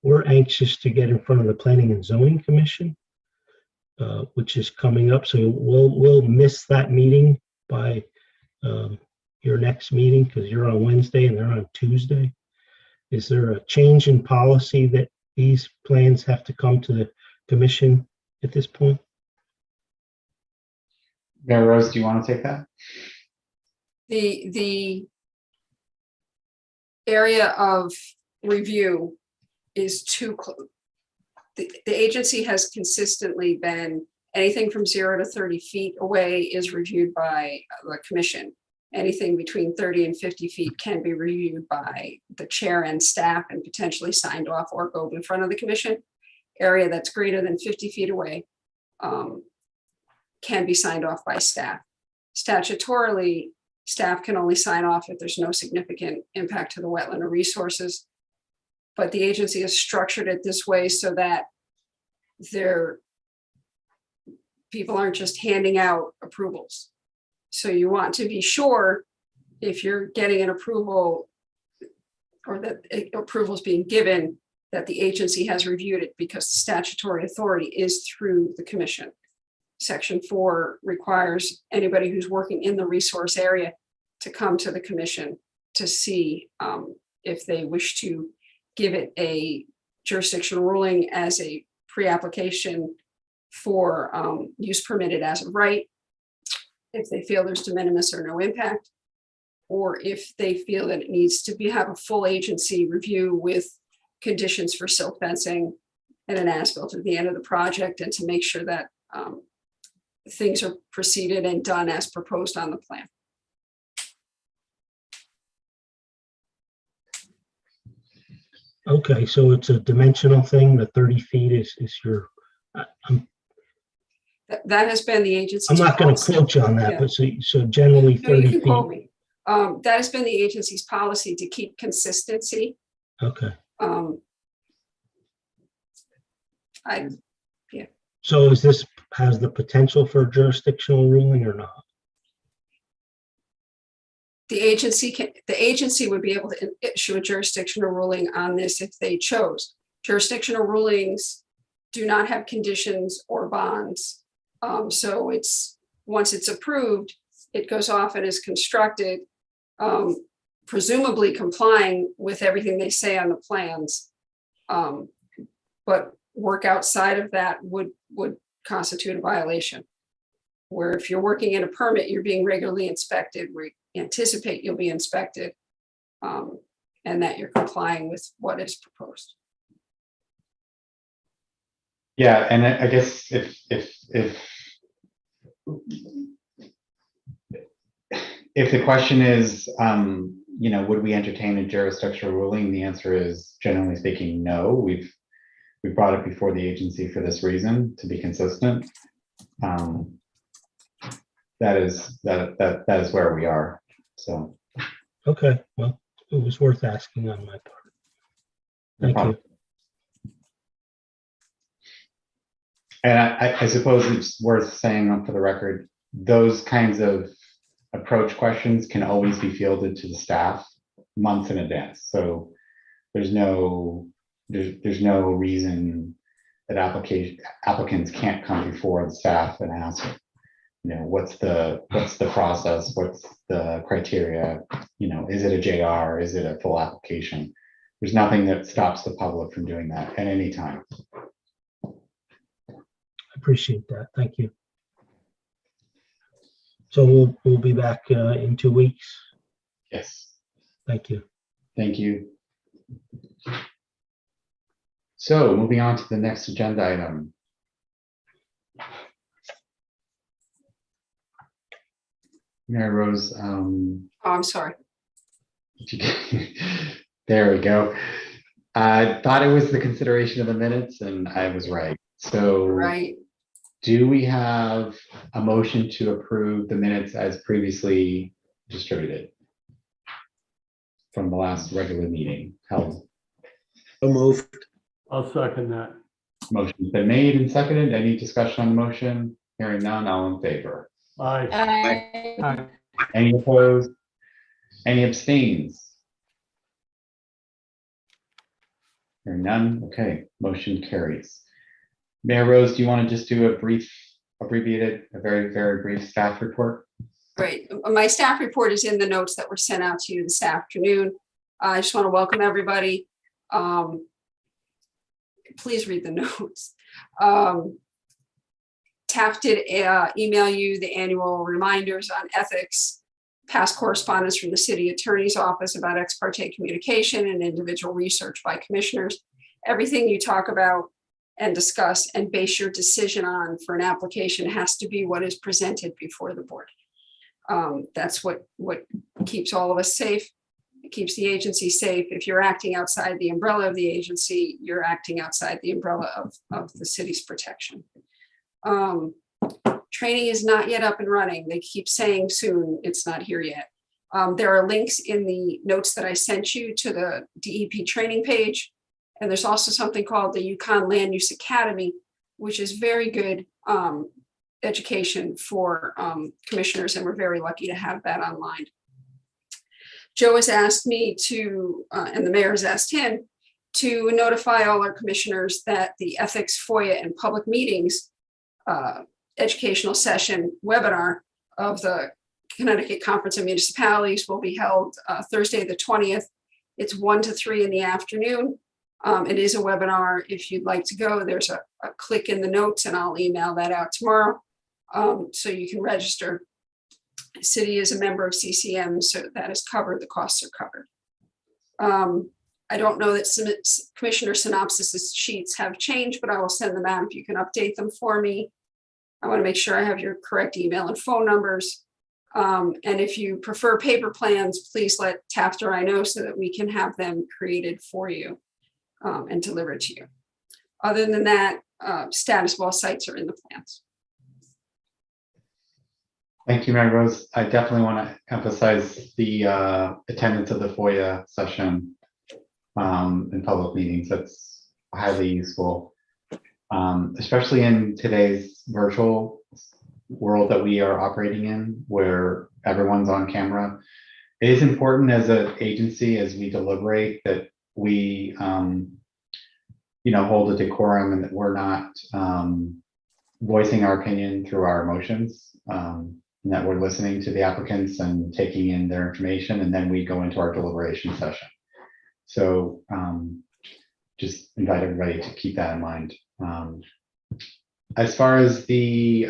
Speaker 17: We're anxious to get in front of the Planning and Zoning Commission, which is coming up. So we'll miss that meeting by your next meeting because you're on Wednesday and they're on Tuesday. Is there a change in policy that these plans have to come to the commission at this point?
Speaker 2: Mary Rose, do you want to take that?
Speaker 1: The area of review is too close. The agency has consistently been anything from 0 to 30 feet away is reviewed by the commission. Anything between 30 and 50 feet can be reviewed by the chair and staff and potentially signed off or go in front of the commission. Area that's greater than 50 feet away can be signed off by staff. Statutorily, staff can only sign off if there's no significant impact to the wetland or resources. But the agency has structured it this way so that people aren't just handing out approvals. So you want to be sure if you're getting an approval or that approval is being given, that the agency has reviewed it, because the statutory authority is through the commission. Section 4 requires anybody who's working in the resource area to come to the commission to see if they wish to give it a jurisdictional ruling as a pre-application for use permitted as of right, if they feel there's de minimis or no impact, or if they feel that it needs to have a full agency review with conditions for silt fencing and an as-built at the end of the project, and to make sure that things are proceeded and done as proposed on the plan.
Speaker 17: Okay, so it's a dimensional thing. The 30 feet is your,
Speaker 1: That has been the agency's
Speaker 17: I'm not going to
Speaker 1: policy.
Speaker 17: quote you on that,
Speaker 1: Yeah.
Speaker 17: but so generally
Speaker 1: No, you
Speaker 17: 30
Speaker 1: can quote
Speaker 17: feet.
Speaker 1: me. That has been the agency's policy to keep consistency.
Speaker 17: Okay.
Speaker 1: So
Speaker 17: is this has the potential for jurisdictional ruling or not?
Speaker 1: the agency would be able to issue a jurisdictional ruling on this if they chose. Jurisdictional rulings do not have conditions or bonds. So once it's approved, it goes off and is constructed, presumably complying with everything they say on the plans. But work outside of that would constitute a violation. Where if you're working in a permit, you're being regularly inspected, we anticipate you'll be inspected, and that you're complying with what is proposed.
Speaker 2: Yeah, and I guess if the question is, would we entertain a jurisdictional ruling? The answer is, generally speaking, no. We've brought it before the agency for this reason, to be consistent. That is where we are. So.
Speaker 17: Okay, well, it was worth asking on my part. Thank you.
Speaker 2: And I suppose it's worth saying for the record, those kinds of approach questions can always be fielded to the staff months in advance. So there's no reason that applicants can't come before the staff and ask, what's the process? What's the criteria? Is it a JR? Is it a full application? There's nothing that stops the public from doing that at any time.
Speaker 17: Appreciate that. Thank you. So we'll be back in 2 weeks.
Speaker 2: Yes.
Speaker 17: Thank you.
Speaker 2: Thank you. So moving on to the next agenda item. Mary Rose.
Speaker 1: I'm sorry.
Speaker 2: There we go. I thought it was the consideration of the minutes, and I was right. So
Speaker 1: Right.
Speaker 2: Do we have a motion to approve the minutes as previously distributed from the last regular meeting held?
Speaker 5: So moved.
Speaker 3: I'll second that.
Speaker 2: Motion's been made and seconded. Any discussion on the motion? Hearing none, all in favor?
Speaker 3: Aye.
Speaker 14: Aye.
Speaker 2: Any opposed? Any abstains? Hearing none. Okay, motion carries. Mayor Rose, do you want to just do a brief, abbreviated, a very, very brief staff report?
Speaker 1: Great. My staff report is in the notes that were sent out to you this afternoon. I just want to welcome everybody. Please read the notes. TAF did email you the annual reminders on ethics, past correspondence from the city attorney's office about ex parte communication and individual research by commissioners. Everything you talk about and discuss and base your decision on for an application has to be what is presented before the board. That's what keeps all of us safe. It keeps the agency safe. If you're acting outside the umbrella of the agency, you're acting outside the umbrella of the city's protection. Training is not yet up and running. They keep saying soon, it's not here yet. There are links in the notes that I sent you to the DEP training page. And there's also something called the Yukon Land Use Academy, which is very good education for commissioners, and we're very lucky to have that online. Joe has asked me to, and the mayor has asked him to notify all our commissioners that the ethics, FOIA, and public meetings educational session webinar of the Connecticut Conference of Municipalities will be held Thursday, the 20th. It's 1 to 3 in the afternoon. It is a webinar. If you'd like to go, there's a click in the notes, and I'll email that out tomorrow. So you can register. The city is a member of CCM, so that is covered. The costs are covered. I don't know that some commissioner synopsis sheets have changed, but I will send them out if you can update them for me. I want to make sure I have your correct email and phone numbers. And if you prefer paper plans, please let Taft or I know so that we can have them created for you and delivered to you. Other than that, status of all sites are in the plans.
Speaker 2: Thank you, Mary Rose. I definitely want to emphasize the attendance of the FOIA session in public meetings. That's highly useful, especially in today's virtual world that we are operating in, where everyone's on camera. It is important as an agency, as we deliberate, that we hold a decorum and that we're not voicing our opinion through our emotions, and that we're listening to the applicants and taking in their information, and then we go into our deliberation session. So just invite everybody to keep that in mind. As far as the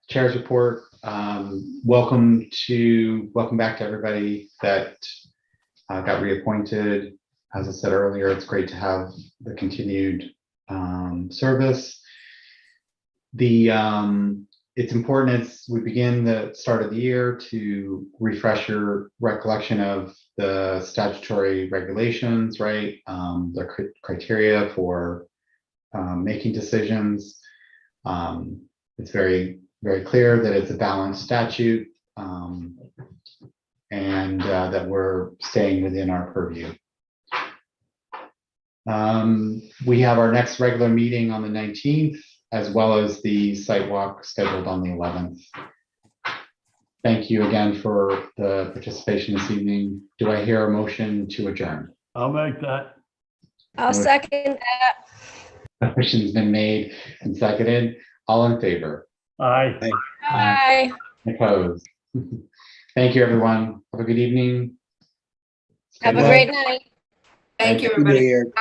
Speaker 2: chair's report, welcome back to everybody that got reappointed. As I said earlier, it's great to have the continued service. It's important as we begin the start of the year to refresh your recollection of the statutory regulations, right? The criteria for making decisions. It's very, very clear that it's a balanced statute, and that we're staying within our purview. We have our next regular meeting on the 19th, as well as the site walk scheduled on the 11th. Thank you again for the participation this evening. Do I hear a motion to adjourn?
Speaker 3: I'll make that.
Speaker 6: I'll second that.
Speaker 2: The motion's been made and seconded. All in favor?
Speaker 3: Aye.
Speaker 6: Bye.
Speaker 2: Opposed? Thank you, everyone. Have a good evening.
Speaker 6: Have a great night.
Speaker 1: Thank you,
Speaker 5: Happy New
Speaker 1: everybody.
Speaker 5: Year.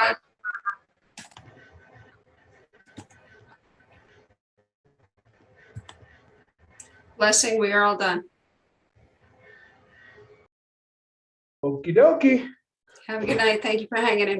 Speaker 1: Blessing, we are all done.
Speaker 19: Okie dokie.
Speaker 1: Have a good night. Thank you for hanging in with us.